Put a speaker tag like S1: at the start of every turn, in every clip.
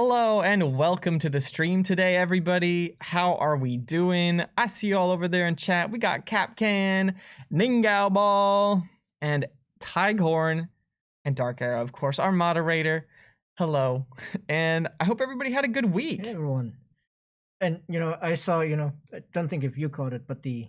S1: Hello and welcome to the stream today, everybody. How are we doing? I see you all over there in chat. We got Capcan, Ningao Ball, and Tighorn, and Dark Arrow, of course, our moderator. Hello, and I hope everybody had a good week.
S2: Hey everyone. And I saw, I don't think if you caught it, but the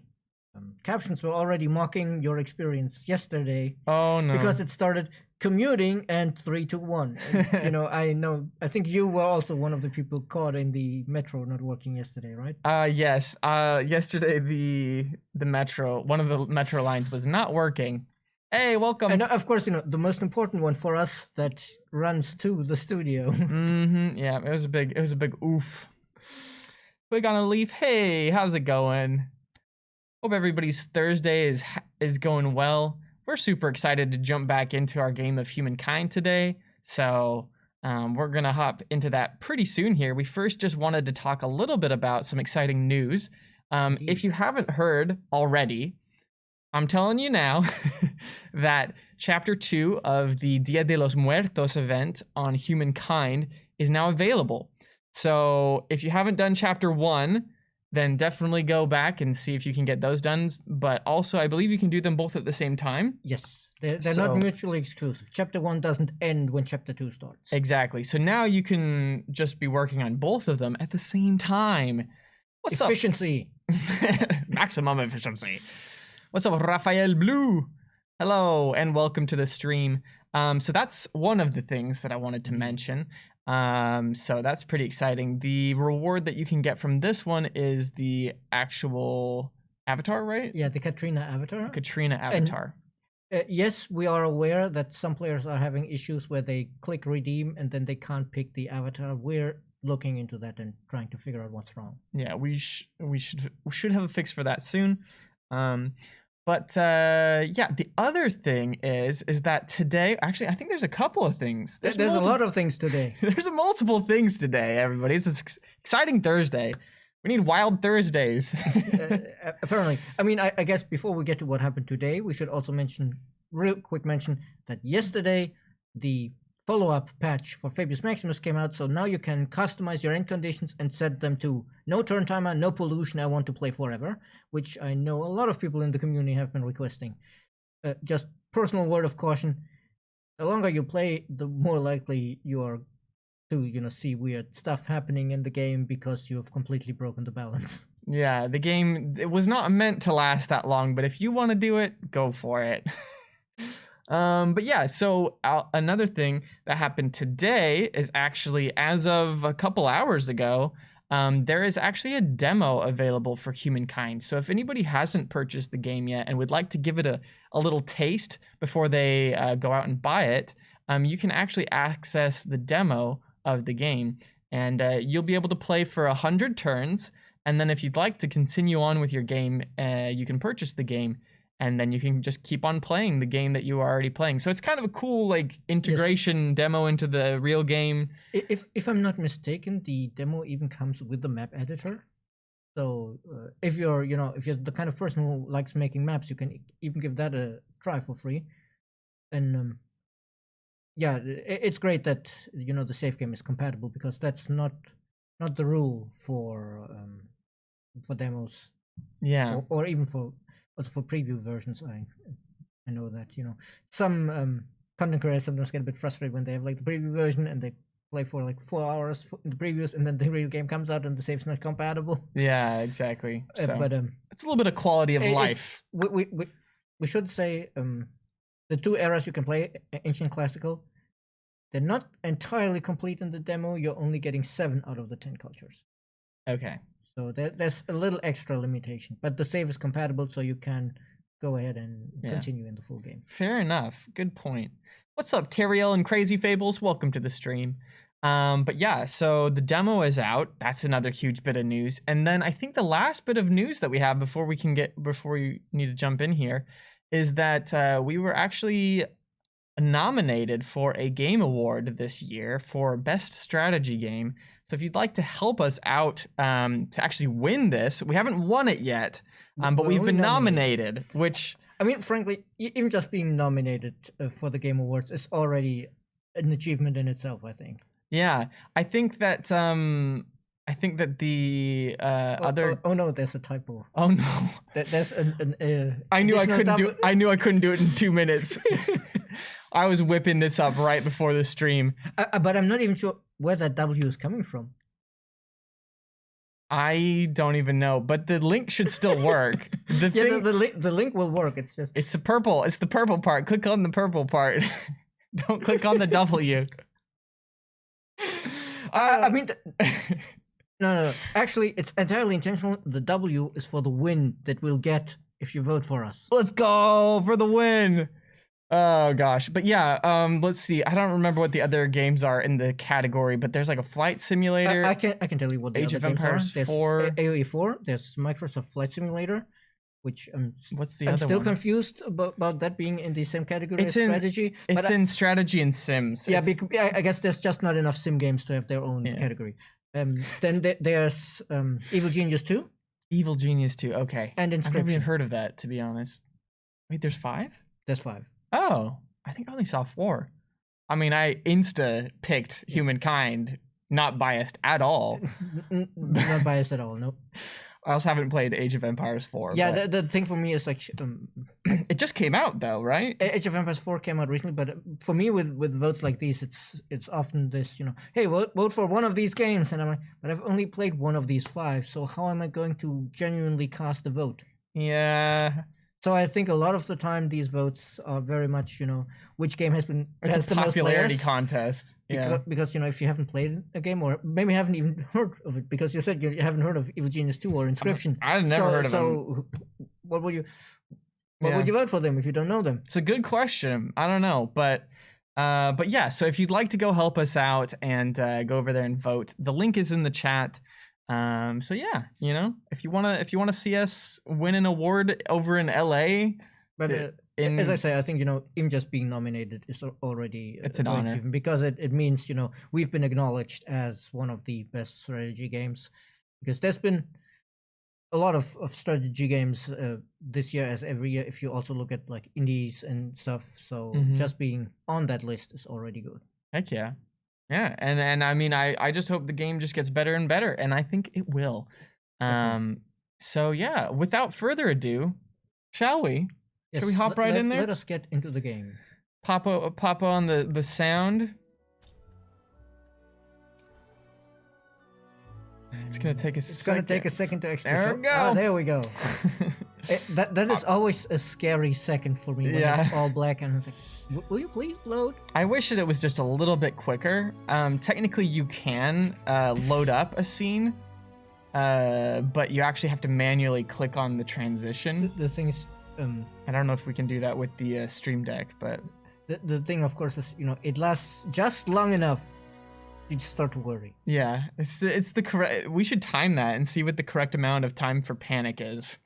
S2: captions were already mocking your experience yesterday.
S1: Oh no.
S2: Because it started commuting and 3, 2, 1. And, I think you were also one of the people caught in the metro not working yesterday, right?
S1: Yes. Yesterday the metro, one of the metro lines was not working. Hey, welcome.
S2: And of course, the most important one for us that runs to the studio.
S1: Yeah, it was a big oof. Big on a leaf. Hey, how's it going? Hope everybody's Thursday is going well. We're super excited to jump back into our game of Humankind today. So we're going to hop into that pretty soon here. We first just wanted to talk a little bit about some exciting news. If you haven't heard already, I'm telling you now that Chapter 2 of the Dia de los Muertos event on Humankind is now available. So if you haven't done Chapter 1, then definitely go back and see if you can get those done. But also, I believe you can do them both at the same time.
S2: Yes, they're not mutually exclusive. Chapter 1 doesn't end when Chapter 2 starts.
S1: Exactly. So now you can just be working on both of them at the same time. What's
S2: efficiency?
S1: Maximum efficiency. What's up, Raphael Blue? Hello, and welcome to the stream. So that's one of the things that I wanted to mention. So that's pretty exciting. The reward that you can get from this one is the actual avatar, right?
S2: Yeah, the Katrina avatar.
S1: Katrina avatar.
S2: And, yes, we are aware that some players are having issues where they click redeem and then they can't pick the avatar. We're looking into that and trying to figure out what's wrong.
S1: Yeah, we should have a fix for that soon. But yeah, the other thing is that today, actually, I think there's a couple of things.
S2: There's a lot of things today.
S1: There's multiple things today, everybody. It's an exciting Thursday. We need wild Thursdays.
S2: Apparently. I mean, I guess before we get to what happened today, we should also real quick mention that yesterday, the follow-up patch for Fabius Maximus came out, so now you can customize your end conditions and set them to no turn timer, no pollution, I want to play forever, which I know a lot of people in the community have been requesting. Just personal word of caution, the longer you play, the more likely you are to, see weird stuff happening in the game because you have completely broken the balance.
S1: Yeah, the game, it was not meant to last that long, but if you want to do it, go for it. But yeah, so another thing that happened today is actually, as of a couple hours ago, there is actually a demo available for Humankind. So if anybody hasn't purchased the game yet and would like to give it a little taste before they go out and buy it, you can actually access the demo of the game, and you'll be able to play for 100 turns. And then if you'd like to continue on with your game, you can purchase the game. And then you can just keep on playing the game that you are already playing. So it's kind of a cool like integration demo into the real game.
S2: If I'm not mistaken, the demo even comes with the map editor. So if you're the kind of person who likes making maps, you can even give that a try for free. And yeah, it's great that the save game is compatible, because that's not the rule for demos.
S1: Yeah.
S2: Or even also for preview versions. I know that some content creators sometimes get a bit frustrated when they have like the preview version and they play for like 4 hours in the previews, and then the real game comes out and the save's not compatible.
S1: Yeah, exactly. So
S2: but
S1: it's a little bit of quality of life.
S2: We should say the 2 eras you can play, Ancient Classical, they're not entirely complete in the demo. You're only getting 7 out of the 10 cultures.
S1: Okay.
S2: So there's a little extra limitation, but the save is compatible, so you can go ahead and continue in the full game.
S1: Fair enough. Good point. What's up, Teriel and Crazy Fables? Welcome to the stream. But yeah, so the demo is out. That's another huge bit of news. And then I think the last bit of news that we have before we need to jump in here is that we were actually nominated for a game award this year for Best Strategy Game. So if you'd like to help us out to actually win this, we haven't won it yet, but we've been nominated, which...
S2: I mean, frankly, even just being nominated for the Game Awards is already an achievement in itself, I think.
S1: Yeah, I think that the other.
S2: Oh no, there's a typo.
S1: Oh no!
S2: There's an
S1: I knew I
S2: additional
S1: couldn't do.
S2: double-
S1: I knew I couldn't do it in 2 minutes. I was whipping this up right before the stream.
S2: But I'm not even sure where that W is coming from.
S1: I don't even know, but the link should still work.
S2: The link will work. It's just
S1: It's the purple. It's the purple part. Click on the purple part. Don't click on the W.
S2: I mean, no. Actually, it's entirely intentional. The W is for the win that we'll get if you vote for us.
S1: Let's go for the win. Oh gosh, but yeah. Let's see. I don't remember what the other games are in the category, but there's like a flight simulator.
S2: I can tell you what the
S1: Age
S2: other
S1: of
S2: games are.
S1: Empires
S2: There's
S1: 4.
S2: AOE 4. There's Microsoft Flight Simulator, which
S1: What's the
S2: I'm
S1: other
S2: still
S1: one?
S2: confused about that being in the same category as
S1: It's in-
S2: strategy.
S1: It's in strategy and Sims.
S2: Yeah,
S1: It's-
S2: I guess there's just not enough sim games to have their own
S1: Yeah.
S2: category. Then there's Evil Genius 2
S1: Evil Genius 2. Okay.
S2: and
S1: I've never
S2: Inscription.
S1: even heard of that, to be honest. Wait, there's 5?
S2: There's 5.
S1: Oh, I think I only saw 4. I mean, I picked Humankind, not biased at all.
S2: Not biased at all. Nope.
S1: I also haven't played Age of Empires 4.
S2: Yeah,
S1: but
S2: the thing for me is like
S1: it just came out though, right?
S2: Age of Empires 4 came out recently, but for me with votes like these, it's often this, hey, vote for one of these games, and I'm like, but I've only played one of these 5, so how am I going to genuinely cast a vote?
S1: Yeah.
S2: So I think a lot of the time these votes are very much, which game has the
S1: It's a
S2: most
S1: popularity
S2: players.
S1: contest. Yeah.
S2: Because if you haven't played a game or maybe haven't even heard of it, because you said you haven't heard of Evil Genius 2 or Inscription.
S1: I've never heard of them.
S2: So what would you vote for them if you don't know them?
S1: It's a good question. I don't know, but yeah. So if you'd like to go help us out and go over there and vote, the link is in the chat. So yeah, if you wanna see us win an award over in LA,
S2: But as I say, I think even just being nominated is already
S1: It's an
S2: great
S1: honor.
S2: achievement, because it means we've been acknowledged as one of the best strategy games, because there's been a lot of strategy games this year, as every year, if you also look at like indies and stuff. So
S1: Mhm.
S2: just being on that list is already good.
S1: heck yeah. Yeah, and I mean, I just hope the game just gets better and better, and I think it will.
S2: Definitely.
S1: So yeah, without further ado, shall we? Shall we
S2: Yes,
S1: hop right in there?
S2: Let us get into the game.
S1: Pop on the sound. It's gonna take a
S2: It's
S1: second.
S2: gonna take a second to actually.
S1: There
S2: show-
S1: we go.
S2: Ah, there we go. That is always a scary second for me when
S1: Yeah.
S2: it's all black and it's like, will you please load?
S1: I wish that it was just a little bit quicker. Technically, you can load up a scene, but you actually have to manually click on the transition.
S2: The thing is,
S1: I don't know if we can do that with the Stream Deck, but
S2: the thing, of course, is it lasts just long enough. You just start to worry.
S1: yeah, it's the correct. We should time that and see what the correct amount of time for panic is.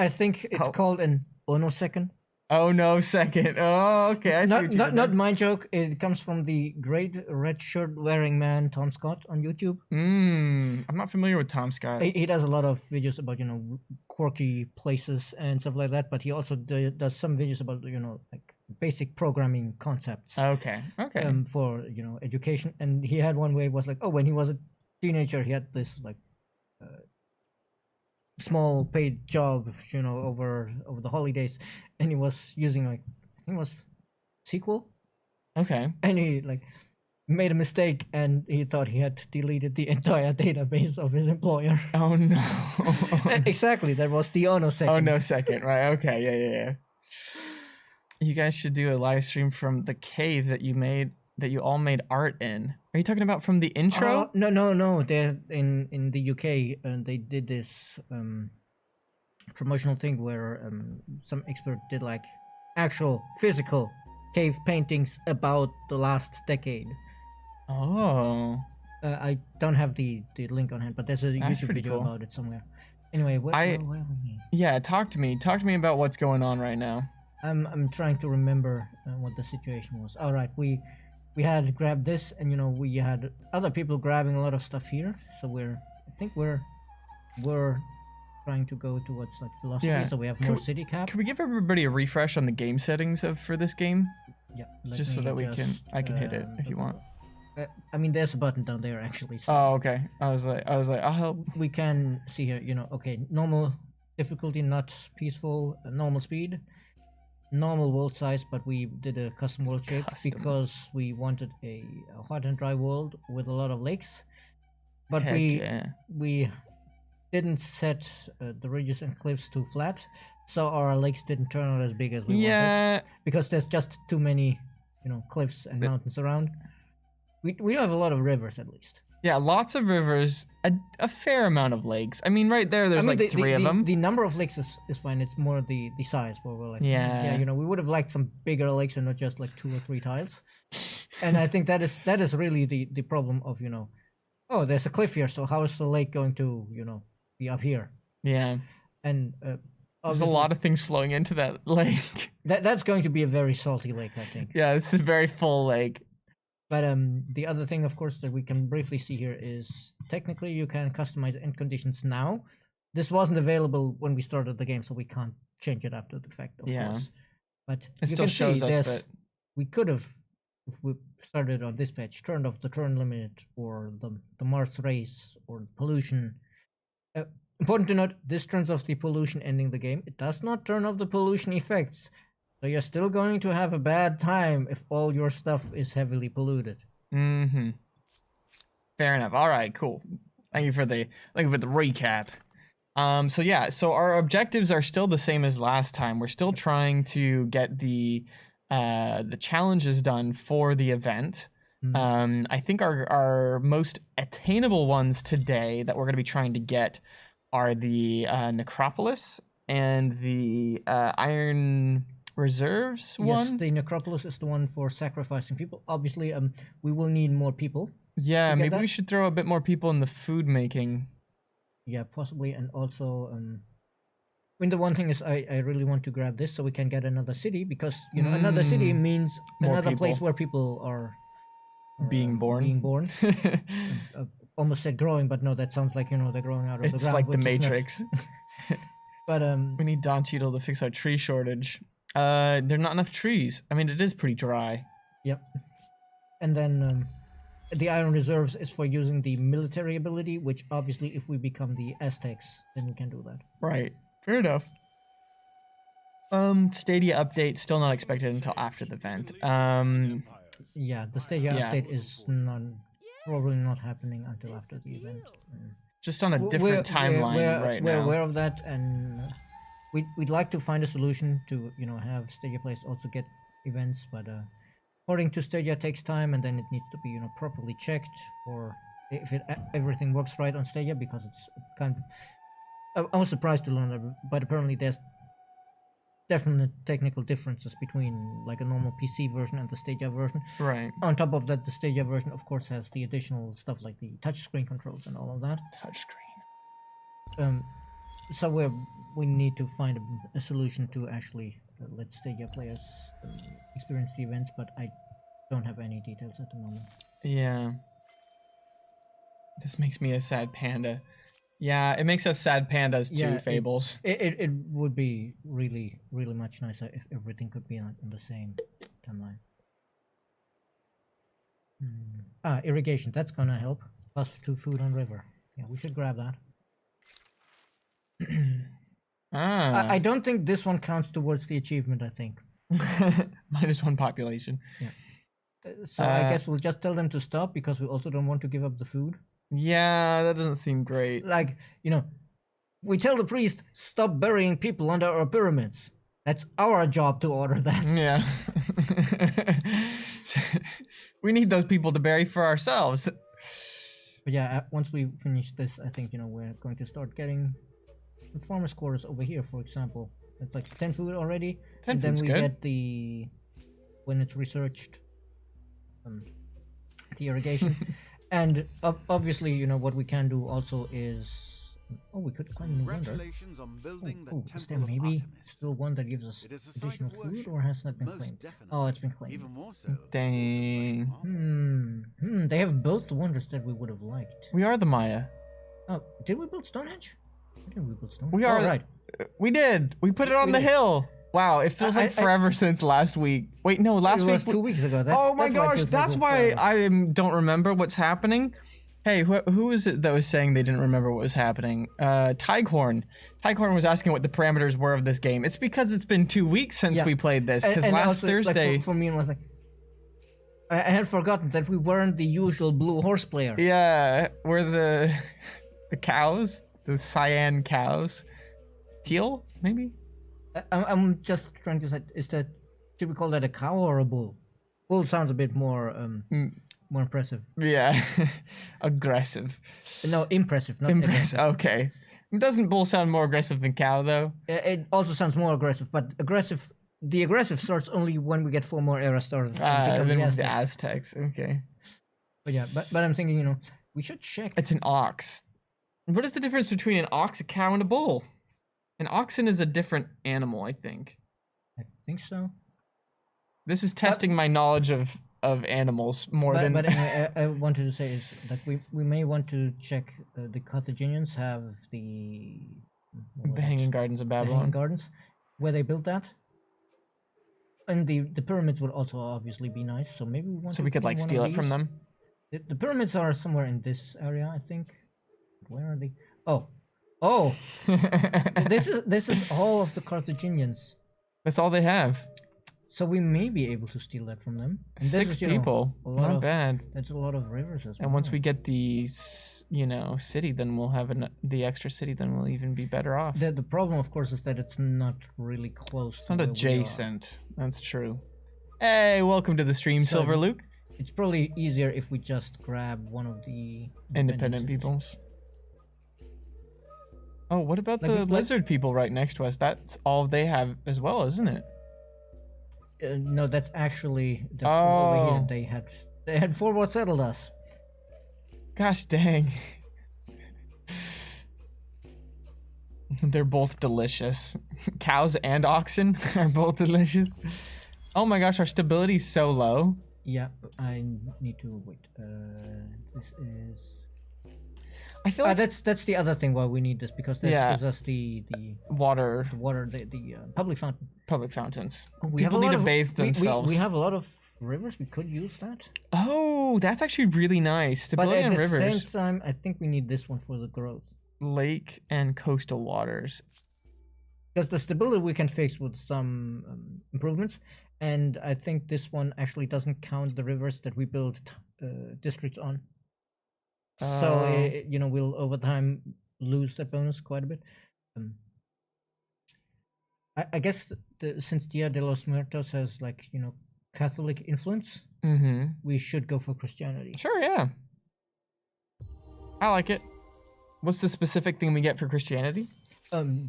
S2: I think it's
S1: Oh.
S2: called an onosecond.
S1: Oh no, second. Oh, okay. I see what you did
S2: Not
S1: there.
S2: my joke. It comes from the great red shirt wearing man Tom Scott on YouTube.
S1: I'm not familiar with Tom Scott.
S2: He does a lot of videos about quirky places and stuff like that, but he also does some videos about like basic programming concepts
S1: Okay. Okay.
S2: for education. And he had one where it was like, oh, when he was a teenager, he had this like small paid job over the holidays, and he was using like I think it was SQL,
S1: Okay.
S2: and he like made a mistake, and he thought he had deleted the entire database of his employer.
S1: Oh no.
S2: Exactly, that was the ono second.
S1: Oh no, second. Right. Okay. Yeah. You guys should do a live stream from the cave that you all made art in. Are you talking about from the intro?
S2: No. They're in the UK, and they did this promotional thing where some expert did like actual physical cave paintings about the last decade.
S1: Oh.
S2: I don't have the link on hand, but there's a
S1: That's
S2: YouTube
S1: pretty
S2: video
S1: cool.
S2: about it somewhere. Anyway, where are we?
S1: Yeah. Talk to me. Talk to me about what's going on right now.
S2: I'm trying to remember what the situation was. All right, we had grabbed this, and we had other people grabbing a lot of stuff here. So I think we're trying to go towards like philosophy.
S1: Yeah.
S2: So we have
S1: Can
S2: more
S1: we-
S2: city cap.
S1: Can we give everybody a refresh on the game settings for this game?
S2: Yeah.
S1: Just so that we can I can hit it if you want.
S2: I mean, there's a button down there actually. So
S1: Oh, okay. I was like, I'll help.
S2: we can see here, okay, normal difficulty, not peaceful, normal speed, normal world size, but we did a custom world shape
S1: Custom.
S2: because we wanted a hot and dry world with a lot of lakes. But
S1: Heck
S2: we
S1: yeah.
S2: we didn't set the ridges and cliffs too flat, so our lakes didn't turn out as big as we wanted.
S1: Yeah.
S2: Because there's just too many, cliffs and mountains around. We have a lot of rivers at least.
S1: Yeah, lots of rivers, a fair amount of lakes. I mean, right there, there's like three of them.
S2: The number of lakes is fine. It's more the size where we're like,
S1: Yeah.
S2: we would have liked some bigger lakes and not just like 2 or 3 tiles. And I think that is really the problem of, oh, there's a cliff here, so how is the lake going to, be up here?
S1: Yeah.
S2: And
S1: there's a lot of things flowing into that lake.
S2: That's going to be a very salty lake, I think.
S1: Yeah, it's a very full lake.
S2: But the other thing, of course, that we can briefly see here is technically you can customize end conditions now. This wasn't available when we started the game, so we can't change it after the fact, of course. But
S1: it
S2: you
S1: still
S2: can
S1: shows
S2: see
S1: us, but
S2: we could have, if we started on this page, turned off the turn limit or the Mars race or pollution. Important to note, this turns off the pollution ending the game. It does not turn off the pollution effects. So you're still going to have a bad time if all your stuff is heavily polluted.
S1: Mm-hmm. Fair enough. All right, cool. Thank you for the recap. So our objectives are still the same as last time. We're still trying to get the challenges done for the event.
S2: Mm-hmm.
S1: I think our most attainable ones today that we're going to be trying to get are the Necropolis and the Iron Reserves one.
S2: Yes, the Necropolis is the one for sacrificing people. Obviously, we will need more people.
S1: Yeah, maybe we should throw a bit more people in the food making.
S2: Yeah, possibly, and also, I mean, the one thing is, I really want to grab this so we can get another city, because another city means another place where people are
S1: being born.
S2: Being born. Almost said growing, but no, that sounds like they're growing out of the ground.
S1: It's like the Matrix.
S2: But
S1: we need Don Cheadle to fix our tree shortage. There are not enough trees. I mean, it is pretty dry.
S2: Yep. And then the Iron Reserves is for using the military ability, which obviously if we become the Aztecs, then we can do that.
S1: Right. Fair enough. Stadia update still not expected until after the event.
S2: Yeah, the Stadia update is probably not happening until after the event.
S1: Just on a different timeline right now.
S2: We're aware of that, and we'd like to find a solution to have Stadia players also get events, but according to Stadia takes time, and then it needs to be properly checked for if everything works right on Stadia, because it's kind of, I was surprised to learn that, but apparently there's definite technical differences between like a normal PC version and the Stadia version.
S1: Right.
S2: On top of that, the Stadia version of course has the additional stuff like the touchscreen controls and all of that.
S1: Touchscreen.
S2: So we need to find a solution to actually let Stadia players experience the events, but I don't have any details at the moment.
S1: Yeah. This makes me a sad panda. Yeah, it makes us sad pandas too, Fables.
S2: It would be really, really much nicer if everything could be on the same timeline. Irrigation, that's gonna help. +2 food on river. Yeah, we should grab that. I don't think this one counts towards the achievement, I think.
S1: -1 population.
S2: Yeah. So I guess we'll just tell them to stop, because we also don't want to give up the food.
S1: Yeah, that doesn't seem great.
S2: Like, we tell the priest, stop burying people under our pyramids. That's our job to order that.
S1: Yeah. We need those people to bury for ourselves.
S2: But yeah, once we finish this, I think, we're going to start getting the farmer's quarters over here, for example. It's like 10 food already.
S1: 10
S2: and then we
S1: good.
S2: get the, when it's researched, the irrigation. And obviously, what we can do also is, we could find a new vendor. Is there maybe still one that gives us additional food, or has that been claimed? Oh, it's been claimed.
S1: Dang.
S2: They have built the wonders that we would have liked.
S1: We are the Maya.
S2: Oh, did we build Stonehenge? Did we build Stonehenge?
S1: We are.
S2: Oh, right.
S1: We did. We put it on the hill. Wow, it feels like forever since last week. Wait, no, last
S2: it
S1: week
S2: was 2 weeks ago.
S1: oh my gosh, that's why
S2: forever.
S1: I don't remember what's happening. Hey, who is it that was saying they didn't remember what was happening? Tyghorn. Tyghorn was asking what the parameters were of this game. It's because it's been 2 weeks since we played this. Because last
S2: also,
S1: Thursday,
S2: like, for me, it was like I had forgotten that we weren't the usual blue horse player.
S1: yeah, we're the cows, the cyan cows, teal maybe.
S2: I'm just trying to say, should we call that a cow or a bull? Bull sounds a bit more more impressive.
S1: Yeah, aggressive.
S2: No, impressive, not
S1: Impressive.
S2: aggressive.
S1: Okay. Doesn't bull sound more aggressive than cow though?
S2: It also sounds more aggressive, but aggressive. The aggressive starts only when we get 4 more era stars and become
S1: then
S2: the
S1: the
S2: Aztecs.
S1: Aztecs. Okay.
S2: But yeah, but I'm thinking, we should check.
S1: It's an ox. What is the difference between an ox, a cow, and a bull? An oxen is a different animal, I think.
S2: I think so.
S1: This is testing my knowledge of animals more than.
S2: But anyway, I wanted to say is that we may want to check. The Carthaginians have the
S1: Hanging Gardens of Babylon.
S2: Hanging Gardens, where they built that. And the pyramids would also obviously be nice. So maybe we want.
S1: So we could like steal it from them.
S2: The pyramids are somewhere in this area, I think. Where are they? Oh, this is all of the Carthaginians.
S1: That's all they have.
S2: So we may be able to steal that from them. And
S1: 6 people, not bad.
S2: That's a lot of rivers as well.
S1: And once we get the, city, then we'll have the extra city. Then we'll even be better off.
S2: The problem, of course, is that it's not really close.
S1: It's not adjacent. That's true. Hey, welcome to the stream, Silver Luke.
S2: It's probably easier if we just grab one of the
S1: independent peoples. Oh, what about the lizard people right next to us? That's all they have as well, isn't it?
S2: No, that's actually the over here. They had forward settled us.
S1: Gosh dang. They're both delicious. Cows and oxen are both delicious. Oh my gosh, our stability's so low.
S2: Yeah, I need to wait. This is.
S1: I feel like
S2: that's the other thing why we need this, because this gives us the
S1: water,
S2: the public fountain.
S1: Public fountains.
S2: People
S1: need to bathe themselves.
S2: We have a lot of rivers. We could use that.
S1: Oh, that's actually really nice. Stability on rivers.
S2: But at the same time, I think we need this one for the growth.
S1: Lake and coastal waters.
S2: Because the stability we can fix with some improvements, and I think this one actually doesn't count the rivers that we build districts on. So we'll over time lose that bonus quite a bit. I guess since Dia de los Muertos has Catholic influence, we should go for Christianity.
S1: Sure, yeah. I like it. What's the specific thing we get for Christianity?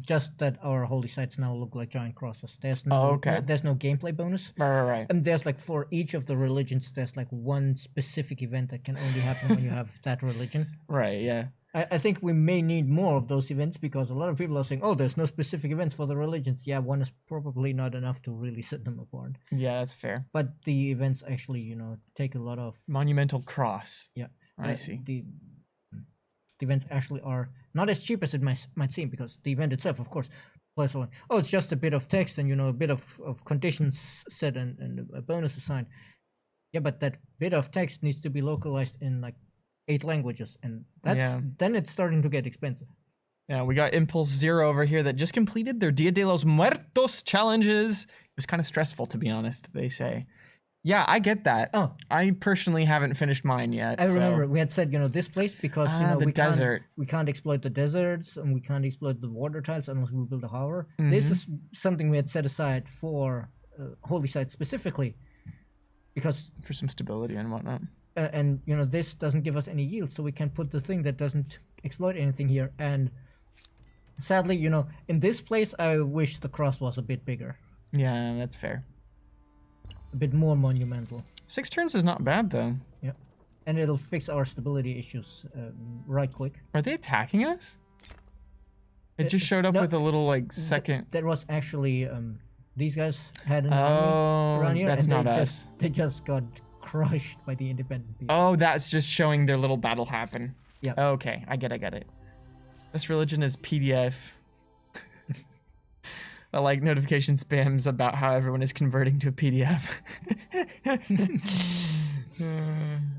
S2: Just that our holy sites now look like giant crosses. There's no there's no gameplay bonus.
S1: Right.
S2: And there's for each of the religions, there's one specific event that can only happen when you have that religion.
S1: Right, yeah.
S2: I think we may need more of those events, because a lot of people are saying, oh, there's no specific events for the religions. Yeah, one is probably not enough to really set them apart.
S1: Yeah, that's fair.
S2: But the events actually, take a lot of...
S1: Monumental cross.
S2: Yeah.
S1: I see.
S2: The events actually are not as cheap as it might seem, because the event itself, of course, plays it's just a bit of text and, a bit of conditions set and a bonus assigned. Yeah, but that bit of text needs to be localized in 8 languages, and then it's starting to get expensive.
S1: Yeah, we got Impulse Zero over here that just completed their Dia de los Muertos challenges. It was kind of stressful, to be honest, they say. Yeah, I get that.
S2: Oh,
S1: I personally haven't finished mine yet.
S2: I remember we had said, this place, because
S1: the desert.
S2: We can't exploit the deserts, and we can't exploit the water tiles unless we build a harbor. This is something we had set aside for holy sites specifically, because
S1: for some stability and whatnot.
S2: And this doesn't give us any yield, so we can put the thing that doesn't exploit anything here. And sadly, in this place, I wish the cross was a bit bigger.
S1: Yeah, that's fair.
S2: A bit more monumental.
S1: 6 turns is not bad, though.
S2: Yeah. And it'll fix our stability issues right quick.
S1: Are they attacking us? It just showed up with a little, second...
S2: That was actually... these guys had an army around here.
S1: That's not us.
S2: They just got crushed by the independent people.
S1: Oh, that's just showing their little battle happen.
S2: Yeah.
S1: Okay, I get it. This religion is PDF. like notification spams about how everyone is converting to a PDF.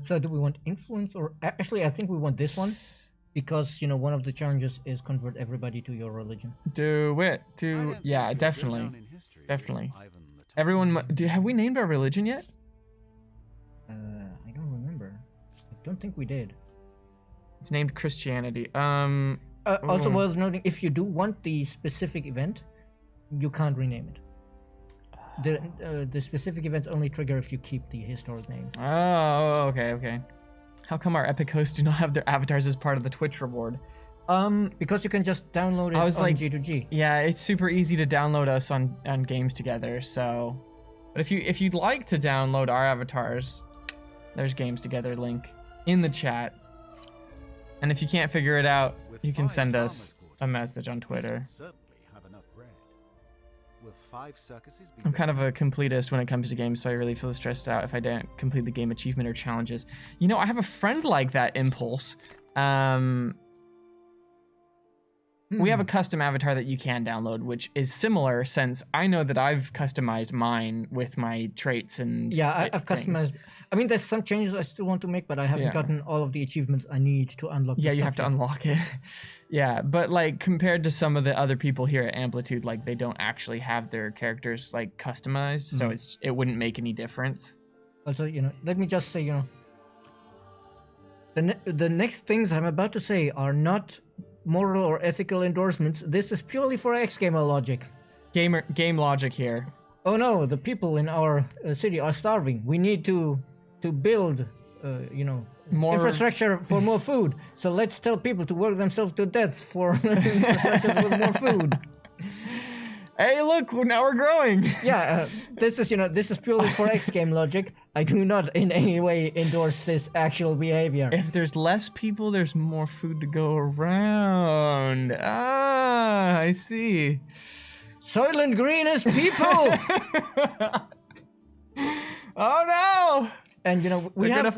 S2: So do we want influence or actually I think we want this one because one of the challenges is convert everybody to your religion.
S1: Do it. Yeah, definitely. Definitely. Everyone have we named our religion yet?
S2: I don't remember. I don't think we did.
S1: It's named Christianity.
S2: Also worth noting, if you do want the specific event, you can't rename it. The specific events only trigger if you keep the historic name.
S1: Oh, okay. How come our epic hosts do not have their avatars as part of the Twitch reward?
S2: Because you can just download it on G2G.
S1: Yeah, it's super easy to download us on Games Together. So, but if you'd like to download our avatars, there's Games Together link in the chat. And if you can't figure it out, you can send us a message on Twitter. I'm kind of a completist when it comes to games, so I really feel stressed out if I don't complete the game achievement or challenges. I have a friend like that, Impulse. We have a custom avatar that you can download, which is similar since I know that I've customized mine with my traits and
S2: I've customized. I mean, there's some changes I still want to make, but I haven't gotten all of the achievements I need to unlock.
S1: Yeah, you have to unlock it. Yeah, but like compared to some of the other people here at Amplitude, like they don't actually have their characters like customized, so it wouldn't make any difference.
S2: Also, let me just say, the next things I'm about to say are not moral or ethical endorsements. This is purely for X-Gamer logic.
S1: Game logic here.
S2: Oh no, the people in our city are starving. We need to build, more infrastructure for more food. So let's tell people to work themselves to death for infrastructure with more food.
S1: Hey, look! Now we're growing.
S2: Yeah, this is purely for X-Game logic. I do not in any way endorse this actual behavior.
S1: If there's less people, there's more food to go around. Ah, I see.
S2: Soylent Green is people.
S1: Oh no!
S2: And we have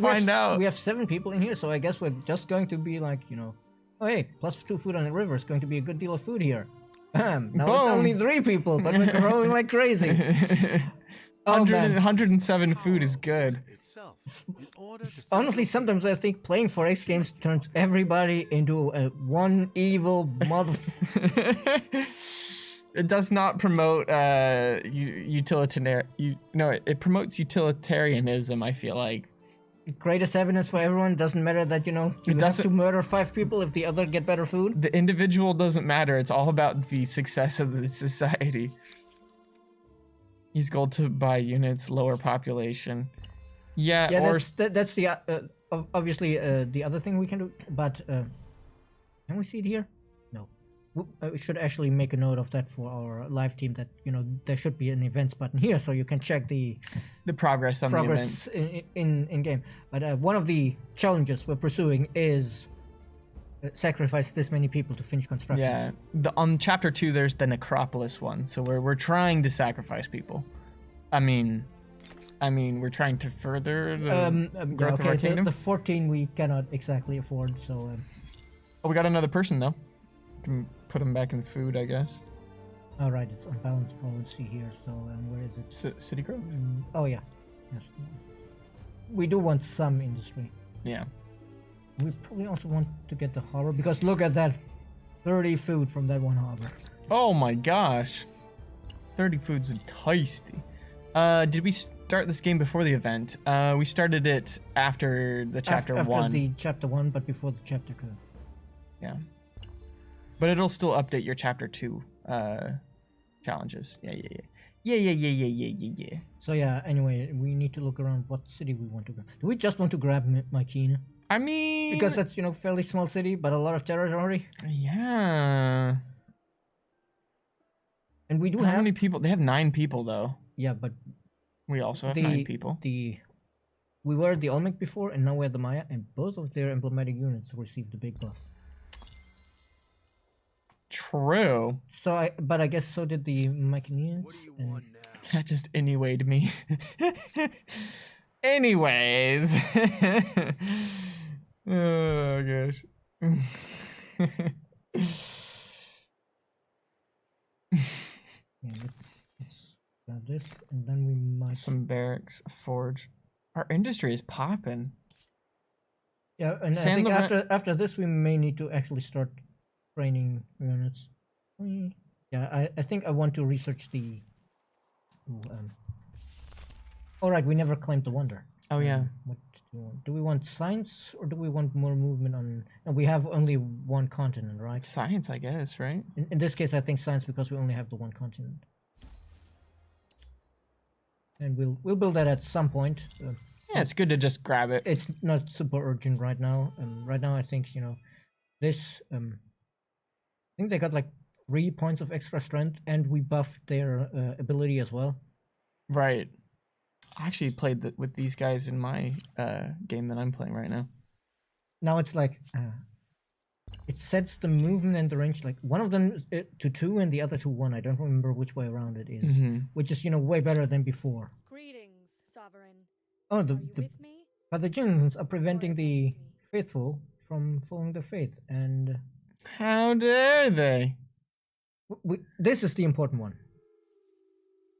S2: 7 people in here, so I guess we're just going to be like, oh hey, +2 food on the river is going to be a good deal of food here. Now Boom. It's only 3 people, but we're growing like crazy.
S1: 107 food is good.
S2: Honestly, sometimes I think playing for X Games turns everybody into one evil mother.
S1: It does not promote utilitarian. It promotes utilitarianism. I feel like.
S2: Greatest evidence for everyone. Doesn't matter that you have to murder 5 people if the other get better food.
S1: The individual doesn't matter. It's all about the success of the society. Use gold to buy units, lower population. Yeah,
S2: that's the obviously the other thing we can do. But can we see it here? No. We should actually make a note of that for our live team. That there should be an events button here, so you can check the
S1: progress on the events
S2: in game. But one of the challenges we're pursuing is sacrifice this many people to finish constructions.
S1: Yeah, on chapter 2 there's the necropolis one, so we're trying to sacrifice people. I mean we're trying to further the growth of our kingdom.
S2: The 14 we cannot exactly afford, so.
S1: Oh, we got another person though. Can put them back in food, I guess.
S2: All right, it's unbalanced. Let's see here. So where is it?
S1: City growth.
S2: Oh yeah, yes. We do want some industry.
S1: Yeah.
S2: We probably also want to get the harbor because look at that, 30 food from that one harbor.
S1: Oh my gosh, 30 food's tasty. Did we start this game before the event? We started it after the chapter 1.
S2: After the chapter 1, but before the chapter 2.
S1: Yeah. But it'll still update your chapter 2 challenges. Yeah.
S2: So yeah, anyway, we need to look around what city we want to go. Do we just want to grab Makina?
S1: I mean...
S2: Because that's, fairly small city, but a lot of territory.
S1: Yeah.
S2: And we do have...
S1: How many people? They have 9 people, though.
S2: Yeah, but...
S1: We also have 9 people.
S2: We were the Olmec before, and now we're the Maya, and both of their emblematic units received the big buff.
S1: True.
S2: But I guess so did the Myconians.
S3: What do you want now?
S1: That just anywayed me. Anyways. Oh gosh.
S2: Yeah, let's grab this, and then we might.
S1: Some barracks, a forge. Our industry is popping.
S2: Yeah, and I think after this we may need to actually start training units. Yeah, I think I want to research the. All right, we never claimed the wonder.
S1: Oh yeah.
S2: What do we want? Do we want science or do we want more movement on? And we have only one continent, right?
S1: Science, I guess, right?
S2: In this case, I think science because we only have the one continent. And we'll build that at some point.
S1: Yeah, it's good to just grab it.
S2: It's not super urgent right now. Right now, I think this. I think they got like 3 points of extra strength, and we buffed their ability as well.
S1: Right. I actually played with these guys in my game that I'm playing right now.
S2: Now it's like it sets the movement and the range. Like one of them to 2 and the other to 1. I don't remember which way around it is, which is way better than before.
S3: Greetings, sovereign.
S2: Oh,
S3: the
S2: Jinns are preventing the faithful from following the faith, and
S1: how dare they?
S2: This is the important one.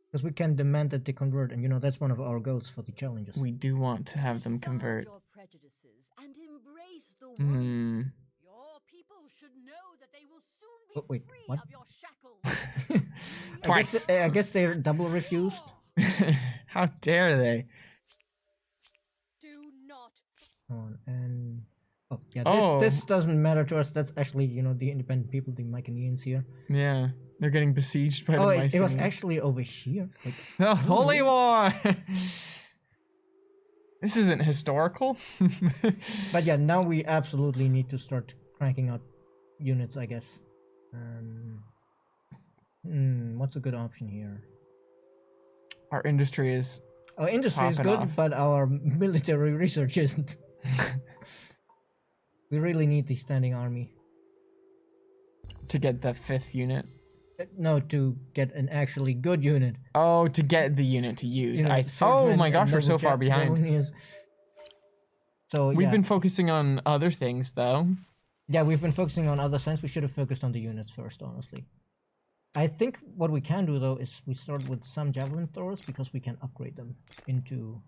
S2: Because we can demand that they convert, and that's one of our goals for the challenges.
S1: We do want to have them convert.
S3: Your people should know that they will soon be free
S2: what?
S3: of your shackles.
S1: Twice.
S2: I guess they're double refused.
S1: How dare they?
S3: Do not.
S2: And this doesn't matter to us. That's actually the independent people, the Mycenaeans here.
S1: Yeah, they're getting besieged by the Mycenaeans.
S2: It was actually over here. Like,
S1: the Holy War. This isn't historical.
S2: But yeah, now we absolutely need to start cranking out units, I guess. What's a good option here?
S1: Our industry is.
S2: Our industry is good, but our military research isn't. We really need the standing army.
S1: To get the 5th unit?
S2: No, to get an actually good unit.
S1: Oh, to get the unit to use. Oh my gosh, we're so far behind.
S2: So
S1: we've been focusing on other things, though.
S2: Yeah, we've been focusing on other things. We should have focused on the units first, honestly. I think what we can do, though, is we start with some javelin throwers because we can upgrade them into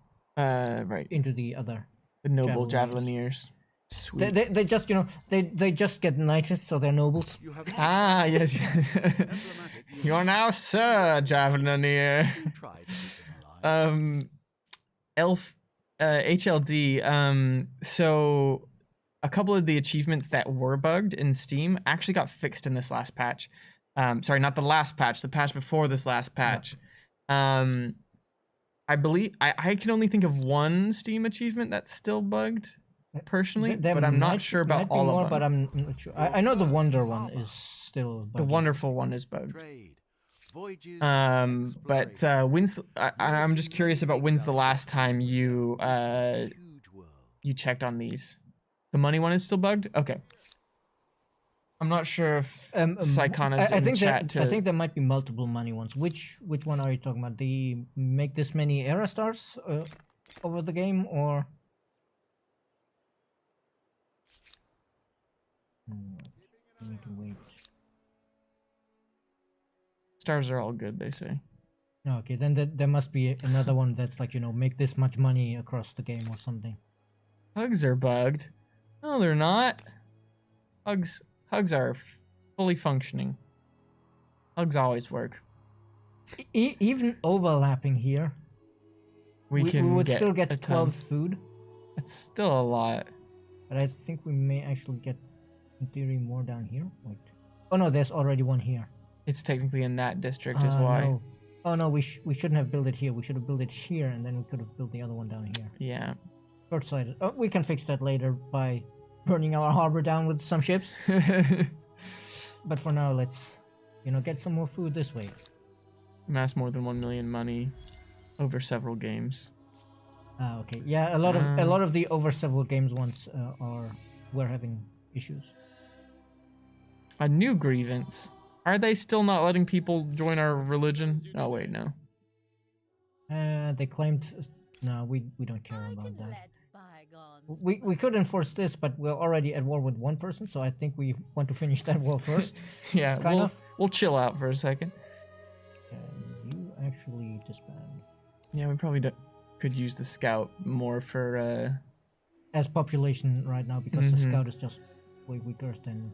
S2: into the other.
S1: The noble javelineers. Sweet.
S2: They just they just get knighted, so they're nobles.
S1: Yes. You're now Sir Javelineer. HLD. So a couple of the achievements that were bugged in Steam actually got fixed in this last patch. Sorry, not the last patch, the patch before this last patch. Yeah. I believe I can only think of one Steam achievement that's still bugged. Personally, but I'm not sure about all of them.
S2: But I'm not sure. I know the Wonder one is still bugged.
S1: The Wonderful one is bugged. But I'm just curious about when's the last time you checked on these. The money one is still bugged? Okay. I'm not sure if Psychon is in the chat.
S2: I think there might be multiple money ones. Which one are you talking about? The make this many era stars over the game, or? We need to wait.
S1: Stars are all good, they say.
S2: Okay, then there must be another one that's like, make this much money across the game or something.
S1: Hugs are bugged. No, they're not. Hugs are fully functioning. Hugs always work.
S2: Even overlapping here, we would still get 12 food.
S1: That's still a lot.
S2: But I think we may actually get, in theory, more down here. Wait. Oh no, there's already one here.
S1: It's technically in that district is why.
S2: No. Oh no, we shouldn't have built it here. We should have built it here, and then we could have built the other one down here.
S1: Yeah.
S2: Short-sighted. Oh, we can fix that later by burning our harbor down with some ships. But for now, let's, get some more food this way.
S1: Amass more than 1 million money over several games.
S2: Okay. Yeah, a lot of the over several games ones we're having issues.
S1: A new grievance. Are they still not letting people join our religion? Oh wait, no.
S2: They claimed. No, we don't care about that. We could enforce this, but we're already at war with one person, so I think we want to finish that war first.
S1: Yeah, we'll chill out for a second.
S2: actually disband.
S1: Yeah, we probably could use the scout more for
S2: As population right now, because the scout is just way weaker than...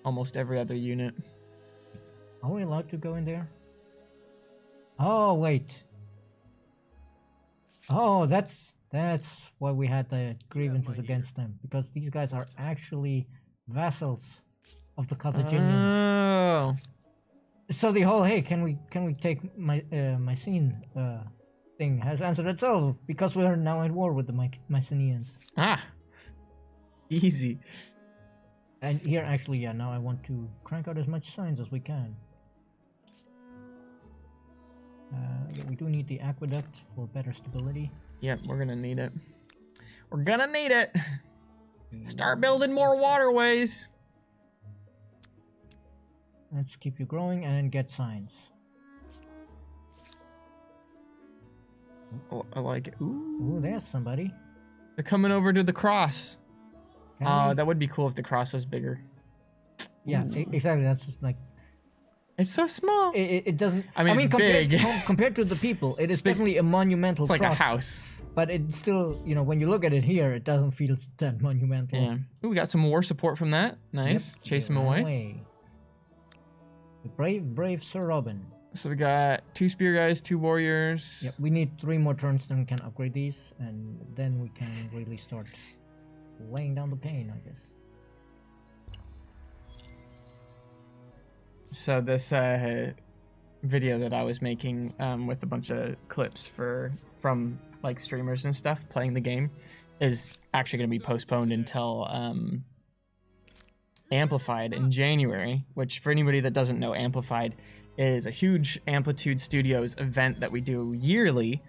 S1: almost every other unit.
S2: Are we allowed to go in there? Oh, wait. Oh, that's why we had the grievances against them, because these guys are actually vassals of the Carthaginians.
S1: Oh.
S2: So the whole, hey, can we take my scene thing has answered itself, because we are now at war with the Mycenaeans.
S1: Ah. Easy.
S2: And here, actually, yeah, now I want to crank out as much science as we can. Yeah, we do need the aqueduct for better stability.
S1: Yep, we're gonna need it. We're gonna need it. Start building more waterways.
S2: Let's keep you growing and get science.
S1: Oh, I like it. Ooh.
S2: Ooh, there's somebody.
S1: They're coming over to the cross.
S2: Can we-
S1: That would be cool if the cross was bigger.
S2: Yeah, exactly. That's like
S1: It's so small.
S2: it doesn't.
S1: I mean, it's
S2: compared,
S1: big.
S2: compared to the people, it is
S1: big.
S2: definitely a monumental.
S1: It's like
S2: cross,
S1: a house.
S2: but it's still, you know, when you look at it here, it doesn't feel that monumental.
S1: Yeah. Ooh, we got some war support from that. Nice.
S2: Yep,
S1: Chase
S2: they
S1: him
S2: ran
S1: away.
S2: The brave Sir Robin.
S1: So we got 2 spear guys, 2 warriors.
S2: Yep, we need 3 more turns, then we can upgrade these, and then we can really start laying down the pain, I guess.
S1: So this video that I was making with a bunch of clips from like streamers and stuff playing the game is actually going to be postponed until Amplified in January, which for anybody that doesn't know, Amplified is a huge Amplitude Studios event that we do yearly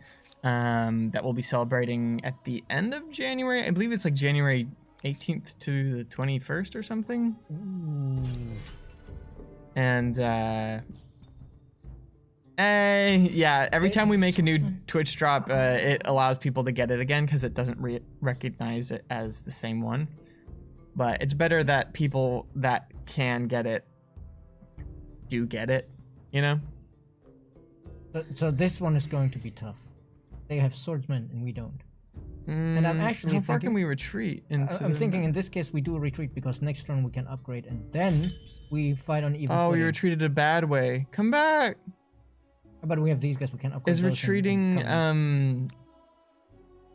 S1: that we'll be celebrating at the end of January. I believe it's like January 18th to the 21st or something.
S2: Ooh.
S1: And yeah, every time we make a new Twitch drop, it allows people to get it again because it doesn't recognize it as the same one. But it's better that people that can get it do get it, you know?
S2: So this one is going to be tough. They have swordsmen and we don't. And I'm actually
S1: how far
S2: thinking,
S1: can we retreat into?
S2: I'm thinking in this case we do a retreat, because next turn we can upgrade and then we fight on even
S1: Oh,
S2: footing.
S1: we retreated a bad way. Come back.
S2: But we have these guys, we can upgrade.
S1: Is
S2: those
S1: retreating
S2: and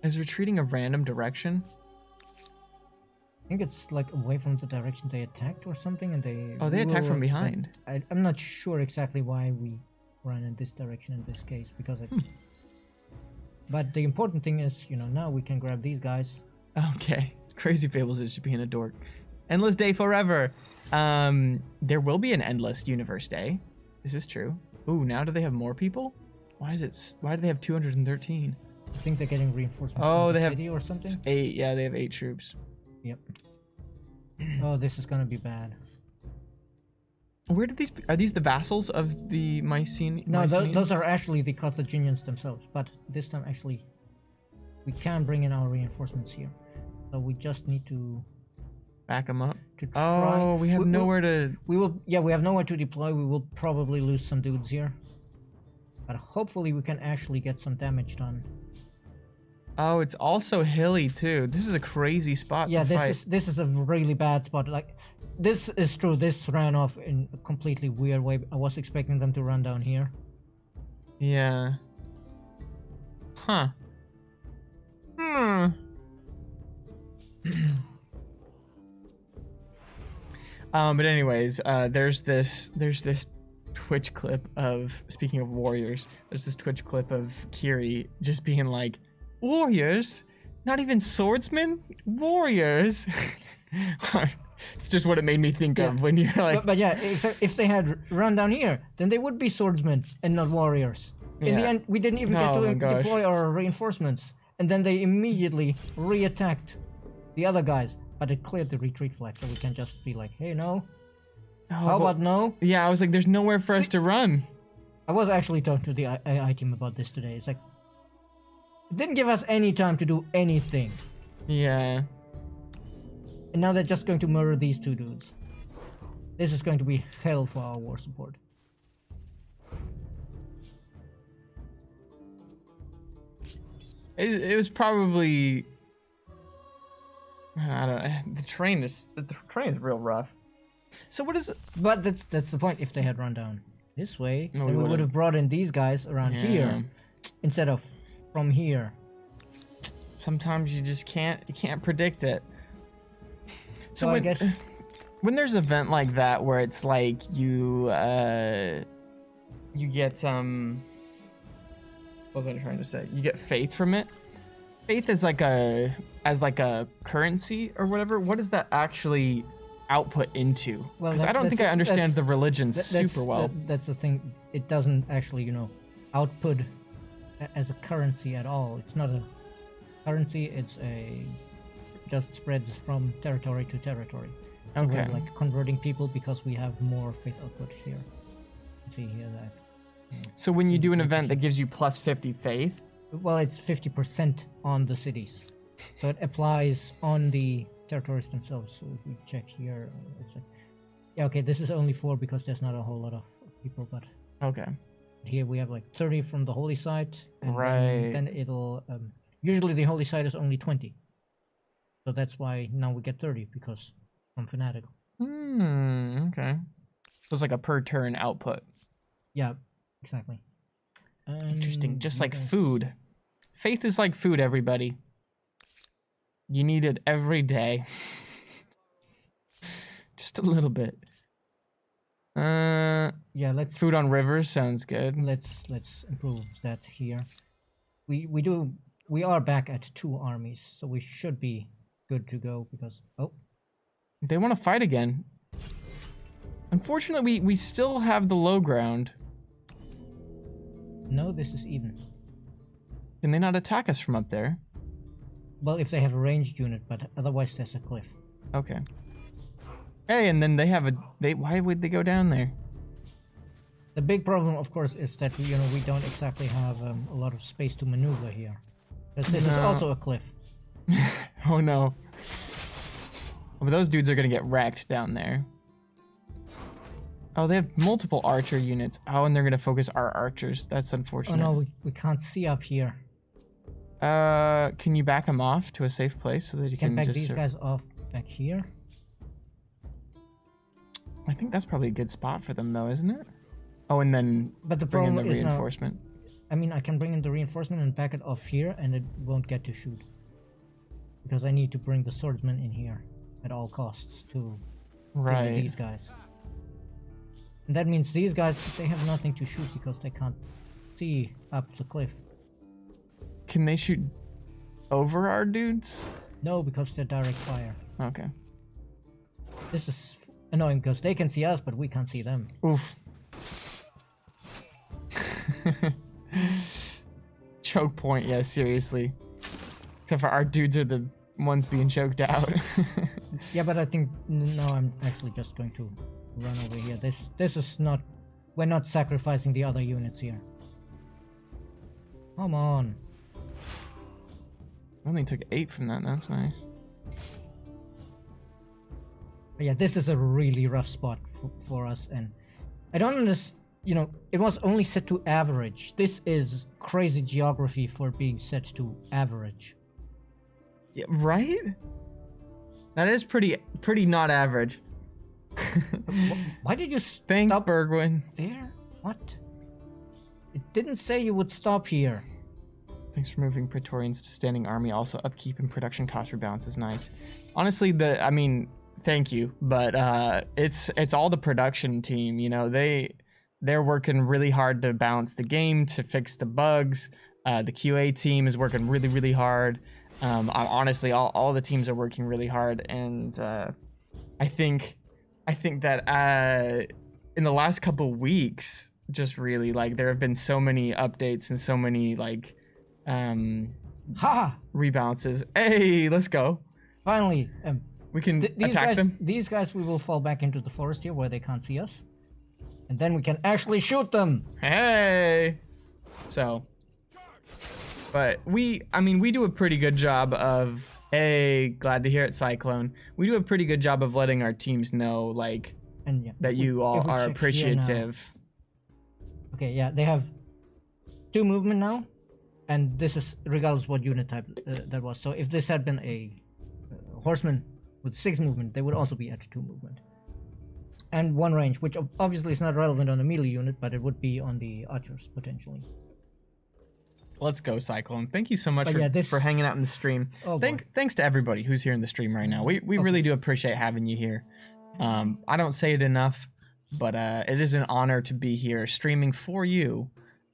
S1: is retreating a random direction?
S2: I think it's like away from the direction they attacked or something, and they.
S1: Oh, they attacked from behind.
S2: I'm not sure exactly why we ran in this direction in this case, because. But the important thing is, you know, now we can grab these guys.
S1: Okay. Crazy Fables is just being a dork. Endless day forever. There will be an endless universe day. This is true. Ooh, now do they have more people? Why do they have 213?
S2: I think they're getting reinforcements
S1: Oh,
S2: from
S1: they
S2: the
S1: have
S2: city or something.
S1: 8. Yeah, they have 8 troops.
S2: Yep. Oh, this is gonna be bad.
S1: Where did are these the vassals of the Mycenaeans?
S2: No, those are actually the Carthaginians themselves. But this time, actually, we can bring in our reinforcements here. So we just need to
S1: back them up.
S2: to try.
S1: Oh, we have nowhere to.
S2: We will. Yeah, we have nowhere to deploy. We will probably lose some dudes here. But hopefully, we can actually get some damage done.
S1: Oh, it's also hilly too. This is a crazy spot.
S2: Yeah,
S1: to fight.
S2: this is a really bad spot. Like, this is true. This ran off in a completely weird way. I was expecting them to run down here.
S1: Yeah. Huh. Hmm. But anyways, there's this Twitch clip of, speaking of warriors, there's this Twitch clip of Kiri just being like, warriors? Not even swordsmen? Warriors? It's just what it made me think of when you're like...
S2: But yeah, if they had run down here, then they would be swordsmen and not warriors. In the
S1: Yeah.
S2: end, we didn't even get
S1: Oh my
S2: to
S1: gosh.
S2: deploy our reinforcements. And then they immediately re-attacked the other guys. But it cleared the retreat flag, so we can just be like, hey, no. How about no?
S1: Yeah, I was like, there's nowhere for us to run.
S2: I was actually talking to the AI team about this today. It's like, it didn't give us any time to do anything.
S1: Yeah.
S2: And now they're just going to murder these two dudes. This is going to be hell for our war support.
S1: It was probably. I don't know. The train is real rough. So what is it?
S2: But that's the point. If they had run down this way,
S1: No,
S2: then
S1: we
S2: we would have
S1: would've.
S2: brought in these guys around here instead of from here.
S1: Sometimes you just can't predict it.
S2: So I guess
S1: when there's an event like that where it's like you get what was I trying to say? You get faith from it. Faith is like a currency or whatever. What does that actually output into?
S2: Well,
S1: Because I don't think I understand the religion super well.
S2: That's the thing. It doesn't actually, output as a currency at all. It's not a currency. It's just spreads from territory to territory. So
S1: Okay.
S2: we're like converting people because we have more faith output here. See here that.
S1: So when you do an
S2: Syndicate
S1: event that
S2: percent.
S1: gives you plus 50 faith,
S2: Well, it's 50% on the cities, so it applies on the territories themselves. So if we check here, it's like, yeah, okay, this is only 4 because there's not a whole lot of people, but
S1: okay.
S2: here we have like 30 from the holy site, and
S1: Right.
S2: then it'll usually the holy site is only 20, so that's why now we get 30 because I'm fanatical.
S1: Okay. So it's like a per turn output.
S2: Yeah, exactly.
S1: Interesting. Just
S2: you
S1: like
S2: guys-
S1: food. Faith is like food, everybody. You need it every day. Just a little bit.
S2: Yeah, let's
S1: Food on rivers sounds good.
S2: let's improve that here. We are back at 2 armies, so we should be good to go because
S1: They want to fight again. Unfortunately, we still have the low ground.
S2: no, this is even.
S1: Can they not attack us from up there?
S2: Well, if they have a ranged unit, but otherwise there's a cliff.
S1: Okay. Hey, and then they have why would they go down there?
S2: The big problem, of course, is that we don't exactly have a lot of space to maneuver here. This is
S1: No.
S2: also a cliff.
S1: Oh no. But those dudes are gonna get wrecked down there. Oh, they have multiple archer units. Oh, and they're gonna focus our archers. That's
S2: Oh
S1: unfortunate.
S2: no, we can't see up here.
S1: Can you back them off to a safe place so that you
S2: Can
S1: can
S2: back
S1: just...
S2: these guys off back here.
S1: I think that's probably a good spot for them, though, isn't it? Oh, and then
S2: But the
S1: bring in
S2: problem
S1: the
S2: is now,
S1: reinforcement.
S2: I mean, I can bring in the reinforcement and back it off here, and it won't get to shoot. Because I need to bring the swordsman in here at all costs to deal with
S1: Right.
S2: these guys. And that means these guys, they have nothing to shoot because they can't see up the cliff.
S1: Can they shoot over our dudes?
S2: No, because they're direct fire.
S1: Okay.
S2: This is annoying because they can see us, but we can't see them.
S1: Oof. Choke point, yeah, seriously. Except for our dudes are the ones being choked out.
S2: Yeah, but I think now I'm actually just going to run over here. This is not... We're not sacrificing the other units here. Come on.
S1: I only took 8 from that, that's nice.
S2: But yeah, this is a really rough spot for us, and I don't understand. It was only set to average. This is crazy geography for being set to average.
S1: Yeah, right? That is pretty not average.
S2: Why did you
S1: Thanks,
S2: stop
S1: Bergwin.
S2: there? What? It didn't say you would stop here.
S1: Thanks for moving Praetorians to standing army. Also, upkeep and production cost rebalance is nice. Honestly, thank you, but it's all the production team. They're working really hard to balance the game, to fix the bugs. The QA team is working really, really hard. Honestly, all the teams are working really hard, and I think that in the last couple weeks, just really there have been so many updates and so many
S2: Ha!
S1: rebalances. Hey, let's go.
S2: Finally,
S1: We can
S2: these
S1: attack
S2: guys.
S1: them.
S2: These guys, we will fall back into the forest here where they can't see us, and then we can actually shoot them.
S1: Hey. So, but we do a pretty good job of. Hey, glad to hear it, Cyclone. We do a pretty good job of letting our teams know,
S2: And yeah,
S1: that
S2: if we-
S1: you all
S2: if we
S1: are
S2: check here now-
S1: appreciative.
S2: Okay, yeah, they have 2 movement now, And this is regardless what unit type that was. So if this had been a horseman with 6 movement, they would also be at 2 movement. And 1 range, which obviously is not relevant on the melee unit, but it would be on the archers, potentially.
S1: Let's go, Cyclone. Thank you so much
S2: But
S1: for,
S2: yeah, this-
S1: for hanging out in the stream.
S2: Oh, boy.
S1: Thanks to everybody who's here in the stream right now. We really do appreciate having you here. I don't say it enough, but it is an honor to be here streaming for you,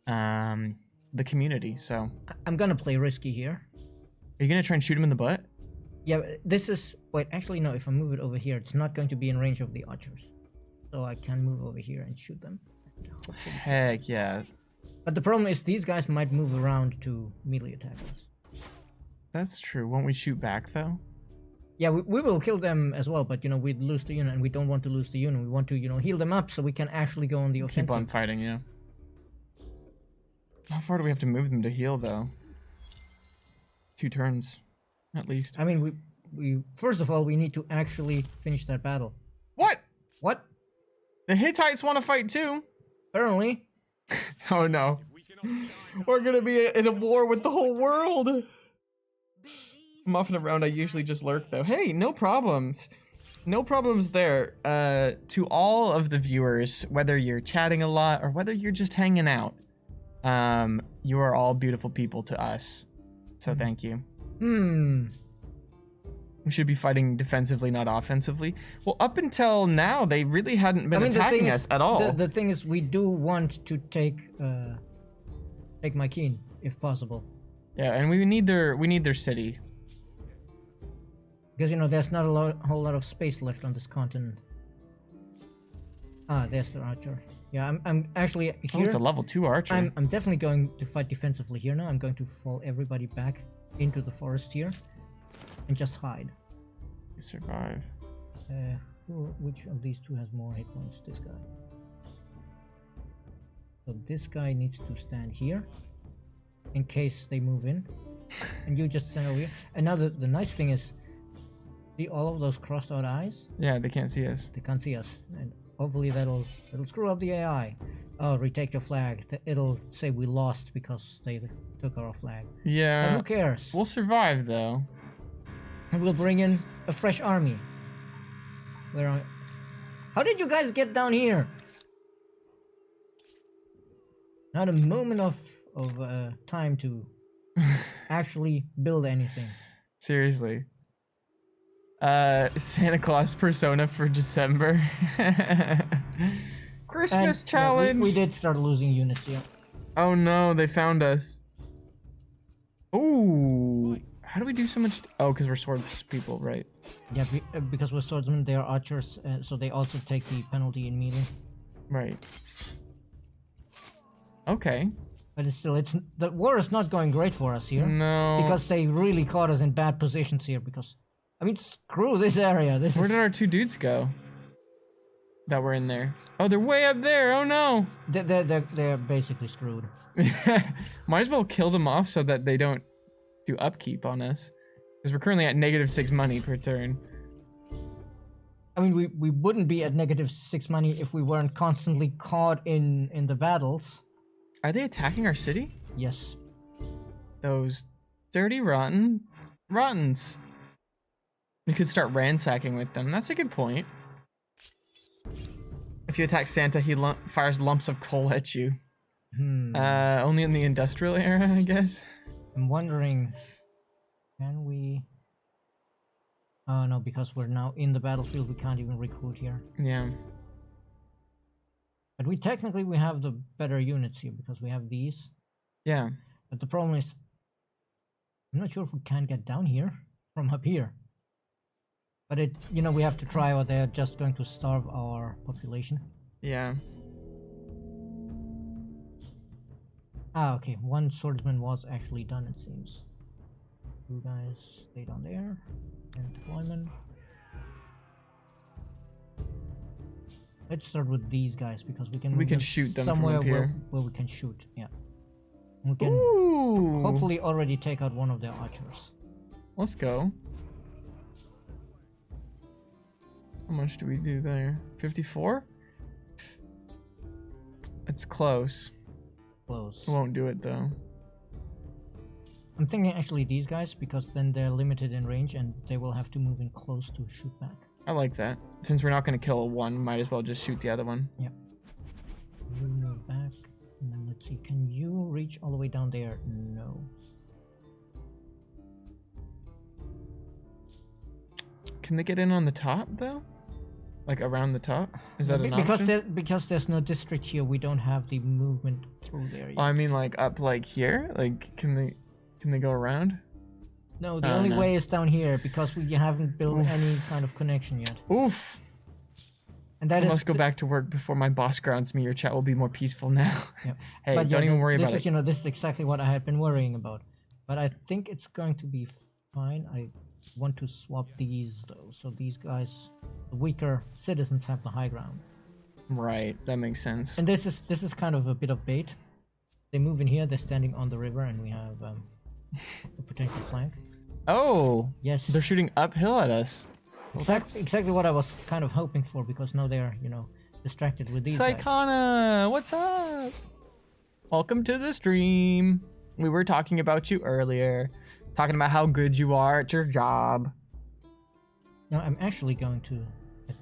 S1: the community. So,
S2: I'm gonna play risky here.
S1: are you gonna try and shoot him in the butt?
S2: Yeah, this is... Wait, actually no, if I move it over here, it's not going to be in range of the archers. So I can move over here and shoot them.
S1: Heck yeah.
S2: But the problem is these guys might move around to melee attack us.
S1: That's true. Won't we shoot back though?
S2: Yeah, we will kill them as well, but we'd lose the unit, and we don't want to lose the unit. We want to, heal them up so we can actually go on the offensive.
S1: Keep on fighting, yeah. How far do we have to move them to heal though? 2 turns, at least.
S2: I mean, we first of all, we need to actually finish that battle.
S1: What?
S2: What?
S1: The Hittites want to fight too.
S2: Apparently.
S1: Oh no. We're gonna be in a war with the whole world. Muffing around, I usually just lurk though. Hey, no problems. No problems there. To all of the viewers, whether you're chatting a lot or whether you're just hanging out, you are all beautiful people to us. So thank you. We should be fighting defensively, not offensively. Well, up until now, they really hadn't been attacking us at all.
S2: The thing is, we do want to take my king, if possible.
S1: Yeah, and we need their city.
S2: Because there's not a whole lot of space left on this continent. Ah, there's the archer. Yeah, I'm actually here.
S1: Oh, it's a level 2 archer.
S2: I'm definitely going to fight defensively here now. I'm going to fall everybody back into the forest here, and just hide.
S1: You survive.
S2: Which of these 2 has more hit points? This guy. So this guy needs to stand here, in case they move in, and you just stand over here. And now the nice thing is, see all of those crossed out eyes?
S1: Yeah, they can't see us.
S2: They can't see us, and hopefully that'll screw up the AI. Oh, retake your flag. It'll say we lost because they took our flag.
S1: Yeah.
S2: But who cares?
S1: We'll survive though.
S2: And we'll bring in a fresh army. How did you guys get down here? Not a moment of time to actually build anything.
S1: Seriously. Santa Claus persona for December. Christmas challenge.
S2: We did start losing units here.
S1: Oh no, they found us. Ooh. How do we do so much? Oh, because we're swords people, right?
S2: Yeah, because we're swordsmen, they are archers, so they also take the penalty in melee.
S1: Right. Okay.
S2: But the war is not going great for us here.
S1: No.
S2: Because they really caught us in bad positions here. Because, I mean, screw this area.
S1: Where did our 2 dudes go? That were in there. Oh, they're way up there. Oh no.
S2: They're basically screwed.
S1: Might as well kill them off so that they don't do upkeep on us, because we're currently at -6 money per turn.
S2: I mean, we wouldn't be at -6 money if we weren't constantly caught in the battles.
S1: Are they attacking our city?
S2: Yes.
S1: Those dirty rottens. We could start ransacking with them. That's a good point. If you attack Santa, he fires lumps of coal at you. Only in the industrial era, I guess.
S2: I'm wondering, can we... Oh no, because we're now in the battlefield, we can't even recruit here.
S1: Yeah.
S2: But we have the better units here, because we have these.
S1: Yeah.
S2: But the problem is, I'm not sure if we can get down here from up here. But we have to try, or they're just going to starve our population.
S1: Yeah.
S2: Ah, okay. 1 swordsman was actually done, it seems. 2 guys stay down there. And deployment. Let's start with these guys, because we can
S1: shoot them
S2: somewhere
S1: from up here.
S2: where we can shoot. Yeah. We can
S1: Ooh.
S2: hopefully already take out one of their archers.
S1: Let's go. How much do we do there? 54? It's close.
S2: Close.
S1: Won't do it though.
S2: I'm thinking actually these guys, because then they're limited in range and they will have to move in close to shoot back.
S1: I like that. Since we're not going to kill one, might as well just shoot the other one.
S2: Yep. You move back, and then let's see. Can you reach all the way down there? No.
S1: Can they get in on the top though? Like around the top? Is that an option?
S2: Because there's no district here, we don't have the movement through there yet.
S1: Oh, I mean like up like here? Like can they go around?
S2: No, the only way is down here because we haven't built any kind of connection yet.
S1: Oof.
S2: And that
S1: I must go back to work before my boss grounds me. Your chat will be more peaceful now.
S2: Yep.
S1: Hey,
S2: but
S1: don't even worry about
S2: it. This is exactly what I had been worrying about. But I think it's going to be fine. I want to swap these though, so these guys, the weaker citizens, have the high ground.
S1: Right, that makes sense.
S2: And this is kind of a bit of bait. They move in here. They're standing on the river, and we have a potential flank.
S1: Oh,
S2: yes,
S1: they're shooting uphill at us.
S2: Exactly what I was kind of hoping for, because now they're distracted with these guys.
S1: Psychana, what's up? Welcome to the stream. We were talking about you earlier, talking about how good you are at your job.
S2: No, I'm actually going to. I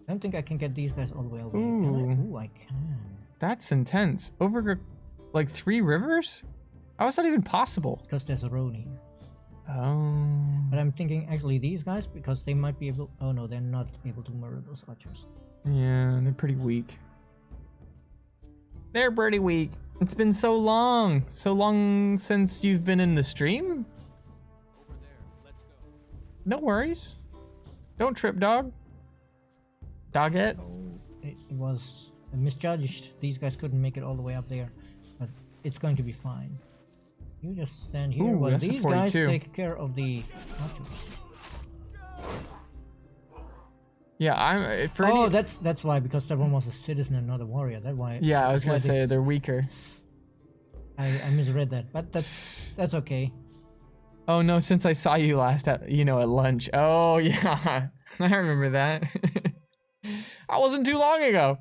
S2: don't think I can get these guys all the way over here. Ooh, I can.
S1: That's intense. Over like 3 rivers? How is that even possible?
S2: Because there's a road here.
S1: Oh.
S2: But I'm thinking actually these guys, because they might be able. Oh no, they're not able to murder those archers.
S1: Yeah, they're pretty weak. They're pretty weak. It's been so long since you've been in the stream.
S4: Over there, let's go.
S1: No worries. Don't trip, dog. Doggett.
S2: Oh, it was misjudged. These guys couldn't make it all the way up there, but it's going to be fine. You just stand here while these guys take care of the archers.
S1: Yeah,
S2: that's why, because that one was a citizen and not a warrior. That's why.
S1: Yeah, I was gonna say they're weaker.
S2: I misread that, but that's okay.
S1: Oh no, since I saw you last at lunch. Oh yeah, I remember that. That wasn't too long ago.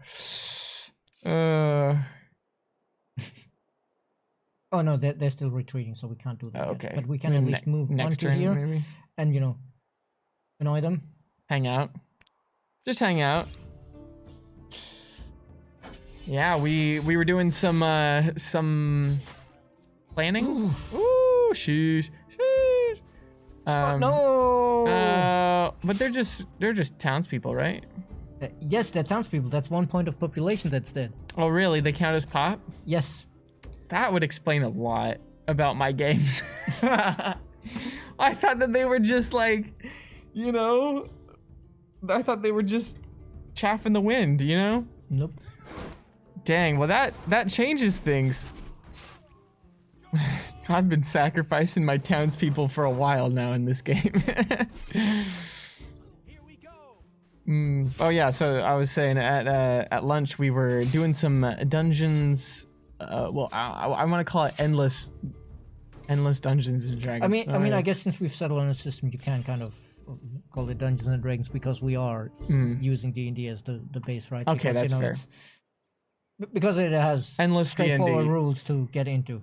S2: Oh no, they're still retreating, so we can't do that.
S1: Okay,
S2: yet. But we can at least move
S1: next
S2: onto
S1: turn,
S2: here,
S1: maybe?
S2: and annoy them.
S1: Hang out. Just hang out. Yeah, we were doing some planning. Ooh, sheesh.
S2: No.
S1: But they're just townspeople, right?
S2: Yes, they're townspeople. That's 1 point of population that's dead.
S1: Oh really? They count as pop?
S2: Yes.
S1: That would explain a lot about my games. I thought that they were just like, I thought they were just chaff in the wind,
S2: Nope.
S1: Dang, well that changes things. I've been sacrificing my townspeople for a while now in this game.
S4: Here we go.
S1: Oh yeah, so I was saying at lunch we were doing some dungeons. Well, I want to call it endless Dungeons and Dragons.
S2: I mean, I guess since we've settled on a system, you can kind of call it Dungeons and Dragons, because we are using D&D as the base, right?
S1: Okay,
S2: because,
S1: that's fair.
S2: Because it has
S1: Endless
S2: straightforward
S1: D&D.
S2: rules to get into.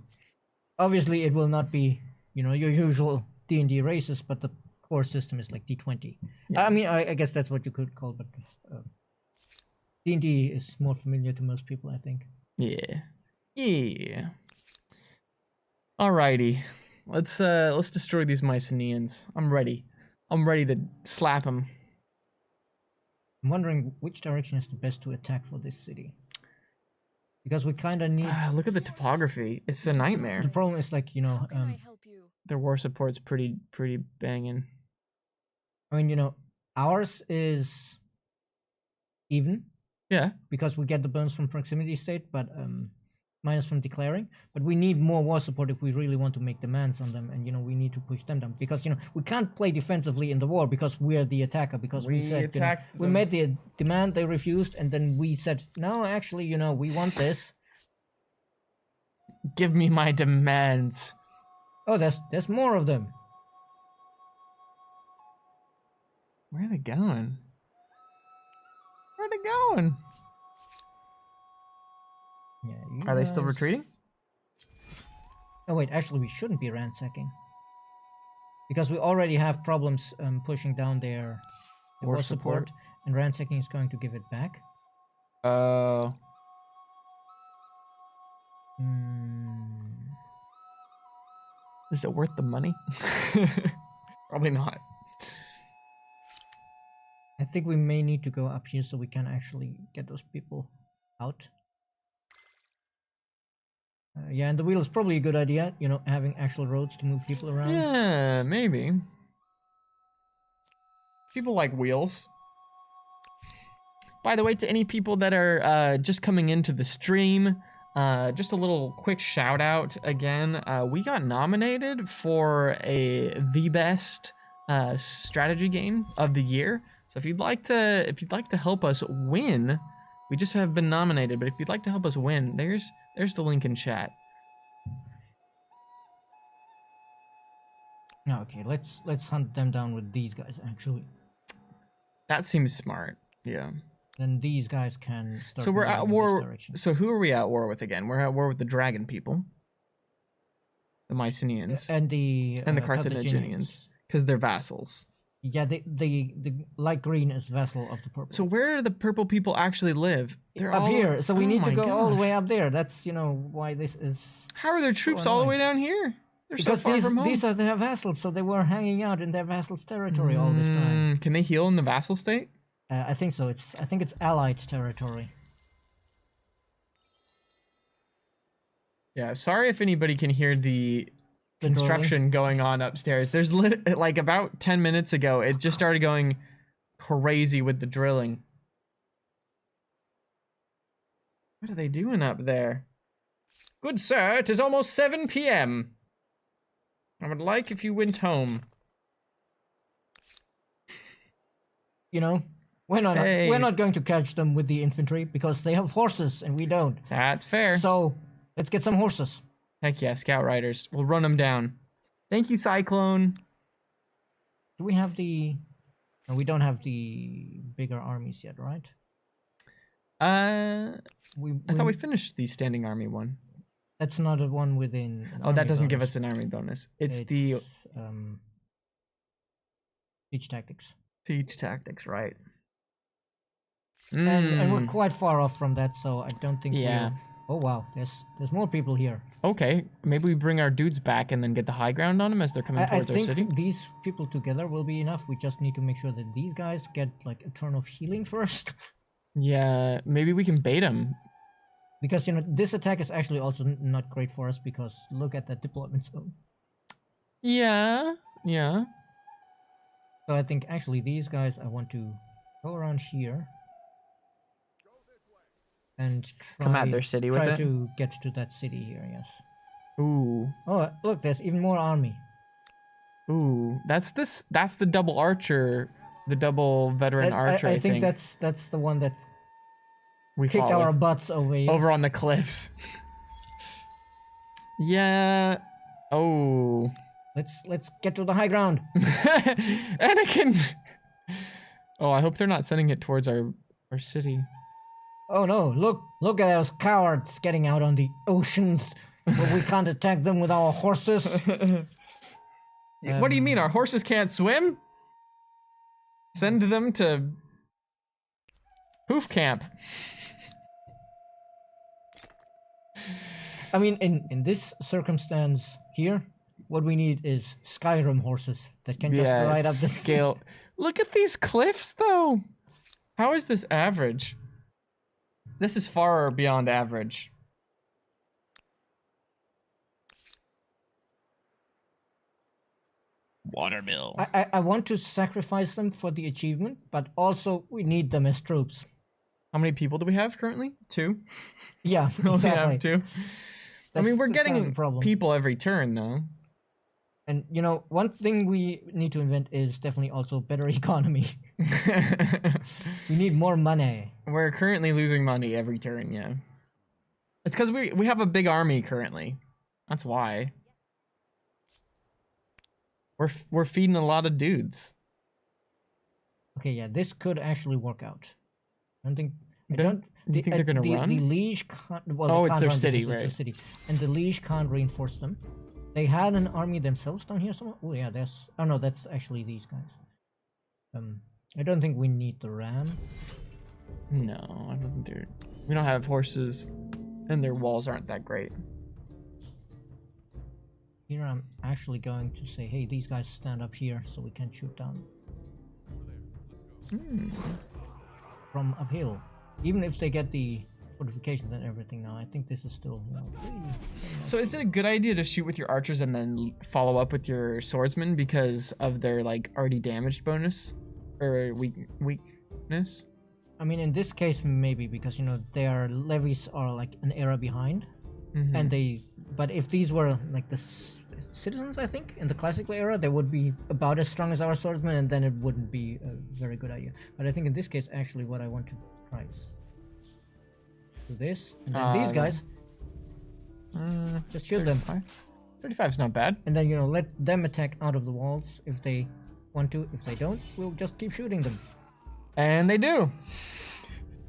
S2: Obviously, it will not be your usual D&D races, but the core system is like D20.
S1: Yeah.
S2: I mean, I guess that's what you could call, but D&D is more familiar to most people, I think.
S1: Yeah. Alrighty, let's destroy these Mycenaeans. I'm ready to slap them.
S2: I'm wondering which direction is the best to attack for this city, because we kind of need.
S1: Look at the topography. It's a nightmare.
S2: The problem is like
S3: How can I help you?
S1: Their war support's pretty banging.
S2: I mean, ours is even.
S1: Yeah.
S2: Because we get the bones from proximity state, but minus from declaring. But we need more war support if we really want to make demands on them, and we need to push them down, because we can't play defensively in the war because we're the attacker, because we said we made the demand, they refused, and then we said no, actually we want this.
S1: Give me my demands.
S2: Oh, there's more of them.
S1: Where are they going? Where are they going?
S2: Yeah,
S1: Are they still retreating?
S2: Oh wait, actually we shouldn't be ransacking. Because we already have problems pushing down their war support, and ransacking is going to give it back.
S1: Oh. Is it worth the money? Probably not.
S2: I think we may need to go up here so we can actually get those people out. Yeah, and the wheel is probably a good idea, you know, having actual roads to move people around.
S1: Yeah, maybe. People like wheels. By the way, to any people that are just coming into the stream, just a little quick shout out again. We got nominated for the best strategy game of the year. So if you'd like to help us win, we just have been nominated. But if you'd like to help us win, there's the link in chat.
S2: Okay, let's hunt them down with these guys actually.
S1: That seems smart. Yeah.
S2: Then these guys can start.
S1: So we're
S2: moving
S1: at
S2: in this
S1: war.
S2: direction.
S1: So who are we at war with again? We're at war with the dragon people, the Mycenaeans,
S2: and the
S1: Carthaginians, because they're vassals.
S2: Yeah, the light green is vassal of the purple.
S1: So where do the purple people actually live? They're
S2: up
S1: all
S2: here. So we
S1: oh
S2: need to
S1: my
S2: go all the
S1: gosh.
S2: way up there. That's why this is.
S1: How are their
S2: so
S1: troops all the way
S2: annoying.
S1: down here? They're
S2: Because
S1: so far from home.
S2: these are their vassals, so they were hanging out in their vassals' territory all this time.
S1: Can they heal in the vassal state?
S2: I think so. I think it's allied territory.
S1: Yeah. Sorry if anybody can hear the
S2: drilling.
S1: construction going on upstairs. There's like about 10 minutes ago, it just started going crazy with the drilling. What are they doing up there? Good sir, it is almost 7 p.m. I would like if you went home.
S2: You know, we're
S1: Hey.
S2: not going to catch them with the infantry because they have horses and we don't.
S1: That's fair.
S2: So let's get some horses.
S1: Heck yeah, scout riders. We'll run them down. Thank you, Cyclone.
S2: Do we have the? No, we don't have the bigger armies yet, right?
S1: I thought we
S2: we
S1: finished the standing army one.
S2: That's not a one within. An
S1: Oh, that
S2: army
S1: doesn't give
S2: bonus.
S1: us an army bonus. It's the
S2: siege tactics.
S1: siege tactics, right?
S2: And we're
S1: Mm,
S2: quite far off from that, so I don't think.
S1: Yeah.
S2: Oh wow, there's more people here.
S1: Okay, maybe we bring our dudes back and then get the high ground on them as they're coming
S2: I
S1: towards our
S2: think
S1: city.
S2: these people together will be enough. We just need to make sure that these guys get like a turn of healing first,
S1: Yeah, maybe we can bait them.
S2: because this attack is actually also not great for us because look at that deployment zone.
S1: Yeah, yeah.
S2: So I think actually these guys I want to go around here and
S1: Come at their city with
S2: try
S1: it.
S2: to get to that city here. Yes.
S1: Ooh,
S2: Oh look, there's even more army.
S1: ooh. That's the double archer, the double veteran archer.
S2: I think that's the one that
S1: we
S2: kicked
S1: fought
S2: our
S1: with
S2: butts over here.
S1: over on the cliffs. Yeah. Oh.
S2: Let's get to the high ground.
S1: Anakin. Oh, I hope they're not sending it towards our city.
S2: Oh no, look at those cowards getting out on the oceans where we can't attack them with our horses.
S1: What do you mean? Our horses can't swim? Send them to Hoof Camp.
S2: I mean, in this circumstance here, what we need is Skyrim horses that can just ride up the
S1: scale. Look at these cliffs, though. How is this average? This is far beyond average. Watermill.
S2: I want to sacrifice them for the achievement, but also we need them as troops.
S1: How many people do we have currently? 2.
S2: Yeah,
S1: We only
S2: exactly.
S1: have 2. I mean, we're
S2: That's kind of
S1: getting
S2: the problem.
S1: people every turn, though.
S2: And one thing we need to invent is definitely also better economy. We need more money.
S1: We're currently losing money every turn, yeah. It's because we have a big army currently. That's why. We're feeding a lot of dudes.
S2: Okay, yeah, this could actually work out. I don't think.
S1: Do you think they're gonna run?
S2: The liege can't. Well,
S1: Oh,
S2: they
S1: it's
S2: can't
S1: their
S2: run
S1: city,
S2: because it's
S1: right.
S2: their city, and the liege can't reinforce them. They had an army themselves down here somewhere. Oh yeah, there's. Oh no, that's actually these guys. I don't think we need the ram.
S1: No, I don't think they're. We don't have horses, and their walls aren't that great.
S2: Here I'm actually going to say, hey, these guys stand up here so we can shoot down from uphill. Even if they get the fortifications and everything now, I think this is still, you know, pretty.
S1: So is it a good idea to shoot with your archers and then follow up with your swordsmen because of their like already damaged bonus or weakness?
S2: I mean, in this case, maybe because you know their levies are like an era behind, and they. But if these were like the citizens, I think in the classical era, they would be about as strong as our swordsmen, and then it wouldn't be a very good idea. But I think in this case, actually, what I want to try is do this, and then these guys, just shield them.
S1: 35 is not bad.
S2: And then, you know, let them attack out of the walls if they want to. If they don't, we'll just keep shooting them.
S1: And they do.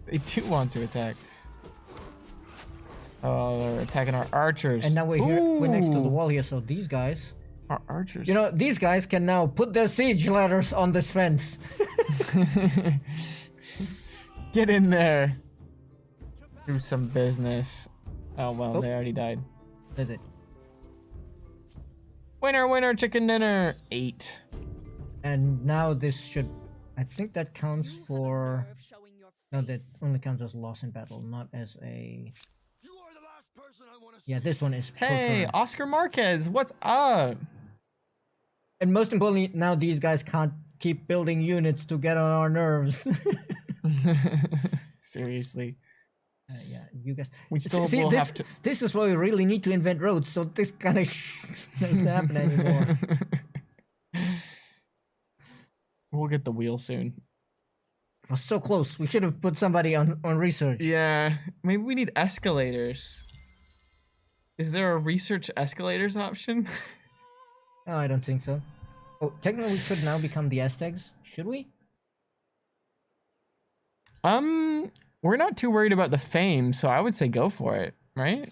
S1: They do want to attack. Oh, they're attacking our archers.
S2: And now we're here. We're next to the
S1: Ooh.
S2: wall here, so these guys.
S1: Our archers.
S2: You know, these guys can now put their siege ladders on this fence.
S1: Get in there. Do some business. Oh, well,
S2: Oh.
S1: they already died.
S2: That's it.
S1: Winner, winner, chicken dinner. 8.
S2: And now this should. I think that counts for.
S3: Nerve showing your
S2: No, that
S3: face.
S2: only counts as loss in battle, not as a.
S4: You are the last person I want to see.
S2: Yeah, this one is. per
S1: Hey,
S2: turn.
S1: Oscar Marquez, what's up?
S2: And most importantly, now these guys can't keep building units to get on our nerves.
S1: Seriously.
S2: Yeah, you guys.
S1: We still
S2: See,
S1: will
S2: this,
S1: have to.
S2: this is why we really need to invent roads, so this kind of doesn't happen anymore.
S1: We'll get the wheel soon.
S2: We're so close. We should have put somebody on research.
S1: Yeah, maybe we need escalators. Is there a research escalators option?
S2: Oh, I don't think so. Oh, technically, we could now become the Aztecs. Should we?
S1: We're not too worried about the fame, so I would say go for it, right?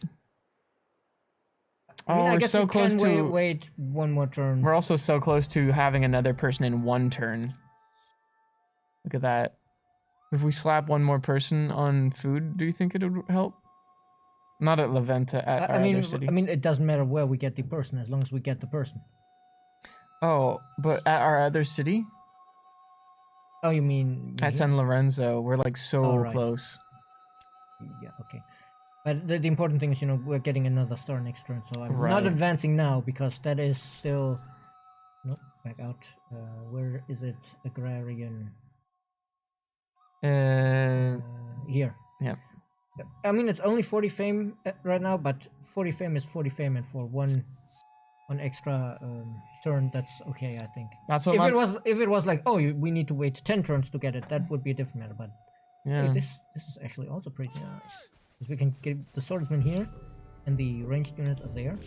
S2: I mean, I
S1: we're
S2: guess
S1: so
S2: we
S1: close
S2: can
S1: to.
S2: wait one more turn.
S1: We're also so close to having another person in one turn. Look at that. If we slap one more person on food, do you think it would help? Not at La Venta, at our other city.
S2: I mean, it doesn't matter where we get the person as long as we get the person.
S1: Oh, but at our other city?
S2: Oh, you mean
S1: At
S2: here?
S1: San Lorenzo, we're like so
S2: Oh, right.
S1: close.
S2: Yeah, okay. But the important thing is, you know, we're getting another star next turn, so I'm
S1: Right.
S2: not advancing now because that is still. Nope, back out. Where is it? Agrarian. Here.
S1: Yeah.
S2: I mean, it's only 40 fame right now, but 40 fame is 40 fame, and for one extra turn, that's okay, I think.
S1: That's what
S2: If it was like, oh, we need to wait 10 turns to get it, that would be a different matter. But
S1: yeah.
S2: hey, this is actually also pretty nice because we can get the swordsman here, and the ranged units are there.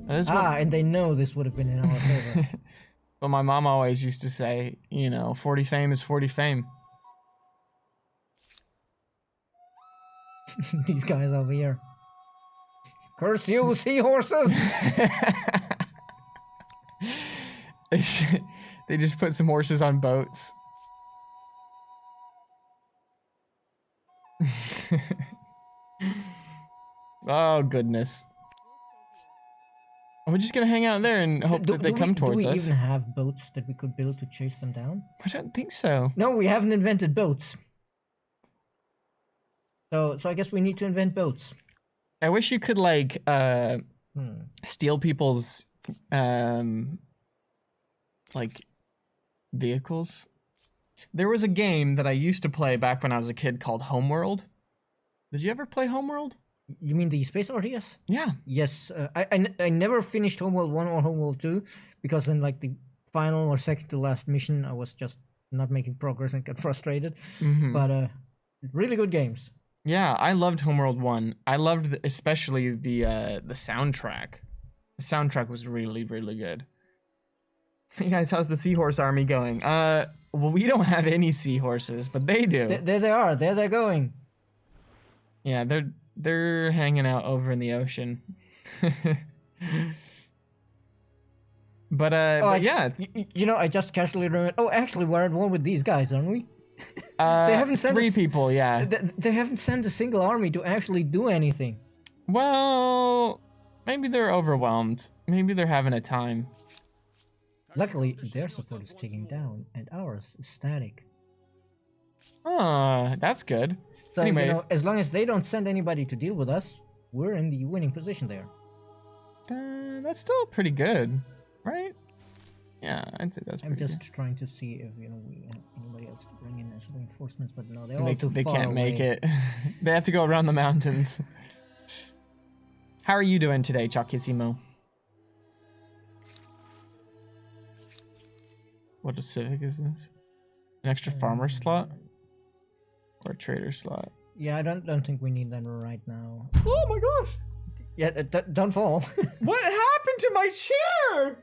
S1: That is what,
S2: And they know this would have been in our favor.
S1: what my mom always used to say, you know, 40 fame is 40 fame.
S2: These guys over here. Curse you, seahorses!
S1: They just put some horses on boats. Oh goodness. We're just gonna hang out there and hope that they come towards
S2: do we
S1: us.
S2: even have boats that we could build to chase them down?
S1: I don't think so.
S2: No, we haven't invented boats. So I guess we need to invent boats.
S1: I wish you could like steal people's like vehicles. There was a game that I used to play back when I was a kid called Homeworld. Did you ever play Homeworld?
S2: You mean the space RTS?
S1: Yeah.
S2: Yes, I never finished Homeworld 1 or Homeworld 2 because in like the final or second to last mission I was just not making progress and got frustrated.
S1: Mm-hmm.
S2: But really good games.
S1: Yeah, I loved Homeworld 1. I loved especially the soundtrack. The soundtrack was really, really good. Hey guys, how's the seahorse army going? Well, we don't have any seahorses, but they do.
S2: There they are. There they're going.
S1: Yeah, they're hanging out over in the ocean. But yeah,
S2: You know, I just casually remembered. Oh, actually, we're at war with these guys, aren't we? They haven't sent
S1: three
S2: us-
S1: people. Yeah.
S2: They haven't sent a single army to actually do anything.
S1: Well, maybe they're overwhelmed. Maybe they're having a time.
S2: Luckily, their support is ticking down, and ours is static.
S1: That's good.
S2: So, you
S1: Anyways.
S2: know, as long as they don't send anybody to deal with us, we're in the winning position there.
S1: That's still pretty good, right? Yeah, I'd say that's
S2: I'm
S1: pretty
S2: just trying to see if, you know, we have anybody else to bring in as reinforcements, but no, they're all
S1: good.
S2: too
S1: They
S2: far
S1: can't make
S2: away.
S1: it. They have to go around the mountains. How are you doing today, Chakissimo? What a civic is this? An extra farmer slot? Or a trader slot?
S2: Yeah, I don't think we need that right now.
S1: Oh my gosh!
S2: Yeah, don't fall.
S1: What happened to my chair?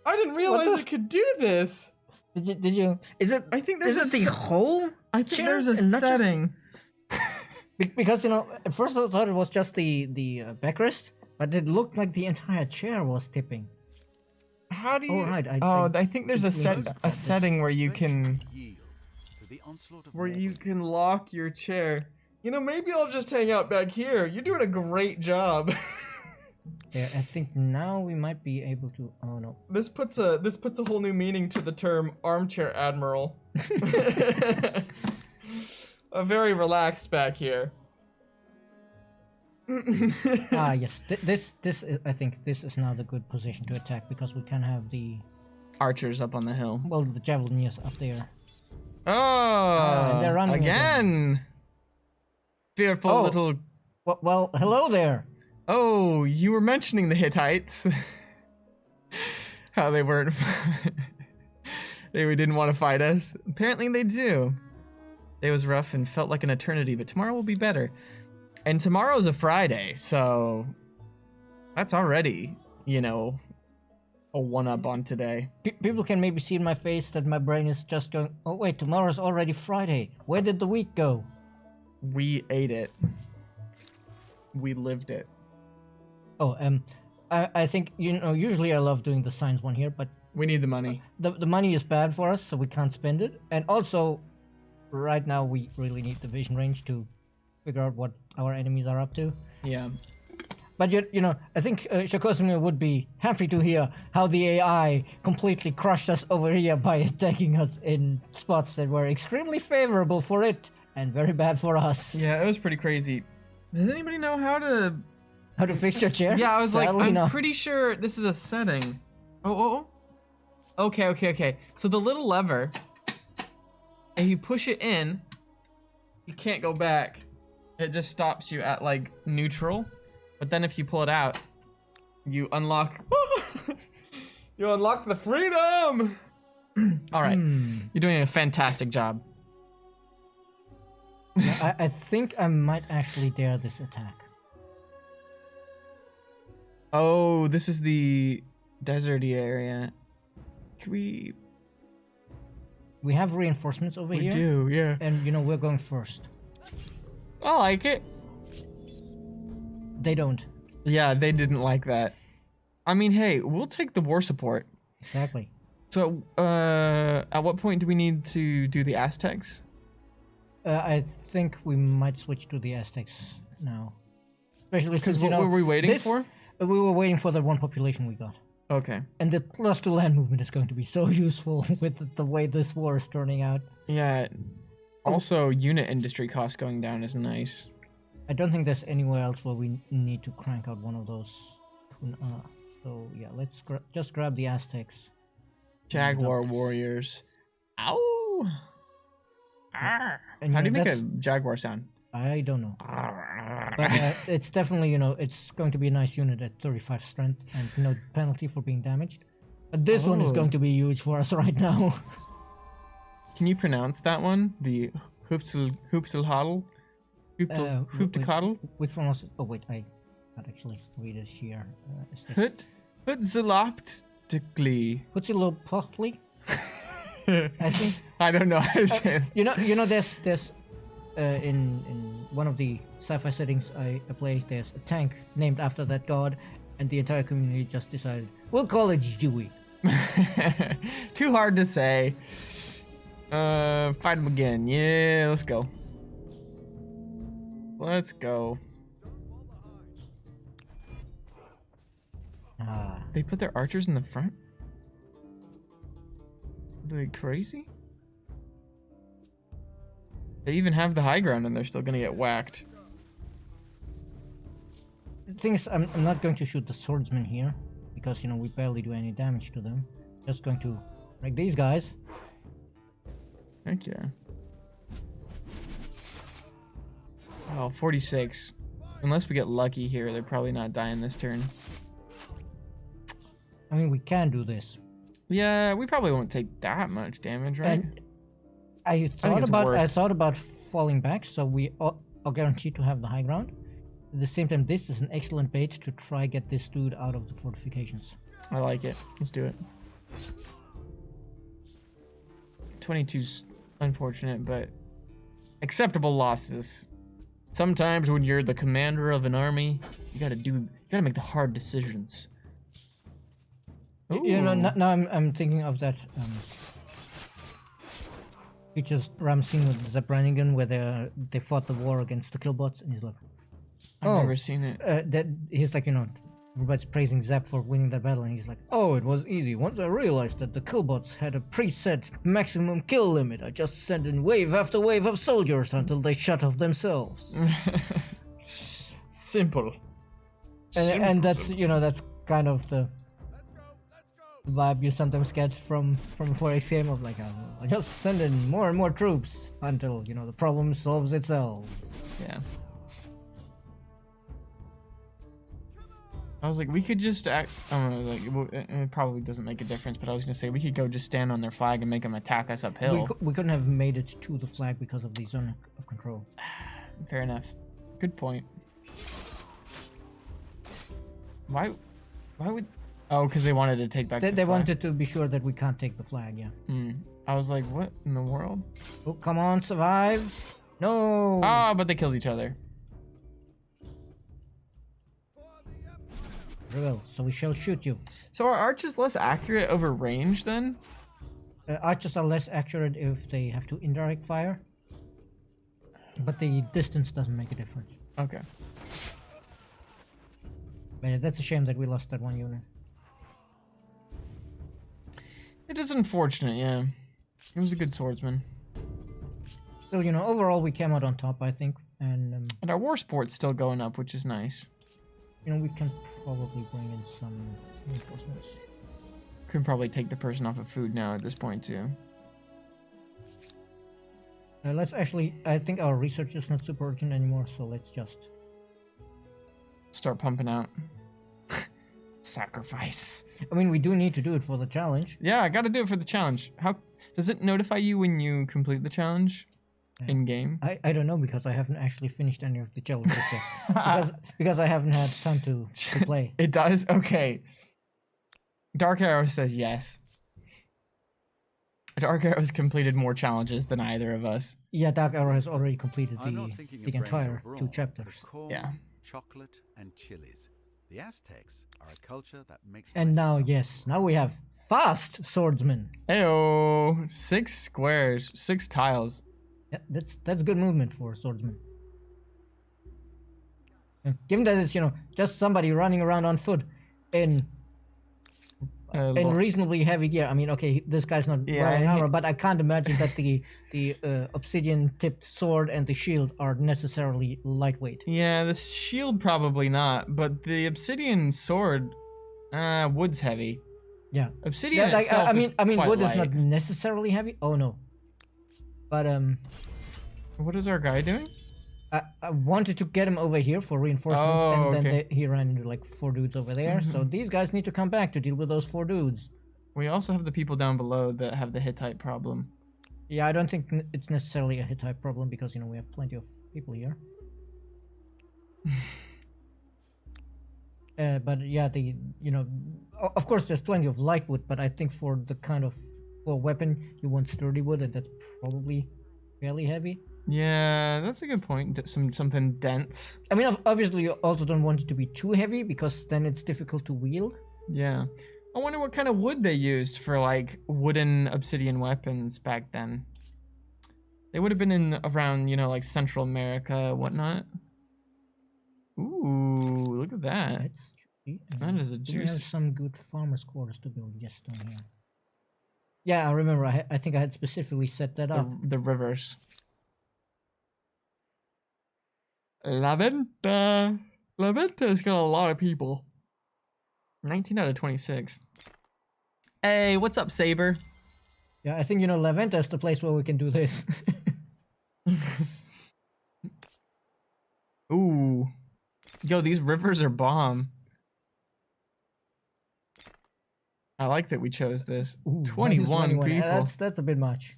S1: I didn't realize
S2: the
S1: it could do this.
S2: Did you? Is it?
S1: I think
S2: Is
S1: there's
S2: it the whole?
S1: I think
S2: chair
S1: there's a
S2: and not just-
S1: setting.
S2: Because, you know, at first I thought it was just the backrest, but it looked like the entire chair was tipping.
S1: How do you?
S2: Oh, right,
S1: I think there's a
S2: think we
S1: set
S2: need
S1: a setting where you can
S4: Yield to the onslaught of
S1: where you
S4: mortals.
S1: can lock your chair. You know, maybe I'll just hang out back here. You're doing a great job.
S2: Yeah, I think now we might be able to. Oh no.
S1: This puts a whole new meaning to the term armchair admiral. Very relaxed back here.
S2: Ah yes, this is, I think this is now the good position to attack because we can have the
S1: Archers up on the hill.
S2: well the javeliniers up there.
S1: Oh,
S2: and they're running
S1: again. Fearful
S2: Oh.
S1: little.
S2: Well, hello there.
S1: Oh, you were mentioning the Hittites. How they weren't. They didn't want to fight us. Apparently they do. It was rough and felt like an eternity, but tomorrow will be better. And tomorrow's a Friday, so that's already, you know, a one-up on today.
S2: People can maybe see in my face that my brain is just going. Oh wait, tomorrow's already Friday. Where did the week go?
S1: We ate it. We lived it.
S2: Oh, I think, you know, usually I love doing the science one here, but
S1: We need the money.
S2: the money is bad for us, so we can't spend it. And also, right now we really need the vision range to figure out what our enemies are up to.
S1: Yeah.
S2: But you know, I think Shakosumi would be happy to hear how the AI completely crushed us over here by attacking us in spots that were extremely favorable for it and very bad for us.
S1: Yeah, it was pretty crazy. Does anybody know how to...
S2: How to fix your chair?
S1: Yeah, I was like,
S2: Sadly
S1: I'm
S2: not.
S1: pretty sure this is a setting. Oh. Okay. So the little lever, if you push it in, you can't go back. It just stops you at like neutral. But then if you pull it out, you unlock. You unlock the freedom. All right, you're doing a fantastic job.
S2: I think I might actually dare this attack.
S1: Oh, this is the deserty area. Can we
S2: have reinforcements over
S1: We
S2: here.
S1: do, yeah.
S2: And you know, we're going first.
S1: I like it.
S2: They don't.
S1: Yeah, they didn't like that. I mean, hey, we'll take the war support.
S2: Exactly.
S1: So, at what point do we need to do the Aztecs?
S2: I think we might switch to the Aztecs now. Especially
S1: Because
S2: since, you
S1: what
S2: know,
S1: were we waiting
S2: this-
S1: for?
S2: We were waiting for the one population we got.
S1: Okay.
S2: And the plus 2 land movement is going to be so useful with the way this war is turning out.
S1: Yeah. Also, unit industry cost going down is nice.
S2: I don't think there's anywhere else where we need to crank out one of those. So yeah, let's just grab the Aztecs.
S1: Jaguar
S2: Ducks.
S1: warriors. Ow! Arr.
S2: And,
S1: How
S2: you
S1: do you
S2: know,
S1: make a
S2: that's-
S1: jaguar sound?
S2: I don't know.
S1: Arr.
S2: But it's definitely, you know, it's going to be a nice unit at 35 strength and no penalty for being damaged. But this one is
S1: Oh.
S2: going to be huge for us right now.
S1: Can you pronounce that one? The Hooptelhoddle? Hooptelhoddle?
S2: Which one was it? Oh wait, I can't actually read it here.
S1: Hutzaloptically.
S2: Hutzilopotli, I think.
S1: I don't know how to say it.
S2: You know, there's in one of the sci-fi settings I play, there's a tank named after that god, and the entire community just decided we'll call it Dewey.
S1: Too hard to say. Fight him again. Yeah, let's go. Let's go.
S2: Ah.
S1: They put their archers in the front? Are they crazy? They even have the high ground and they're still gonna get whacked.
S2: The thing is, I'm not going to shoot the swordsman here because, you know, we barely do any damage to them. Just going to break these guys.
S1: Heck yeah. Oh, 46. Unless we get lucky here, they're probably not dying this turn.
S2: I mean, we can do this.
S1: Yeah, we probably won't take that much damage, right?
S2: And I
S1: it's
S2: thought
S1: worth-
S2: about falling back, so we are guaranteed to have the high ground. At the same time, this is an excellent bait to try get this dude out of the fortifications.
S1: I like it. Let's do it. 22's unfortunate, but acceptable losses. Sometimes when you're the commander of an army, you gotta make the hard decisions.
S2: You know,
S1: Ooh.
S2: now I'm thinking of that features Ram scene with Zabranigan where they fought the war against the killbots, and he's like,
S1: I've never seen it.
S2: that he's like, you know, everybody's praising Zap for winning that battle, and he's like, oh, it was easy. Once I realized that the killbots had a preset maximum kill limit, I just sent in wave after wave of soldiers until they shut off themselves.
S1: Simple.
S2: And that's, you know, that's kind of the vibe you sometimes get from 4X game of like, I just send in more and more troops until, you know, the problem solves itself.
S1: Yeah. I was like, we could just act. It probably doesn't make a difference, but I was gonna say we could go just stand on their flag and make them attack us uphill.
S2: We couldn't have made it to the flag because of the zone of control.
S1: Fair enough. Good point. Why would? Oh, because they wanted to take back.
S2: They
S1: the flag.
S2: wanted to be sure that we can't take the flag. Yeah.
S1: I was like, what in the world?
S2: Oh, come on, survive! No.
S1: Ah, but they killed each other.
S2: Very well. So we shall shoot you.
S1: So are archers less accurate over range then?
S2: Archers are less accurate if they have to indirect fire, but the distance doesn't make a difference.
S1: Okay.
S2: But yeah, that's a shame that we lost that one unit.
S1: It is unfortunate, yeah. He was a good swordsman.
S2: Still, you know, overall we came out on top, I think, and
S1: And our war sport's still going up, which is nice.
S2: you know, we can probably bring in some reinforcements.
S1: Could probably take the person off of food now at this point too.
S2: Let's actually, I think our research is not super urgent anymore, so let's just...
S1: Start pumping out. Sacrifice.
S2: I mean, we do need to do it for the challenge.
S1: Yeah, I gotta do it for the challenge. How does it notify you when you complete the challenge? In game?
S2: I don't know, because I haven't actually finished any of the challenges yet. because I haven't had time to play.
S1: It does? Okay. Dark Arrow says yes. Dark Arrow's completed more challenges than either of us.
S2: Yeah, Dark Arrow has already completed
S4: I'm not thinking
S2: the
S4: of brains
S2: entire
S4: or
S2: 2
S4: brawn,
S2: chapters.
S4: but corn,
S1: Yeah.
S4: chocolate, and chilies. The Aztecs are a culture that makes.
S2: And
S4: spices
S2: now,
S4: up.
S2: yes, now we have fast swordsman.
S1: Heyo, 6 squares, 6 tiles.
S2: Yeah, that's good movement for a swordsman. Yeah, given that it's, you know, just somebody running around on foot in reasonably heavy gear. I mean, okay, this guy's not wearing armor, but I can't imagine that the obsidian tipped sword and the shield are necessarily lightweight.
S1: Yeah, the shield probably not, but the obsidian sword, wood's heavy.
S2: Yeah,
S1: Obsidian
S2: yeah, like,
S1: itself
S2: I mean,
S1: quite
S2: wood is
S1: light.
S2: not necessarily heavy. Oh no, but
S1: What is our guy doing?
S2: I wanted to get him over here for reinforcements,
S1: Oh,
S2: and then
S1: okay.
S2: he ran into like 4 dudes over there. So these guys need to come back to deal with those 4 dudes.
S1: We also have the people down below that have the Hittite problem.
S2: Yeah, I don't think it's necessarily a Hittite problem because, you know, we have plenty of people here. But yeah, you know, of course there's plenty of light wood, but I think for the kind of weapon you want sturdy wood, and that's probably fairly heavy.
S1: Yeah, that's a good point. Something dense.
S2: I mean, obviously you also don't want it to be too heavy because then it's difficult to wield.
S1: Yeah. I wonder what kind of wood they used for like wooden obsidian weapons back then. They would have been in around, you know, like Central America, whatnot. Ooh, look at that.
S2: That's juicy.
S1: That is a
S2: Do we have
S1: juice.
S2: some good farmer's quarters to build? Yes, down here. Yeah, I remember. I think I had specifically set that up.
S1: The rivers. La Venta. La Venta's got a lot of people. 19 out of 26. Hey, what's up, Saber?
S2: Yeah, I think, you know, La Venta is the place where we can do this.
S1: Ooh. Yo, these rivers are bomb. I like that we chose this.
S2: Ooh,
S1: 21
S2: -21.
S1: people.
S2: That's a bit much.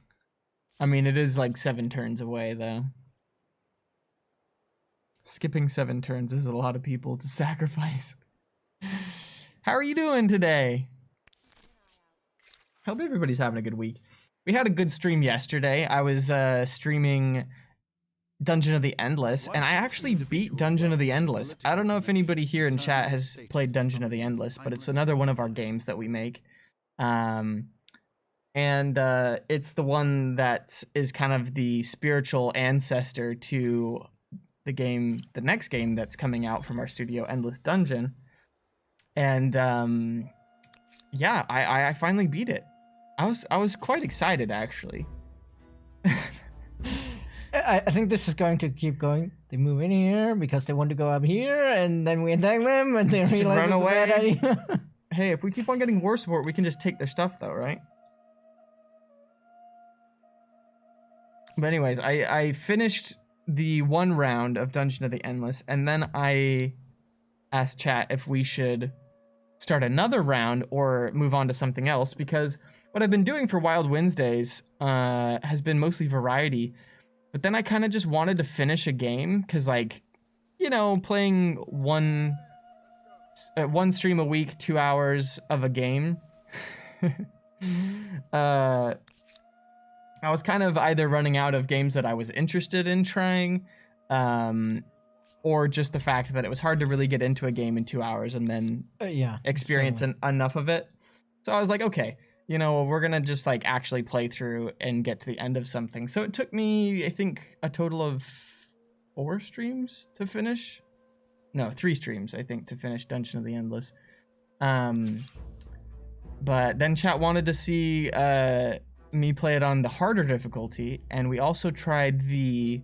S1: I mean, it is like 7 turns away, though. Skipping 7 turns is a lot of people to sacrifice. How are you doing today? Hope everybody's having a good week. We had a good stream yesterday. I was streaming Dungeon of the Endless, and I actually beat Dungeon of the Endless. I don't know if anybody here in chat has played Dungeon of the Endless, but it's another one of our games that we make. And it's the one that is kind of the spiritual ancestor to the next game that's coming out from our studio, Endless Dungeon. And yeah, I finally beat it. I was quite excited, actually.
S2: I think this is going to keep going. They move in here because they want to go up here, and then we attack them, and they
S1: Just
S2: realize
S1: run
S2: it's a bad
S1: away.
S2: idea.
S1: Hey, if we keep on getting war support, we can just take their stuff, though, right? But anyways, I finished the 1 round of Dungeon of the Endless, and then I asked chat if we should start another round or move on to something else, because what I've been doing for Wild Wednesdays has been mostly variety. But then I kind of just wanted to finish a game, because, like, you know, playing one stream a week, 2 hours of a game. I was kind of either running out of games that I was interested in trying, or just the fact that it was hard to really get into a game in 2 hours and then
S2: Yeah.
S1: experience
S2: so-
S1: enough of it. So I was like, okay, you know, we're gonna just like actually play through and get to the end of something. So it took me, I think, a total of 4 streams to finish. No, 3 streams, I think, to finish Dungeon of the Endless. But then chat wanted to see me play it on the harder difficulty, and we also tried the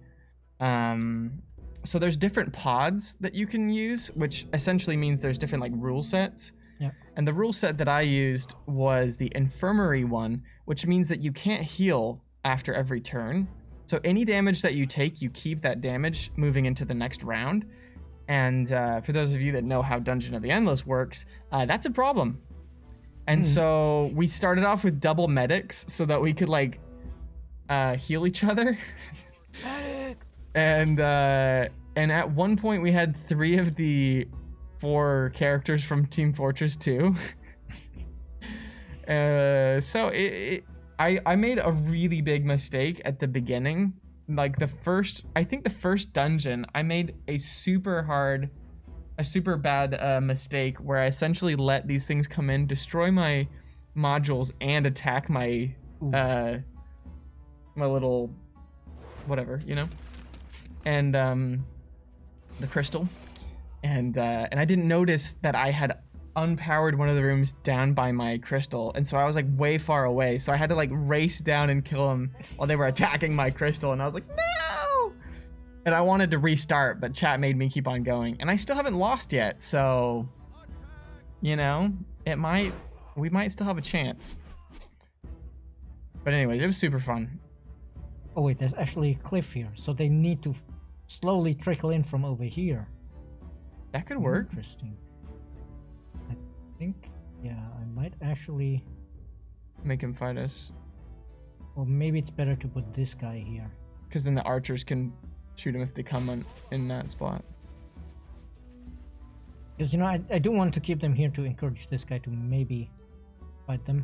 S1: so there's different pods that you can use, which essentially means there's different like rule sets.
S2: Yeah.
S1: And the rule set that I used was the infirmary one, which means that you can't heal after every turn. So any damage that you take, you keep that damage moving into the next round. And for those of you that know how Dungeon of the Endless works, that's a problem. And so we started off with double medics so that we could like heal each other.
S2: Medic!
S1: And at one point we had 3 of the 4 characters from Team Fortress 2. So I made a really big mistake at the beginning. Like the first dungeon, I made a super bad mistake where I essentially let these things come in, destroy my modules, and attack my my little whatever, you know, and the crystal. And I didn't notice that I had unpowered one of the rooms down by my crystal, and so I was like way far away, so I had to like race down and kill them while they were attacking my crystal, and I was like, no! And I wanted to restart, but chat made me keep on going, and I still haven't lost yet, so you know, we might still have a chance. But anyways, it was super fun.
S2: Oh wait, there's actually a cliff here, so they need to slowly trickle in from over here.
S1: That could work.
S2: Interesting. I think, yeah, I might actually,
S1: Make him fight us,
S2: or maybe it's better to put this guy here.
S1: because then the archers can shoot him if they come in that spot.
S2: Because, you know, I do want to keep them here to encourage this guy to maybe fight them.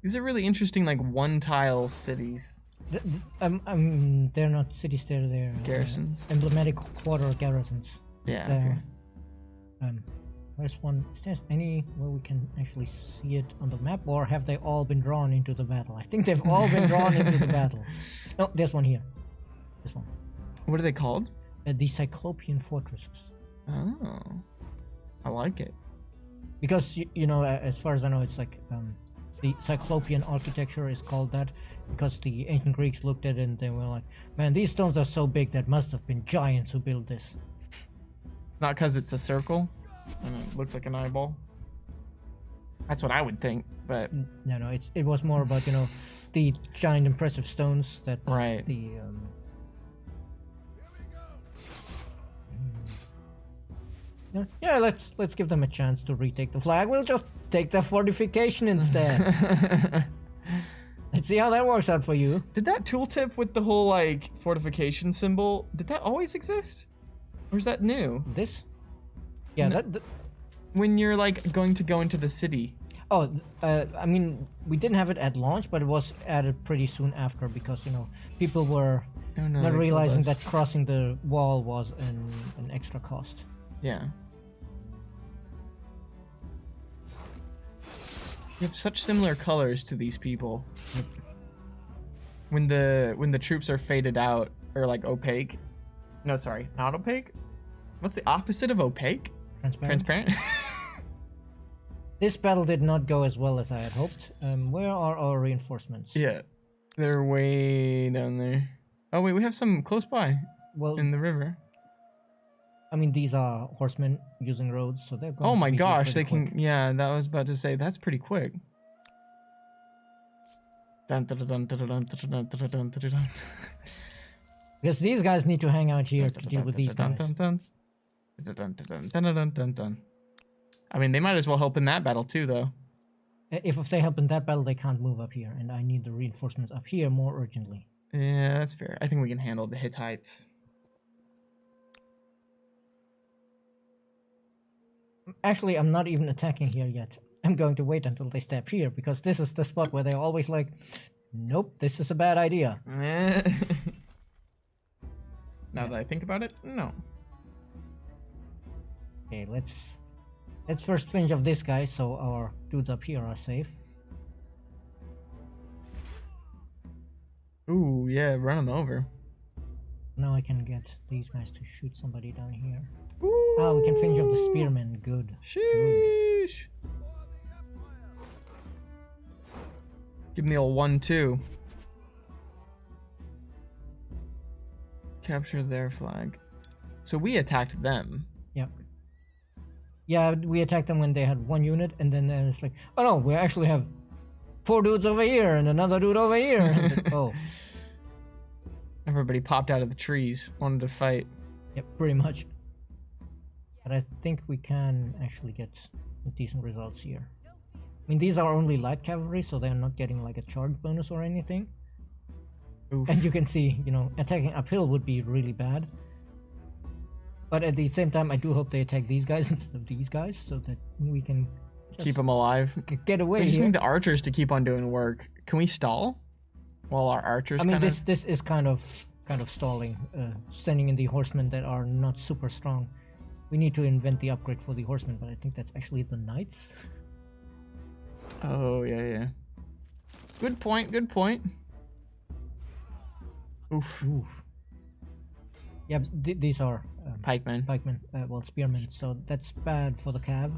S1: These are really interesting, like one-tile cities.
S2: They're not cities, they're
S1: Garrisons.
S2: emblematic quarter garrisons.
S1: Yeah.
S2: There.
S1: Okay.
S2: Where's one? Is there any where we can actually see it on the map, or have they all been drawn into the battle? I think they've all been drawn into the battle. No, there's one here. This one.
S1: What are they called?
S2: The Cyclopean fortresses.
S1: Oh, I like it.
S2: Because you know, as far as I know, it's like the Cyclopean architecture is called that because the ancient Greeks looked at it and they were like, "Man, these stones are so big that must have been giants who built this."
S1: Not because it's a circle and it looks like an eyeball. That's what I would think, but
S2: No, it was more about, you know, the giant impressive stones that
S1: right.
S2: the yeah, let's give them a chance to retake the flag. We'll just take the fortification instead. Let's see how that works out for you.
S1: Did that tooltip with the whole like fortification symbol, did that always exist? Or is that new?
S2: This? Yeah,
S1: No.
S2: that
S1: When you're like going to go into the city.
S2: oh, I mean, we didn't have it at launch, but it was added pretty soon after because, you know, people were
S1: Oh no.
S2: not
S1: they
S2: realizing
S1: killed us.
S2: that crossing the wall was an extra cost.
S1: Yeah. You have such similar colors to these people. When the troops are faded out or like opaque. No, sorry, not opaque. What's the opposite of opaque?
S2: Transparent.
S1: Transparent.
S2: This battle did not go as well as I had hoped. Where are our reinforcements?
S1: Yeah, they're way down there. Oh wait, we have some close by
S2: Well,
S1: in the river.
S2: I mean, these are horsemen using roads, so they're going
S1: Oh
S2: to
S1: my
S2: be here
S1: gosh, they
S2: pretty
S1: can.
S2: quick.
S1: Yeah, that was about to say that's pretty quick. Dun, dun, dun, dun, dun, dun, dun, dun, dun, dun, dun.
S2: Because these guys need to hang out here to deal with these guys.
S1: I mean, they might as well help in that battle too, though.
S2: If they help in that battle, they can't move up here, and I need the reinforcements up here more urgently.
S1: Yeah, that's fair. I think we can handle the Hittites.
S2: Actually, I'm not even attacking here yet. I'm going to wait until they step here, because this is the spot where they're always like, nope, this is a bad idea.
S1: Now that I think about it, no.
S2: Okay, let's first finish off this guy so our dudes up here are safe.
S1: Ooh, yeah, run them over.
S2: Now I can get these guys to shoot somebody down here.
S1: Ooh.
S2: Ah, we can finish off the spearmen. Good.
S1: Sheesh. Give me the old 1-2. Capture their flag. So we attacked them.
S2: Yep. Yeah, we attacked them when they had one unit, and then it's like, oh no, we actually have 4 dudes over here and another dude over here. And it's like, oh,
S1: Everybody popped out of the trees, wanted to fight.
S2: yep, pretty much. But I think we can actually get decent results here. I mean, these are only light cavalry, so they're not getting like a charge bonus or anything.
S1: Oof.
S2: And you can see, you know, attacking uphill would be really bad. But at the same time, I do hope they attack these guys instead of these guys, so that we can just
S1: Keep them alive.
S2: get away
S1: We just
S2: here.
S1: need the archers to keep on doing work. Can we stall? While our archers
S2: I mean,
S1: kinda...
S2: this is kind of stalling, sending in the horsemen that are not super strong. We need to invent the upgrade for the horsemen, but I think that's actually the knights.
S1: Oh, yeah. Good point, good point. Oof.
S2: Oof. Yeah, these are
S1: Pikemen.
S2: pikemen, well, spearmen, so that's bad for the cav.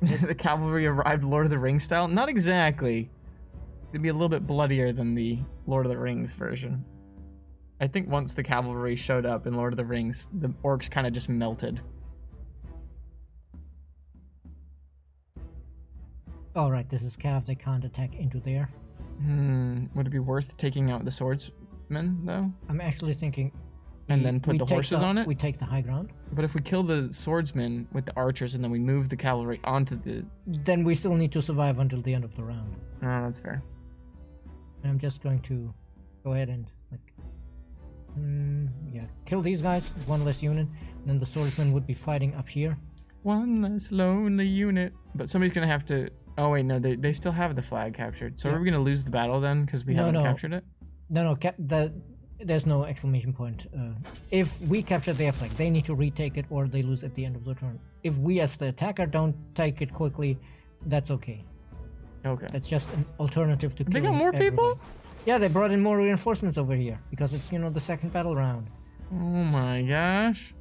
S1: The cavalry arrived Lord of the Rings style? Not exactly. It'd be a little bit bloodier than the Lord of the Rings version. I think once the cavalry showed up in Lord of the Rings, the orcs kind of just melted.
S2: Alright, this is cav, they can't attack into there.
S1: Would it be worth taking out the swordsmen, though?
S2: I'm actually thinking...
S1: And then put the
S2: take
S1: horses on it?
S2: We take the high ground.
S1: But if we kill the swordsmen with the archers and then we move the cavalry onto the...
S2: Then we still need to survive until the end of the round.
S1: Oh, that's fair.
S2: And I'm just going to go ahead and, like... yeah, kill these guys, one less unit. And then the swordsmen would be fighting up here.
S1: One less lonely unit. But somebody's gonna have to... Oh wait, no, they still have the flag captured. So
S2: Yeah.
S1: are we gonna lose the battle then because we haven't captured it?
S2: No, there's no exclamation point. If we capture their flag, they need to retake it or they lose at the end of the turn. If we as the attacker don't take it quickly, that's okay.
S1: Okay.
S2: That's just an alternative to
S1: They
S2: killing
S1: got more people?
S2: everybody. Yeah, they brought in more reinforcements over here because it's, the second battle round.
S1: Oh my gosh.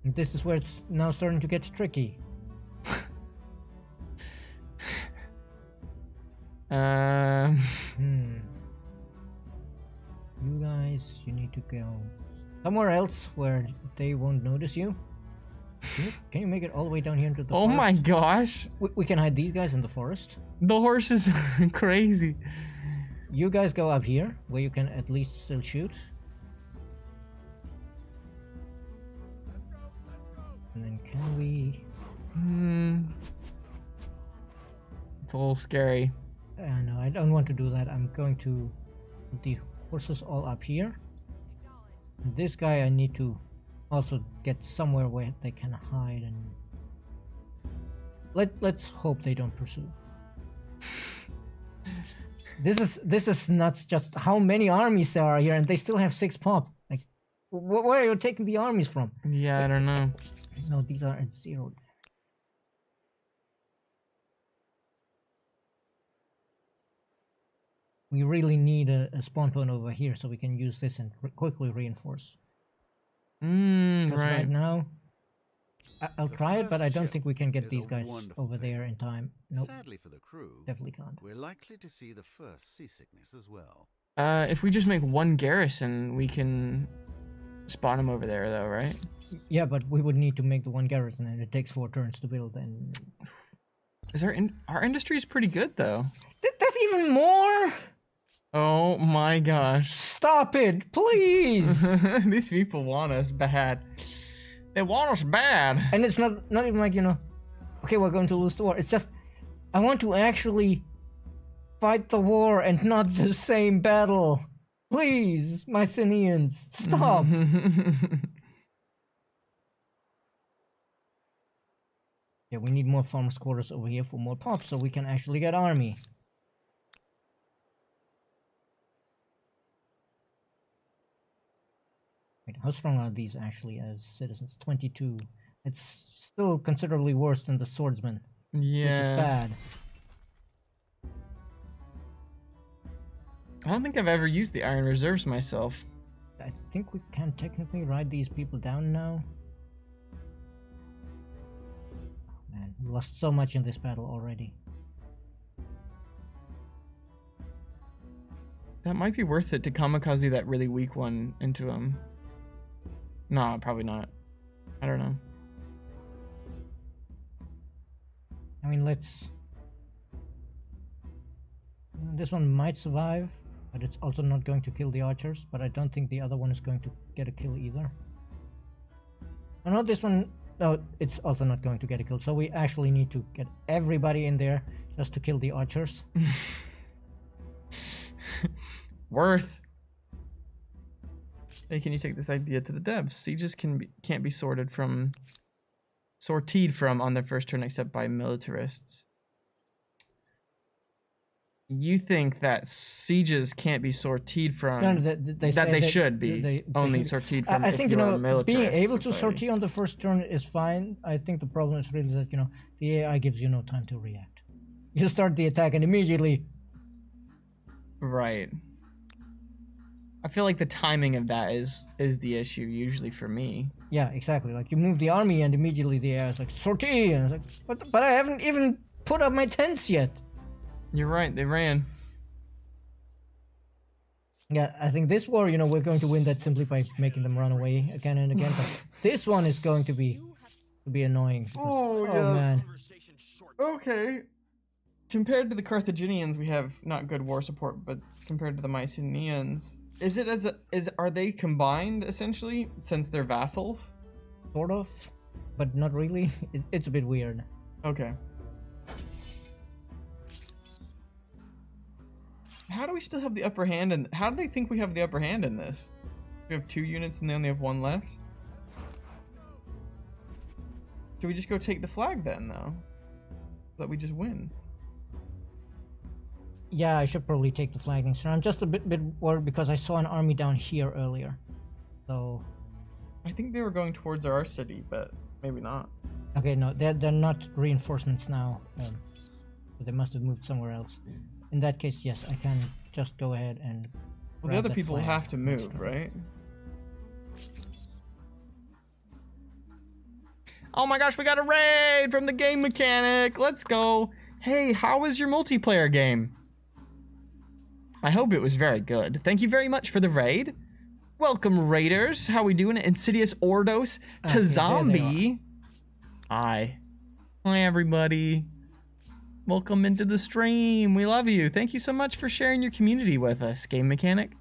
S2: And this is where it's now starting to get tricky. You guys, you need to go somewhere else where they won't notice you. Can you make it all the way down here into the
S1: Oh
S2: forest?
S1: my gosh.
S2: We can hide these guys in the forest.
S1: The horses are crazy.
S2: You guys go up here where you can at least still shoot. And then can we...
S1: It's a little scary.
S2: no, I don't want to do that. I'm going to put the horses all up here. And this guy I need to also get somewhere where they can hide, and let's hope they don't pursue. This is nuts. Just how many armies there are here, and they still have 6 pop. Like, where are you taking the armies from?
S1: Yeah, I don't know.
S2: No, these are at 0. We really need a spawn point over here so we can use this and quickly reinforce. Because right now, I'll try it, but I don't think we can get these guys over there in time. Nope.
S4: Sadly for the crew,
S2: Definitely can't.
S4: we're likely to see the first seasickness as well.
S1: If we just make one garrison, we can spawn them over there, though, right?
S2: Yeah, but we would need to make the one garrison, and it takes 4 turns to build. And
S1: Is our industry is pretty good, though.
S2: there's even more.
S1: Oh my gosh!
S2: Stop it, please.
S1: These people want us bad. They want us bad.
S2: And it's not even like, okay, we're going to lose the war. It's just I want to actually fight the war and not the same battle. Please, Mycenaeans, stop. Yeah, we need more farmers' quarters over here for more pop so we can actually get army. Wait, how strong are these actually as citizens? 22. It's still considerably worse than the swordsmen,
S1: Yeah.
S2: which is bad.
S1: I don't think I've ever used the Iron Reserves myself.
S2: I think we can technically ride these people down now. Oh, man, we lost so much in this battle already.
S1: That might be worth it to kamikaze that really weak one into him. No, probably not. I don't know.
S2: I mean, let's... This one might survive, but it's also not going to kill the archers, but I don't think the other one is going to get a kill either. Oh no, this one... No, it's also not going to get a kill, so we actually need to get everybody in there just to kill the archers.
S1: Worth. Hey, can you take this idea to the devs? Sieges can't be sortied from on their first turn except by militarists. You think that sieges can't be sortied from?
S2: No,
S1: they should be
S2: they
S1: only
S2: should
S1: sortied from.
S2: I
S1: if
S2: think
S1: you're a
S2: being
S1: militarist
S2: able to
S1: society.
S2: sortie on the first turn is fine. I think the problem is really that the AI gives you no time to react. You start the attack and immediately.
S1: Right. I feel like the timing of that is the issue usually for me.
S2: Yeah, exactly. Like you move the army and immediately the AI is like sortie, and it's like, but I haven't even put up my tents yet.
S1: You're right. They ran.
S2: Yeah, I think this war, we're going to win that simply by making them run away again and again. But this one is going to be annoying. Because, oh man.
S1: Okay. Compared to the Carthaginians, we have not good war support, but compared to the Mycenaeans, are they combined essentially since they're vassals?
S2: Sort of, but not really. It's a bit weird.
S1: Okay. How do we still have the upper hand, and how do they think we have the upper hand in this? We have 2 units and they only have 1 left. Should we just go take the flag then, though? So that we just win.
S2: Yeah, I should probably take the flagging. So I'm just a bit worried because I saw an army down here earlier. So.
S1: I think they were going towards our city, but maybe not.
S2: Okay, no, they're not reinforcements now. So they must have moved somewhere else. In that case, yes, I can just go ahead and.
S1: Well, the other people will have to move, right? Oh my gosh, we got a raid from the game mechanic. Let's go. Hey, how was your multiplayer game? I hope it was very good. Thank you very much for the raid. Welcome, raiders. How we doing? Insidious Ordos to
S2: Okay,
S1: Zombie. Hi. Hi, everybody. Welcome into the stream. We love you. Thank you so much for sharing your community with us, Game Mechanic.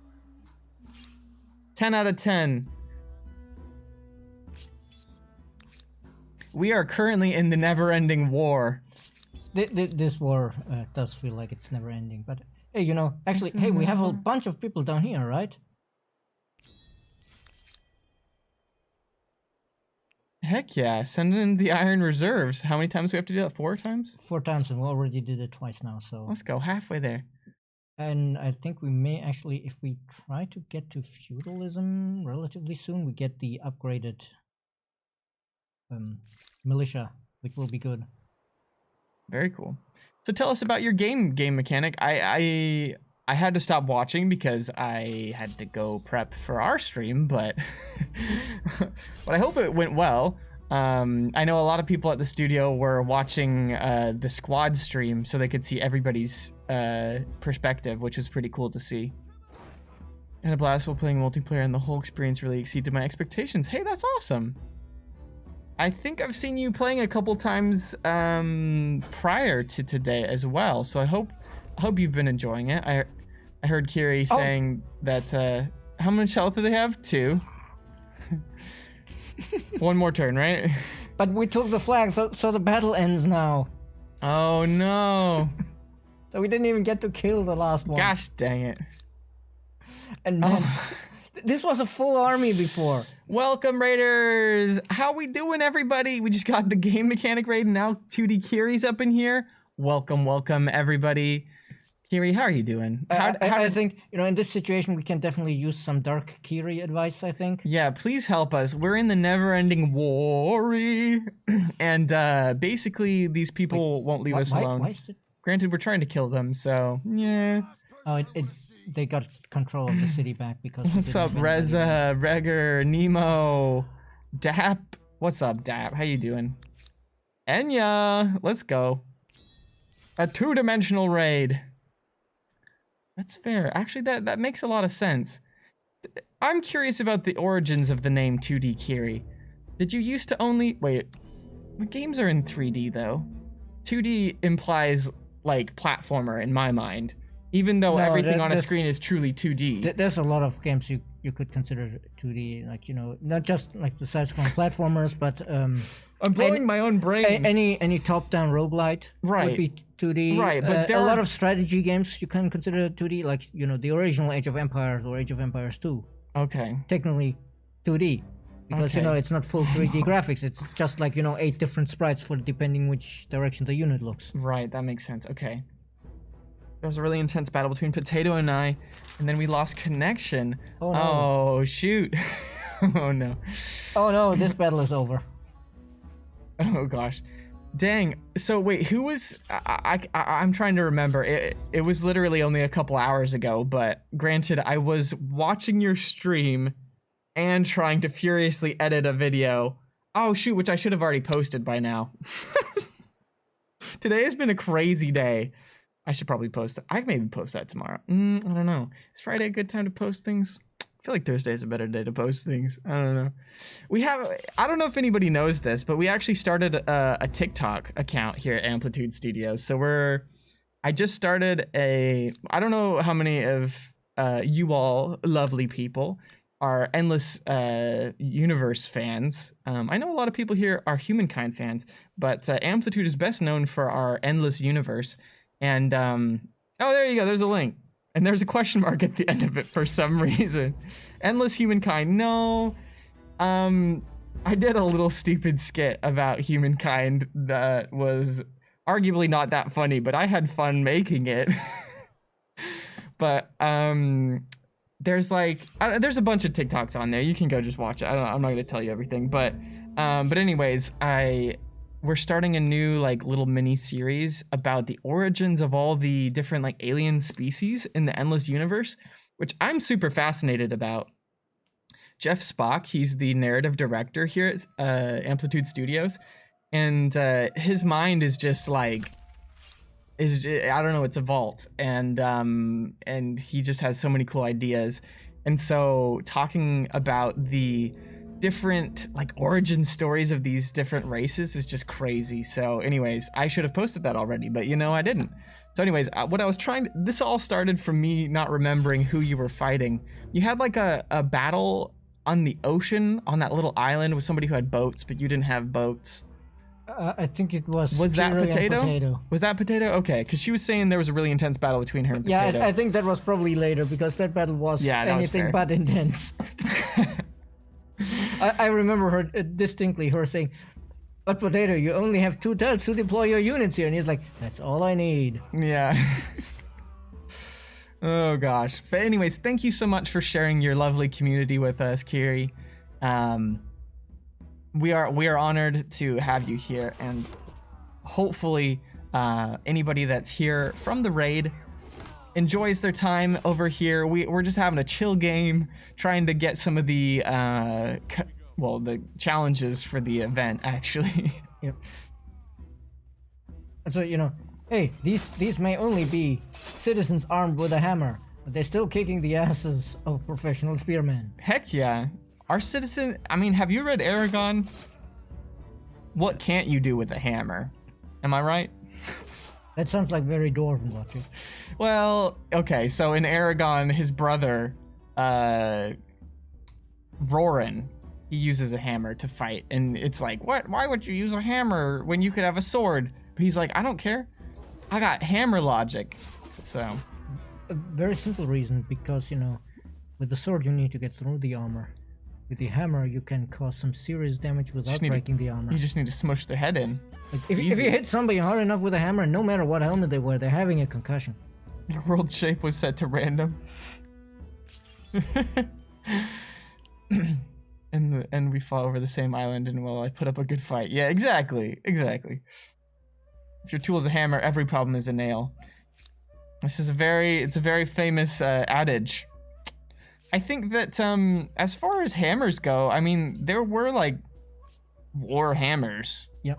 S1: 10 out of 10. We are currently in the never-ending war.
S2: This war does feel like it's never ending. But hey, you know, actually, hey, we have a bunch of people down here, right?
S1: Heck yeah, send in the Iron Reserves. How many times do we have to do that? 4 times?
S2: 4 times, and we already did it twice now, so...
S1: Let's go, halfway there.
S2: And I think we may actually, if we try to get to feudalism relatively soon, we get the upgraded militia, which will be good.
S1: Very cool. So tell us about your game mechanic. I had to stop watching because I had to go prep for our stream, but but I hope it went well. I know a lot of people at the studio were watching the squad stream so they could see everybody's perspective, which was pretty cool to see. And a blast while playing multiplayer, and the whole experience really exceeded my expectations. Hey, that's awesome. I think I've seen you playing a couple times prior to today as well, so I hope you've been enjoying it. I heard Kiri saying that how much health do they have? 2. One more turn, right?
S2: But we took the flag, so the battle ends now.
S1: Oh no.
S2: So we didn't even get to kill the last one.
S1: Gosh dang it.
S2: And man, this was a full army before.
S1: Welcome, Raiders. How we doing, everybody? We just got the game mechanic raid, and now 2D Kiri's up in here. Welcome, everybody. Kiri, how are you doing?
S2: I think, you know, in this situation, we can definitely use some Dark Kiri advice, I think.
S1: Yeah, please help us. We're in the never-ending war, and basically, these people won't leave us alone. Granted, we're trying to kill them, so, yeah.
S2: Oh, they got control of the city back because...
S1: What's up, Reza, Reger, Nemo, Dap? What's up, Dap? How you doing? Enya, let's go. A 2-dimensional raid. That's fair. Actually, that makes a lot of sense. I'm curious about the origins of the name 2D Kiri. Did you used to only... Wait, games are in 3D, though. 2D implies, like, platformer in my mind. Even though everything on a screen is truly 2D.
S2: There's a lot of games you could consider 2D, like, you know, not just like the side-scrolling platformers, but
S1: I'm blowing my own brain.
S2: Any top-down roguelite would be 2D.
S1: Right, but there
S2: are a
S1: are
S2: lot of strategy games you can consider 2D, like, you know, the original Age of Empires or Age of Empires 2.
S1: Okay.
S2: Technically 2D. Because, you know, it's not full 3D graphics. It's just like, you know, 8 different sprites for depending which direction the unit looks.
S1: Right, that makes sense. Okay. There was a really intense battle between Potato and I, and then we lost connection.
S2: Oh, no.
S1: Oh shoot. Oh no.
S2: Oh no, this battle is over.
S1: Oh gosh. Dang. So wait, who was... I'm trying to remember. It was literally only a couple hours ago, but granted, I was watching your stream and trying to furiously edit a video. Oh shoot, which I should have already posted by now. Today has been a crazy day. I should probably post that. I can maybe post that tomorrow. I don't know. Is Friday a good time to post things? I feel like Thursday is a better day to post things. I don't know. I don't know if anybody knows this, but we actually started a TikTok account here at Amplitude Studios. So I just started I don't know how many of you all lovely people are Endless Universe fans. I know a lot of people here are Humankind fans, but Amplitude is best known for our Endless Universe. And, oh, there you go. There's a link. And there's a question mark at the end of it for some reason. Endless Humankind. No. I did a little stupid skit about Humankind that was arguably not that funny, but I had fun making it. But there's like there's a bunch of TikToks on there. You can go just watch it. I'm not gonna tell you everything, but anyways, we're starting a new like little mini series about the origins of all the different like alien species in the endless universe, which I'm super fascinated about. Jeff Spock, he's the narrative director here at Amplitude Studios, and his mind is just like I don't know, it's a vault, and he just has so many cool ideas. And so talking about the different like origin stories of these different races is just crazy. So anyways, I should have posted that already, but I didn't. So anyways, what I was this all started from me not remembering who you were fighting. You had like a battle on the ocean on that little island with somebody who had boats, but you didn't have boats.
S2: I think it was.
S1: Was that
S2: Kiri and
S1: Potato? Was that Potato? Okay, because she was saying there was a really intense battle between her and Potato.
S2: Yeah, I think that was probably later, because that battle was anything but intense. I remember her distinctly, her saying, "But Potato, you only have 2 tells to deploy your units here," and he's like, "That's all I need."
S1: Yeah. Oh gosh. But anyways, thank you so much for sharing your lovely community with us, Kiri. We are honored to have you here, and hopefully anybody that's here from the raid enjoys their time over here. We're just having a chill game, trying to get some of the the challenges for the event, actually.
S2: Yep. And so, hey, these may only be citizens armed with a hammer, but they're still kicking the asses of professional spearmen.
S1: Heck yeah. Our citizen, have you read Aragon? What can't you do with a hammer? Am I right?
S2: That sounds like very dwarven logic.
S1: Well, okay, so in Aragon, his brother, Roran, he uses a hammer to fight, and it's like, what? Why would you use a hammer when you could have a sword? But he's like, I don't care. I got hammer logic. So.
S2: A very simple reason, because, with the sword you need to get through the armor. With the hammer, you can cause some serious damage without breaking the armor.
S1: You just need to smush their head in.
S2: Like, if you hit somebody hard enough with a hammer, no matter what helmet they wear, they're having a concussion.
S1: Your world shape was set to random. and we fought over the same island, and I put up a good fight. Yeah, exactly. If your tool is a hammer, every problem is a nail. This is a very famous adage. I think that as far as hammers go, there were like war hammers.
S2: Yep.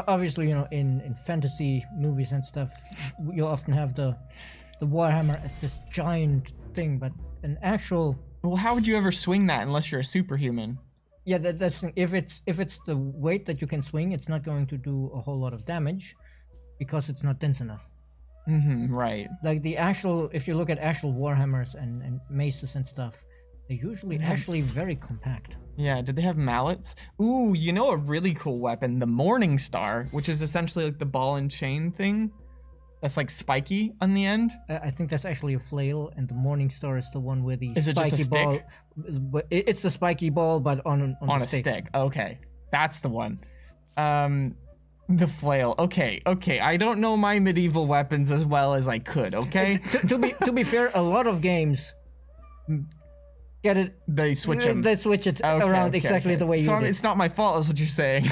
S2: Obviously, in fantasy movies and stuff, you'll often have the warhammer as this giant thing, but an actual.
S1: Well, how would you ever swing that unless you're a superhuman?
S2: Yeah, that's if it's the weight that you can swing, it's not going to do a whole lot of damage, because it's not dense enough.
S1: Mm-hmm, right.
S2: Like if you look at actual warhammers and maces and stuff, they're usually actually very compact.
S1: Yeah, did they have mallets? Ooh, a really cool weapon, the Morning Star, which is essentially like the ball and chain thing. That's like spiky on the end.
S2: I think that's actually a flail, and the Morning Star is the one with the
S1: is
S2: spiky
S1: it just a
S2: ball.
S1: Stick?
S2: It's the spiky ball, but on a
S1: stick. Okay, that's the one. The flail. Okay. I don't know my medieval weapons as well as I could. Okay.
S2: To be fair, a lot of games get it.
S1: They switch them.
S2: They switch it around exactly the way you did.
S1: It's not my fault, is what you're saying.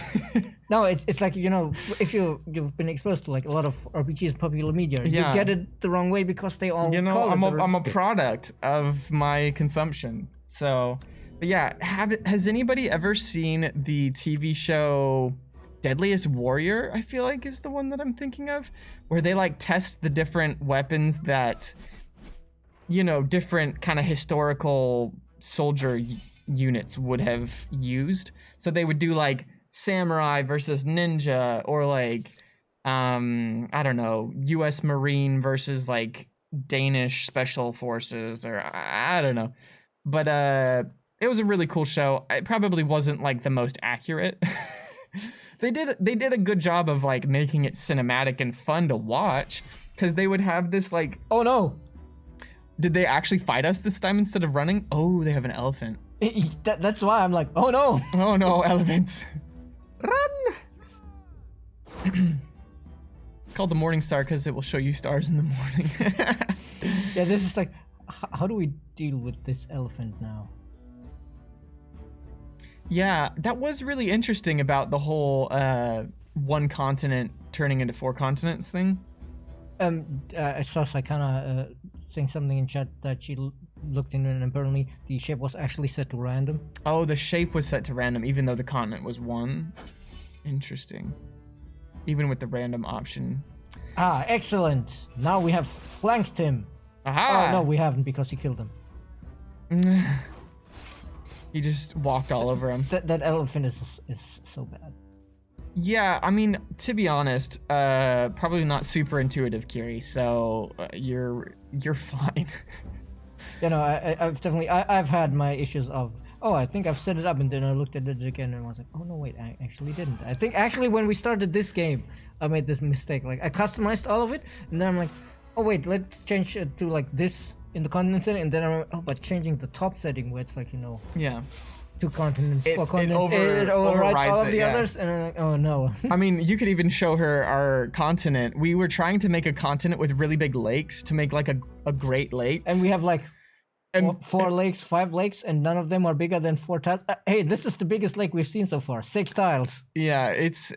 S2: No, it's like, if you've been exposed to like a lot of RPGs, popular media, you get it the wrong way because they all.
S1: I'm a product of my consumption. So, but yeah, has anybody ever seen the TV show Deadliest Warrior? I feel like is the one that I'm thinking of, where they like test the different weapons that different kind of historical soldier units would have used. So they would do like samurai versus ninja, or like I don't know, US Marine versus like Danish special forces, or I don't know. But it was a really cool show. It probably wasn't like the most accurate. They did a good job of like making it cinematic and fun to watch, because they would have this like, oh no, did they actually fight us this time instead of running? Oh, they have an elephant.
S2: That's why I'm like, oh no, elephants,
S1: run. called the Morning Star because it will show you stars in the morning.
S2: Yeah, this is like, how do we deal with this elephant now?
S1: Yeah, that was really interesting about the whole one continent turning into 4 continents thing.
S2: I saw Saikana saying something in chat that she looked into, and apparently the shape was actually set to random.
S1: Oh, the shape was set to random, even though the continent was 1. Interesting. Even with the random option.
S2: Ah, excellent! Now we have flanked him.
S1: Aha!
S2: Oh no, we haven't because he killed him.
S1: He just walked all over him.
S2: That elephant is so bad.
S1: Yeah, I mean, to be honest, probably not super intuitive, Kiri. So you're fine.
S2: You know, I've had my issues of, oh, I think I've set it up, and then I looked at it again and I was like, oh no, wait, I actually didn't. I think actually when we started this game, I made this mistake. Like I customized all of it, and then I'm like, oh wait, let's change it to like this in the continent setting, and then I'm like, oh, but changing the top setting where it's like, you know,
S1: Yeah.
S2: 2 continents,
S1: It-
S2: 4
S1: it
S2: continents,
S1: over-
S2: it overrides all
S1: overrides
S2: of
S1: it,
S2: the
S1: yeah.
S2: others, and I'm like, oh no.
S1: I mean, you could even show her our continent. We were trying to make a continent with really big lakes to make like a Great Lakes.
S2: And we have like
S1: And-
S2: 4 lakes, 5 lakes, and none of them are bigger than 4 tiles. Hey, this is the biggest lake we've seen so far. 6 tiles.
S1: Yeah, it's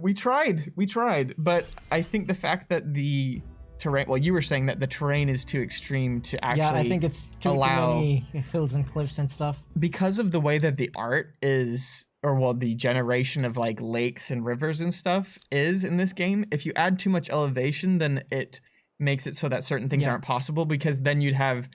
S1: we tried, but I think the fact that the terrain, well, you were saying that the terrain is too extreme to actually
S2: Yeah, I think it's too
S1: allow,
S2: many hills and cliffs and stuff.
S1: because of the way that the art is, or well, the generation of like lakes and rivers and stuff is in this game. If you add too much elevation, then it makes it so that certain things
S2: Yeah.
S1: aren't possible, because then you'd have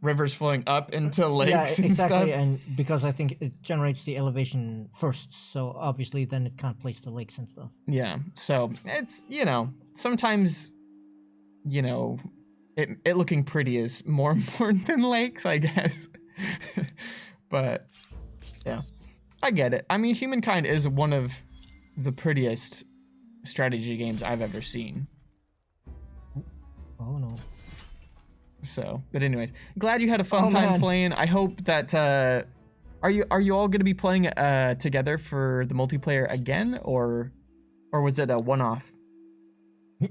S1: rivers flowing up into lakes
S2: Yeah,
S1: and
S2: exactly.
S1: stuff.
S2: And because I think it generates the elevation first, so obviously then it can't place the lakes and stuff.
S1: Yeah, so it's, you know, sometimes, you know, it looking pretty is more important than lakes, I guess. But yeah, I get it. I mean, Humankind is one of the prettiest strategy games I've ever seen.
S2: Oh no.
S1: So, but anyways, glad you had a fun
S2: Oh,
S1: time
S2: man.
S1: playing. I hope that are you all going to be playing together for the multiplayer again, or was it a one-off?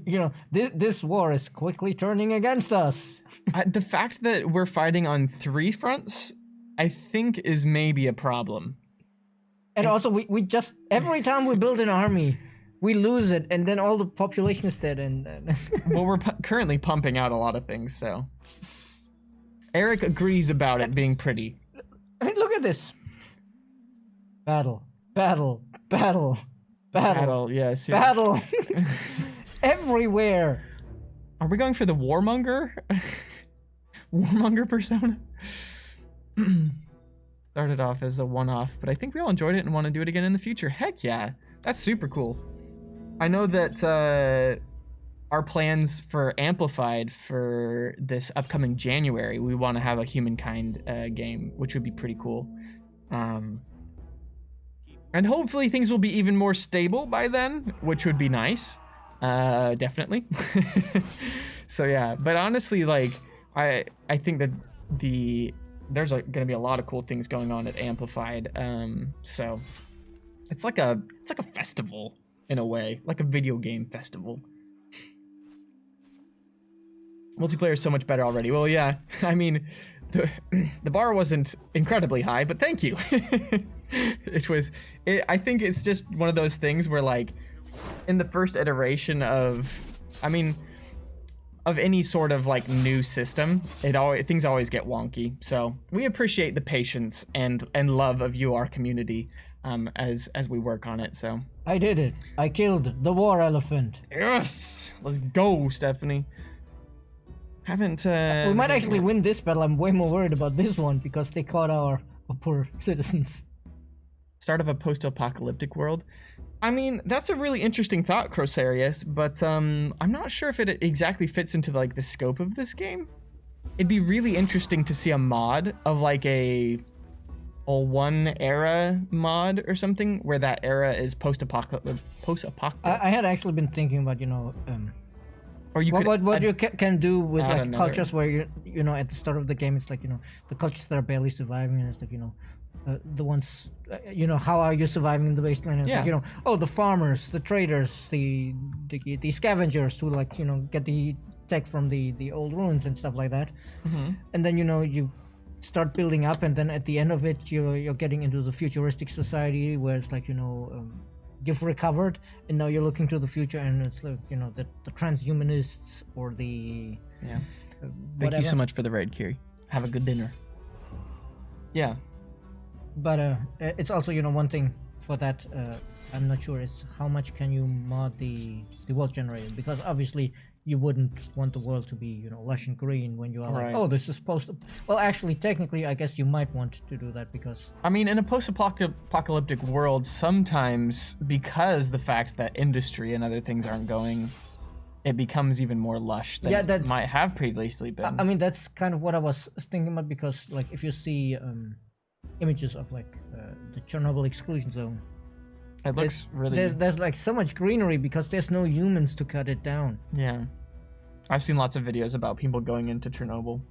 S2: You know, this war is quickly turning against us.
S1: The fact that we're fighting on 3 fronts, I think, is maybe a problem.
S2: And also, we just, every time we build an army, we lose it, and then all the population is dead, and
S1: Well, we're currently pumping out a lot of things, so. Eric agrees about it being pretty.
S2: I mean, look at this. Battle, battle, battle, battle,
S1: Battle, yes. yes.
S2: battle. Everywhere.
S1: Are we going for the warmonger? Warmonger persona? Started off as a one-off, but I think we all enjoyed it and want to do it again in the future. Heck yeah, that's super cool. I know that our plans for Amplified for this upcoming January, we want to have a Humankind game, which would be pretty cool. And hopefully things will be even more stable by then, which would be nice. Definitely. So yeah, but honestly, like I think that there's gonna be a lot of cool things going on at Amplified. So it's like a festival in a way, like a video game festival. Multiplayer is so much better already. Well, yeah, I mean, the bar wasn't incredibly high, but thank you. I think it's just one of those things where, like, in the first iteration of any sort of like new system, things always get wonky. So we appreciate the patience and love of you, our community, as we work on it. So
S2: I did it. I killed the war elephant.
S1: yes, let's go, Stephanie. Haven't
S2: We might actually win this battle. I'm way more worried about this one because they caught our poor citizens.
S1: Start of a post-apocalyptic world. I mean, that's a really interesting thought, Crosarius, but I'm not sure if it exactly fits into like the scope of this game. It'd be really interesting to see a mod of like a one era mod or something where that era is post-apocalyptic.
S2: I had actually been thinking about, you know,
S1: Or you
S2: what you can do with
S1: add
S2: like
S1: another-
S2: cultures where you know at the start of the game it's like the cultures that are barely surviving, and it's like the ones how are you surviving in the wasteland? And it's like
S1: Yeah.
S2: the farmers, the traders, the scavengers who like get the tech from the old ruins and stuff like that.
S1: Mhm.
S2: And then you start building up, and then at the end of it you're getting into the futuristic society where it's like you've recovered and now you're looking to the future, and it's like the transhumanists or the
S1: Yeah. Thank
S2: whatever.
S1: you so much for the raid, Kiri. Have a good dinner. Yeah.
S2: But it's also one thing for that I'm not sure is how much can you mod the world generator, because obviously you wouldn't want the world to be lush and green when you are
S1: Right.
S2: like, oh, this is supposed to. Well, actually, technically, I guess you might want to do that because
S1: I mean, in a post-apocalyptic world, sometimes because the fact that industry and other things aren't going, it becomes even more lush than it might have previously been.
S2: I mean that's kind of what I was thinking about, because like if you see images of like the Chernobyl exclusion zone,
S1: it looks really...
S2: there's like so much greenery because there's no humans to cut it down.
S1: Yeah. I've seen lots of videos about people going into Chernobyl.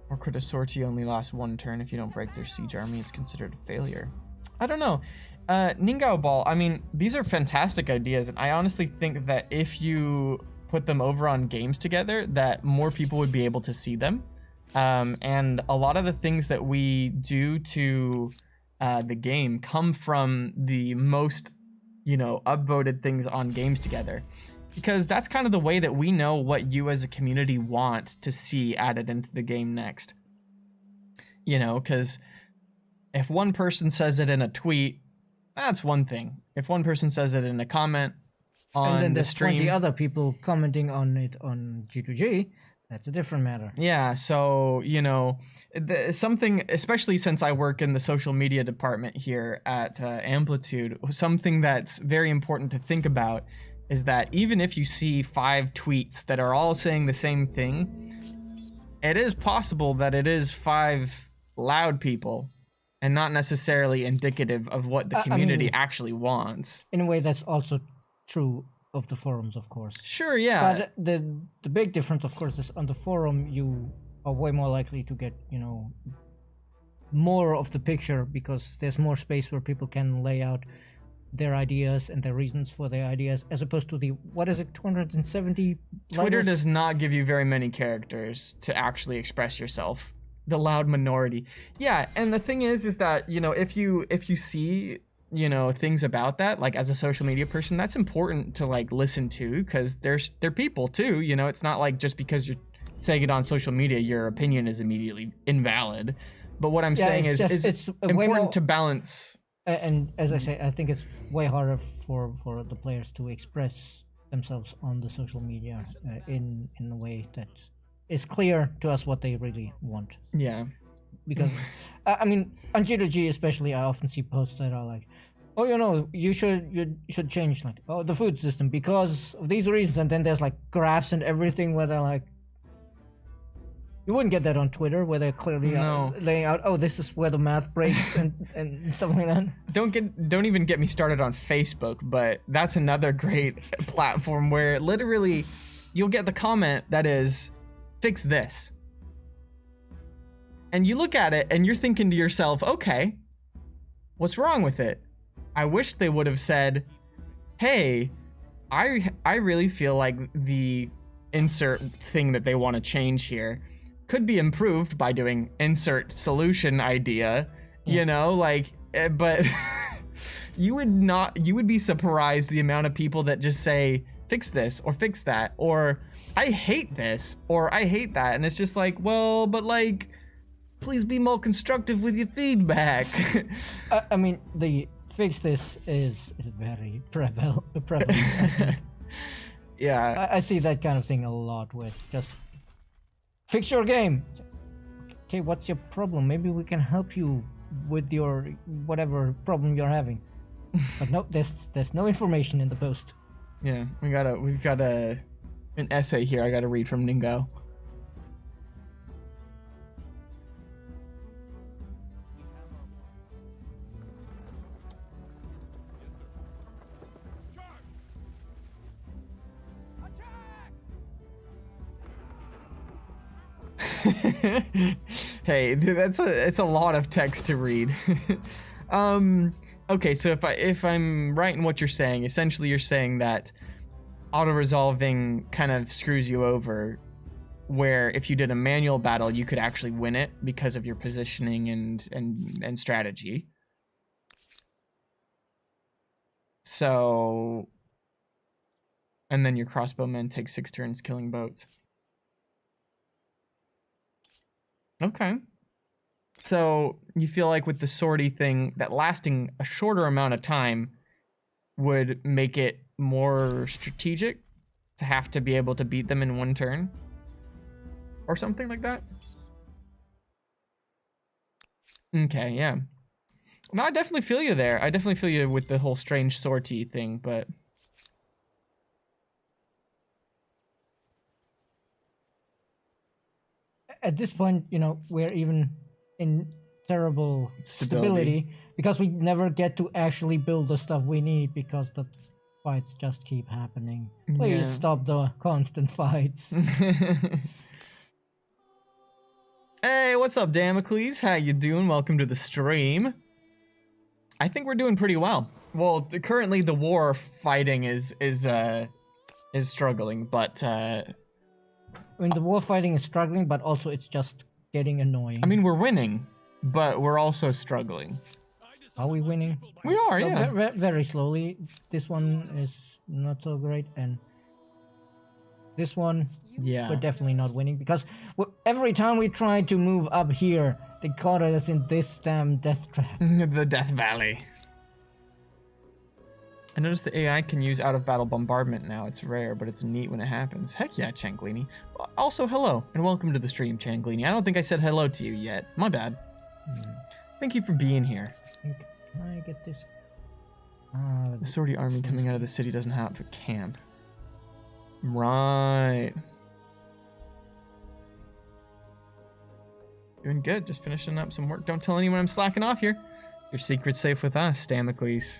S1: Or could a sortie only last one turn? If you don't break their siege army, it's considered a failure. I don't know. Ningao Ball, I mean, these are fantastic ideas, and I honestly think that if you put them over on games together, that more people would be able to see them. And a lot of the things that we do to the game come from the most, upvoted things on games together. Because that's kind of the way that we know what you as a community want to see added into the game next. Because if one person says it in a tweet, that's one thing. If one person says it in a comment on
S2: and then
S1: the
S2: there's
S1: stream,
S2: 20 other people commenting on it on G2G, that's a different matter.
S1: yeah, so, something, especially since I work in the social media department here at Amplitude, something that's very important to think about is that even if you see 5 tweets that are all saying the same thing, it is possible that it is 5 loud people and not necessarily indicative of what the community actually wants.
S2: In a way, that's also true of the forums, of course.
S1: Sure, yeah.
S2: But the big difference, of course, is on the forum you are way more likely to get, more of the picture because there's more space where people can lay out their ideas and their reasons for their ideas, as opposed to the 270
S1: Twitter
S2: letters?
S1: does not give you very many characters to actually express yourself. The loud minority. Yeah, and the thing is that, if you see, things about that, like as a social media person, that's important to like listen to, because they're people too, it's not like just because you're saying it on social media, your opinion is immediately invalid. But what I'm saying is it's important to balance.
S2: And as I say, I think it's way harder for the players to express themselves on the social media in a way that is clear to us what they really want.
S1: Yeah.
S2: Because, I mean, on G2G especially, I often see posts that are like, oh, you should change like the food system because of these reasons, and then there's like graphs and everything where they're like, you wouldn't get that on Twitter where they're clearly laying out, oh, this is where the math breaks and stuff like that.
S1: Don't even get me started on Facebook, but that's another great platform where literally you'll get the comment that is, fix this. And you look at it and you're thinking to yourself, okay, what's wrong with it? I wish they would have said, hey, I really feel like the insert thing that they want to change here could be improved by doing insert solution idea, but you would be surprised the amount of people that just say, fix this or fix that, or I hate this or I hate that. And it's just like, well, but like, please be more constructive with your feedback.
S2: I mean, the fix this is very prevalent. I think.
S1: Yeah.
S2: I see that kind of thing a lot with just fix your game. Okay, what's your problem? Maybe we can help you with your whatever problem you're having. But no, there's no information in the post.
S1: Yeah, we've got an essay here I gotta read from Ningo. Hey, it's a lot of text to read. Okay, so if I'm right in what you're saying, essentially you're saying that auto-resolving kind of screws you over, where if you did a manual battle, you could actually win it because of your positioning and strategy. So, and then your crossbowmen take 6 turns killing boats. Okay. So you feel like with the sortie thing, that lasting a shorter amount of time would make it more strategic to have to be able to beat them in 1 turn? Or something like that? Okay, yeah. No, I definitely feel you there. I definitely feel you with the whole strange sortie thing, but...
S2: At this point, you know, we're even in terrible stability because we never get to actually build the stuff we need because the fights just keep happening. Please stop the constant fights.
S1: Hey, what's up, Damocles? How you doing? Welcome to the stream. I think we're doing pretty well. Well, currently the war fighting is struggling, but
S2: I mean, the war fighting is struggling, but also it's just getting annoying.
S1: I mean, we're winning, but we're also struggling.
S2: Are we winning?
S1: We are, yeah.
S2: Very slowly. This one is not so great, and this one,
S1: yeah,
S2: we're definitely not winning because every time we try to move up here, they caught us in this damn death trap.
S1: The Death Valley. I noticed the AI can use out-of-battle bombardment now. It's rare, but it's neat when it happens. Heck yeah, Changlini. Also, hello, and welcome to the stream, Changlini. I don't think I said hello to you yet. My bad. Thank you for being here.
S2: Can I get this?
S1: The sortie army coming out of the city doesn't have a camp. Right. Doing good. Just finishing up some work. Don't tell anyone I'm slacking off here. Your secret's safe with us, Damocles.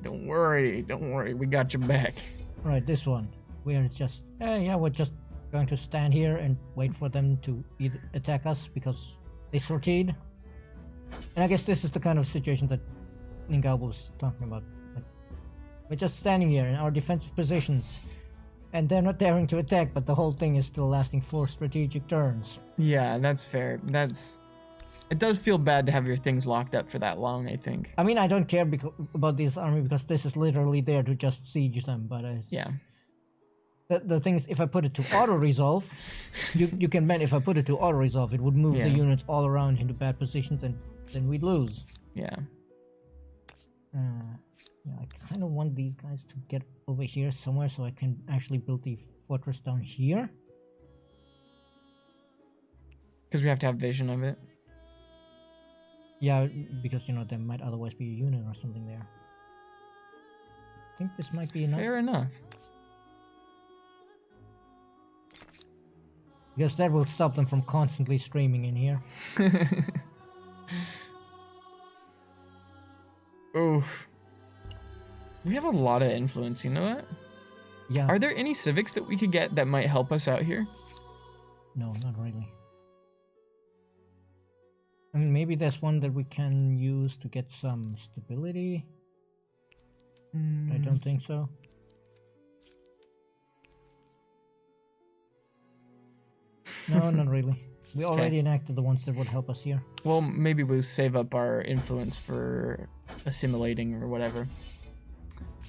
S1: Don't worry, we got your back.
S2: Right, this one. We're just, yeah, we're just going to stand here and wait for them to either attack us because they sortied. And I guess this is the kind of situation that Ningao was talking about. Like, we're just standing here in our defensive positions, and they're not daring to attack, but the whole thing is still lasting 4 strategic turns.
S1: Yeah, that's fair. It does feel bad to have your things locked up for that long, I think.
S2: I mean, I don't care about this army because this is literally there to just siege them, but
S1: yeah.
S2: The thing is, if I put it to auto-resolve, you can bet if I put it to auto-resolve, it would move the units all around into bad positions and then we'd lose.
S1: Yeah.
S2: Yeah, I kind of want these guys to get over here somewhere so I can actually build the fortress down here.
S1: Because we have to have vision of it.
S2: Yeah, because, you know, there might otherwise be a unit or something there. I think this might be enough.
S1: Fair enough.
S2: Because that will stop them from constantly streaming in here.
S1: Oof. We have a lot of influence, you know that?
S2: Yeah.
S1: Are there any civics that we could get that might help us out here?
S2: No, not really. I mean, maybe there's one that we can use to get some stability. I don't think so. No, not really. We already enacted the ones that would help us here.
S1: Well, maybe we'll save up our influence for assimilating or whatever.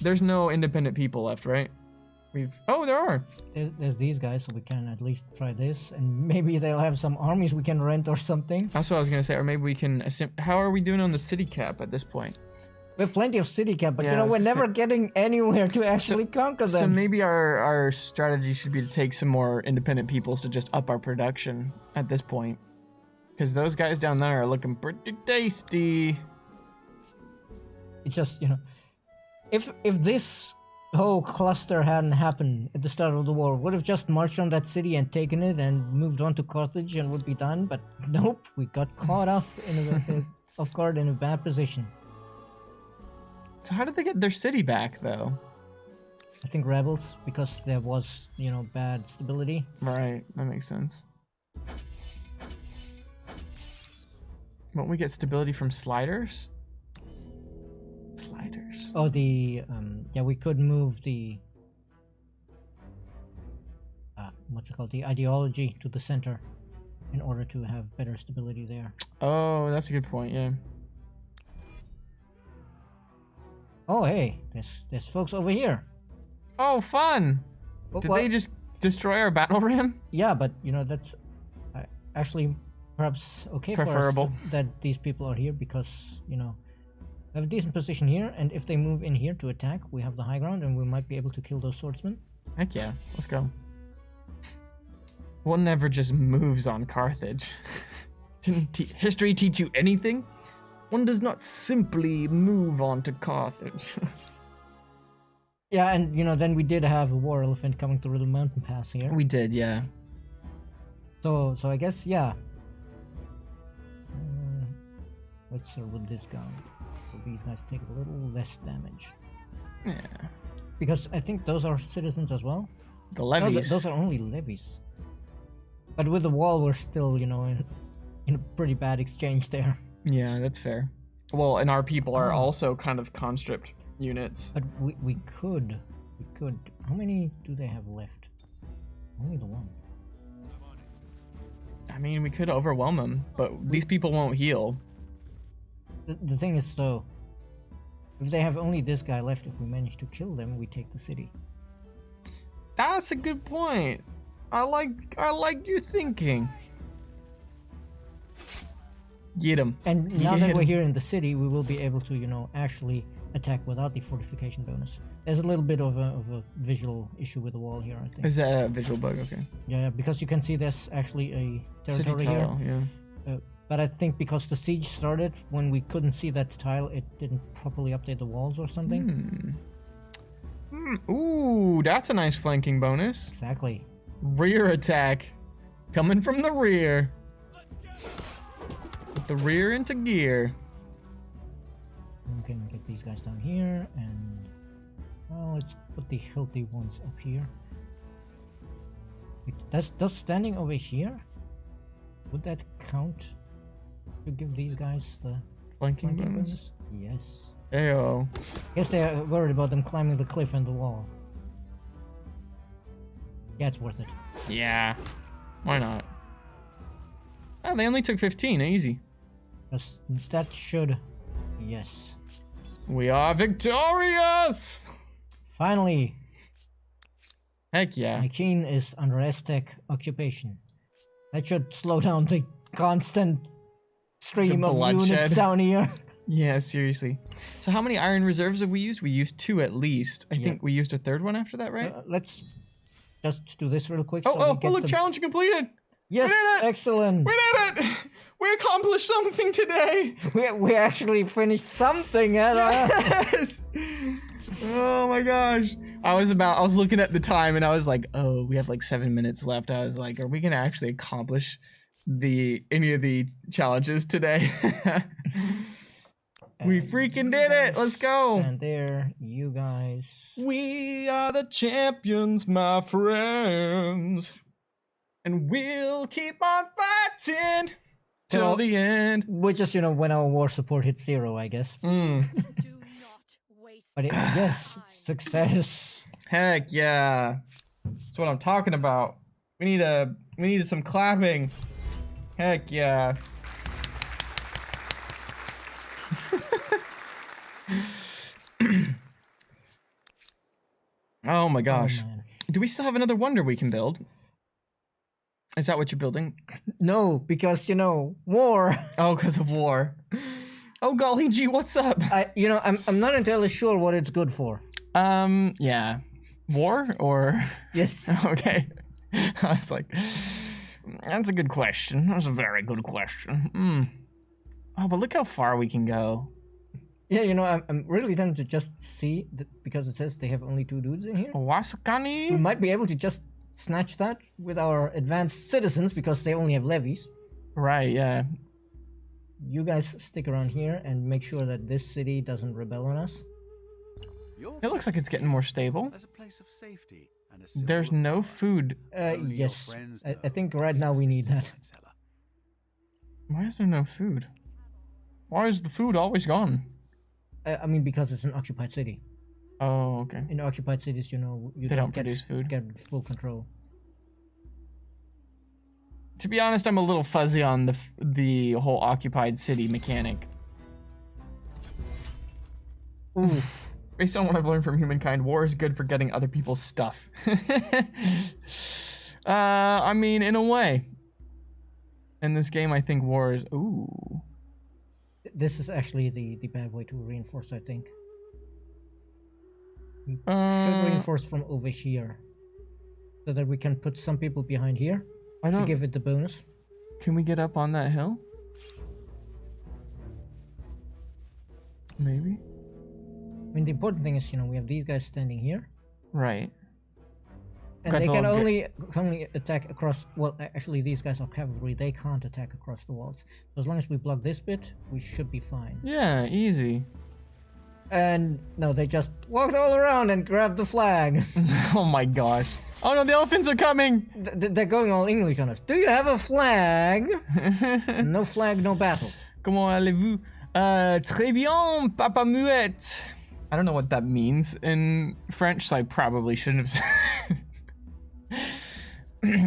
S1: There's no independent people left, right? Oh, there are.
S2: There's these guys, so we can at least try this, and maybe they'll have some armies we can rent or something.
S1: That's what I was gonna say, or maybe we can how are we doing on the city cap at this point?
S2: We have plenty of city cap, but you know, we're never getting anywhere to actually conquer them.
S1: So maybe our strategy should be to take some more independent peoples to just up our production at this point. Because those guys down there are looking pretty tasty.
S2: It's just, you know, if this whole cluster hadn't happened at the start of the war, would have just marched on that city and taken it and moved on to Carthage and would be done, but nope, we got caught off guard in a bad position.
S1: So how did they get their city back, though?
S2: I think rebels, because there was, you know, bad stability.
S1: Right, that makes sense. Won't we get stability from sliders? Sliders.
S2: Oh, the yeah, we could move the what's it called, the ideology to the center in order to have better stability there.
S1: Oh, that's a good point. Yeah.
S2: Oh, hey, there's folks over here.
S1: Oh, fun! Did
S2: What?
S1: they just destroy our battle ram?
S2: Yeah, but you know that's actually perhaps okay
S1: Preferable.
S2: for us that these people are here, because you know we have a decent position here, and if they move in here to attack, we have the high ground and we might be able to kill those swordsmen.
S1: Heck yeah, let's go. One never just moves on Carthage. Didn't history teach you anything? One does not simply move on to Carthage.
S2: Yeah, and you know then we did have a war elephant coming through the mountain pass here.
S1: We did, yeah.
S2: So I guess yeah. Let's start with this guy. So these guys take a little less damage.
S1: Yeah.
S2: Because I think those are citizens as well.
S1: The
S2: No,
S1: levies.
S2: those are only levies. But with the wall, we're still, you know, in a pretty bad exchange there.
S1: Yeah, that's fair. Well, and our people are
S2: Oh.
S1: also kind of conscript units.
S2: But we could. How many do they have left? Only the one.
S1: I mean, we could overwhelm them, but these people won't heal.
S2: The thing is, though, if they have only this guy left, if we manage to kill them, we take the city.
S1: That's a good point. I like your thinking. Get him.
S2: And now that
S1: Yeah.
S2: we're here in the city, we will be able to, you know, actually attack without the fortification bonus. There's a little bit of a visual issue with the wall here, I think.
S1: Is that a visual bug? Okay.
S2: Yeah, because you can see there's actually a
S1: City
S2: territory here.
S1: tile, yeah.
S2: But I think because the siege started when we couldn't see that tile, it didn't properly update the walls or something.
S1: Ooh, that's a nice flanking bonus.
S2: Exactly.
S1: Rear attack. Coming from the rear. Put the rear into gear.
S2: We can get these guys down here, and well, let's put the healthy ones up here. Wait, does standing over here, would that count to give these guys the
S1: Flanking
S2: flanking
S1: bonus.
S2: bonus? Yes.
S1: Ayo.
S2: Guess they are worried about them climbing the cliff and the wall. Yeah, it's worth it.
S1: Yeah. Why not? Oh, they only took 15. Easy.
S2: Because that should... Yes.
S1: We are victorious!
S2: Finally,
S1: Heck yeah.
S2: Machine is under Aztec occupation. That should slow down the constant stream of units
S1: bloodshed.
S2: down here.
S1: Yeah, seriously. So how many iron reserves have we used? We used 2 at least. I
S2: Yeah.
S1: think we used a 3rd one after that, right?
S2: Let's just do this real quick.
S1: oh,
S2: so we
S1: oh,
S2: get
S1: look,
S2: them-
S1: challenge completed!
S2: Yes,
S1: we did it!
S2: excellent.
S1: We did it! We accomplished something today!
S2: We actually finished something.
S1: Yes! Oh my gosh. I was looking at the time and I was like, oh, we have like 7 minutes left. I was like, are we gonna actually accomplish any of the challenges today? We
S2: And
S1: freaking
S2: you
S1: did it!
S2: guys
S1: Let's go!
S2: And there, you guys.
S1: We are the champions, my friends. And we'll keep on fighting till
S2: Till-
S1: the end.
S2: Which is, you know, when our war support hits 0, I guess.
S3: Do not waste
S2: But yes, success.
S1: Heck yeah. That's what I'm talking about. We needed some clapping. Heck yeah. Oh my gosh.
S2: Oh, man.
S1: Do we still have another wonder we can build? Is that what you're building?
S2: No, because you know, war.
S1: Oh, because of war. Oh golly gee, what's up?
S2: I'm not entirely sure what it's good for.
S1: Yeah. War or
S2: Yes.
S1: okay. I was like, that's a good question. That's a very good question. Oh, but look how far we can go.
S2: Yeah, you know, I'm really tempted to just see that because it says they have only 2 dudes in here. We
S1: Wasakani?
S2: might be able to just snatch that with our advanced citizens because they only have levies.
S1: Right, yeah.
S2: You guys stick around here and make sure that this city doesn't rebel on us.
S4: Your
S1: It looks like it's
S4: guests
S1: getting more stable.
S4: as a place of safety and a
S1: There's
S4: symbol of
S1: no
S4: power.
S1: food.
S4: Only your
S2: Yes.
S4: friends
S2: I
S4: know
S2: think
S4: what
S2: right now we need
S4: exists
S2: that.
S4: in cellar.
S1: Why is there no food? Why is the food always gone?
S2: I mean, because it's an occupied city.
S1: Oh, okay.
S2: In occupied cities, you
S1: They don't produce food.
S2: get full control.
S1: To be honest, I'm a little fuzzy on the whole occupied city mechanic.
S2: Ooh.
S1: Based on what I've learned from Humankind, war is good for getting other people's stuff. I mean, in a way. In this game, I think war is... Ooh.
S2: This is actually the bad way to reinforce, I think. We should
S1: Uh,
S2: reinforce from over here. So that we can put some people behind here
S1: I
S2: to
S1: don't...
S2: give it the bonus.
S1: Can we get up on that hill? Maybe?
S2: I mean, the important thing is, we have these guys standing here.
S1: Right.
S2: And
S1: Got
S2: they
S1: the
S2: can
S1: little
S2: only attack across... Well, actually, these guys are cavalry. They can't attack across the walls. So as long as we block this bit, we should be fine.
S1: Yeah, easy.
S2: And no, they just walked all around and grabbed the flag.
S1: Oh my gosh. Oh no, the elephants are coming!
S2: They're going all English on us. Do you have a flag? No flag, no battle.
S1: Comment allez-vous? Très bien, Papa Muette. I don't know what that means in French, so I probably shouldn't have said.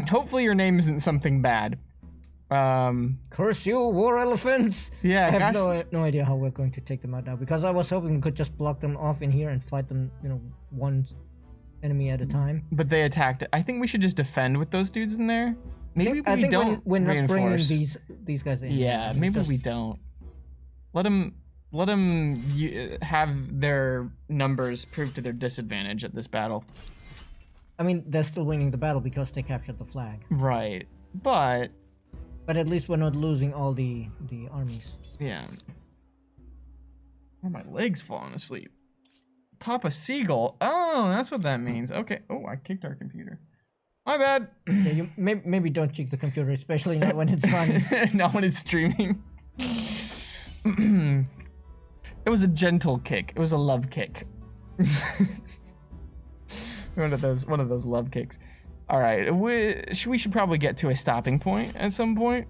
S1: Hopefully your name isn't something bad.
S2: Curse you, war elephants!
S1: Yeah,
S2: I have
S1: gosh.
S2: no idea how we're going to take them out now, because I was hoping we could just block them off in here and fight them, one enemy at a time.
S1: But they attacked. I think we should just defend with those dudes in there. Maybe
S2: I
S1: we
S2: think
S1: don't
S2: we're not bringing
S1: reinforce.
S2: these guys in.
S1: Yeah, maybe we don't. Let them have their numbers prove to their disadvantage at this battle.
S2: I mean, they're still winning the battle because they captured the flag.
S1: Right, but
S2: But at least we're not losing all the armies.
S1: yeah. Oh, my leg's falling asleep. Papa Seagull. Oh, that's what that means. Okay. Oh, I kicked our computer. My bad.
S2: Yeah, you maybe don't check the computer, especially not when it's running.
S1: Not when it's streaming. It was a gentle kick. It was a love kick. one of those love kicks. All right, we should probably get to a stopping point at some point.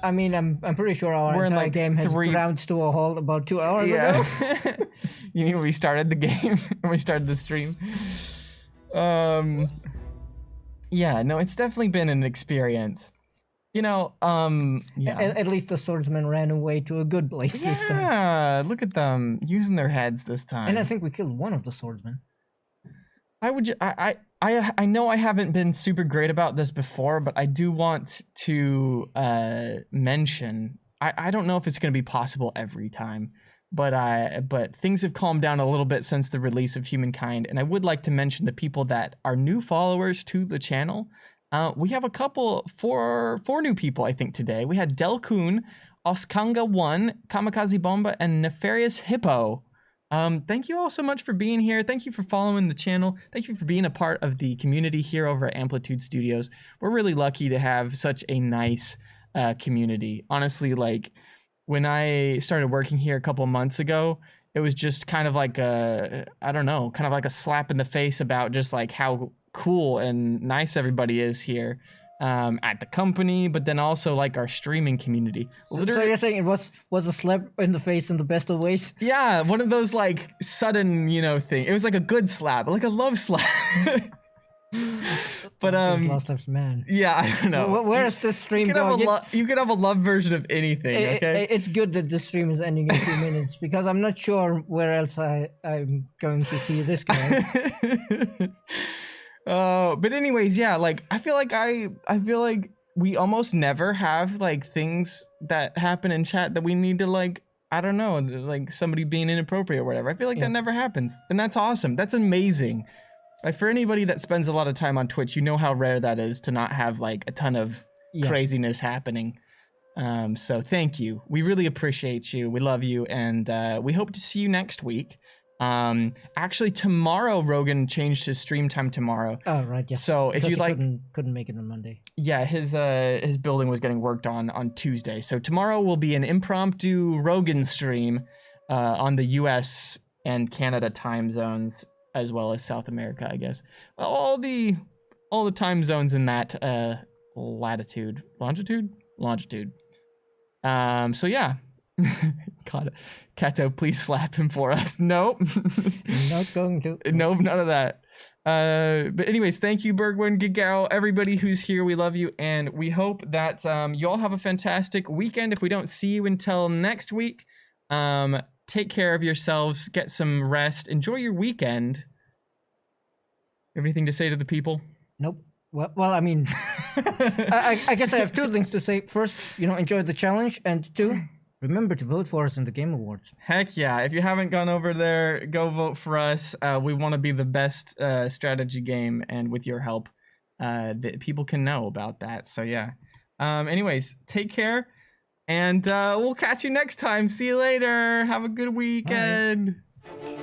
S2: I mean, I'm pretty sure our
S1: We're in,
S2: entire
S1: like,
S2: game has
S1: 3
S2: ground to a halt about 2 hours ago.
S1: You mean we started the game when we started the stream? Yeah, no, it's definitely been an experience. Yeah.
S2: At least the swordsman ran away to a good place this time.
S1: Yeah, look at them using their heads this time.
S2: And I think we killed one of the swordsmen.
S1: I know I haven't been super great about this before, but I do want to mention I don't know if it's going to be possible every time, but things have calmed down a little bit since the release of Humankind, and I would like to mention the people that are new followers to the channel. We have four new people, I think, today. We had Delcoon, Oskanga1, Kamikaze Bomba, and Nefarious Hippo. Thank you all so much for being here. Thank you for following the channel. Thank you for being a part of the community here over at Amplitude Studios. We're really lucky to have such a nice community. Honestly, like, when I started working here a couple months ago, it was just kind of like kind of like a slap in the face about just like how cool and nice everybody is here at the company, but then also like our streaming community.
S2: So you're saying it was a slap in the face in the best of ways?
S1: Yeah, one of those like sudden, thing. It was like a good slap, like a love slap. But
S2: Lost Times Man.
S1: yeah, I don't know.
S2: Where is this stream going?
S1: You could have a love version of anything, okay?
S2: It's good that the stream is ending in 2 minutes, because I'm not sure where else I'm going to see this guy.
S1: But anyways, yeah, like I feel like we almost never have like things that happen in chat that we need to like, I don't know, like somebody being inappropriate or whatever. I feel like that never happens, and that's awesome. That's amazing. Like, for anybody that spends a lot of time on Twitch, you know how rare that is to not have like a ton of craziness happening. So thank you. We really appreciate you. We love you, and we hope to see you next week. Actually, tomorrow Rogan changed his stream time tomorrow.
S2: Oh, right, yes.
S1: So if you like,
S2: couldn't make it on Monday.
S1: Yeah, his building was getting worked on Tuesday. So tomorrow will be an impromptu Rogan stream on the US and Canada time zones, as well as South America, I guess. All the time zones in that longitude. So yeah. God, Kato, please slap him for us. Nope.
S2: Not going to.
S1: Nope, none of that. But anyways, thank you, Bergwin, Gigao, everybody who's here. We love you, and we hope that you all have a fantastic weekend. If we don't see you until next week, take care of yourselves, get some rest, enjoy your weekend. Anything to say to the people?
S2: Nope. Well, I mean, I guess I have two things to say. First, enjoy the challenge, and two, remember to vote for us in the Game Awards.
S1: Heck yeah. If you haven't gone over there, go vote for us. We want to be the best strategy game, and with your help, that people can know about that. So yeah. Anyways, take care, and we'll catch you next time. See you later. Have a good weekend.
S2: Bye.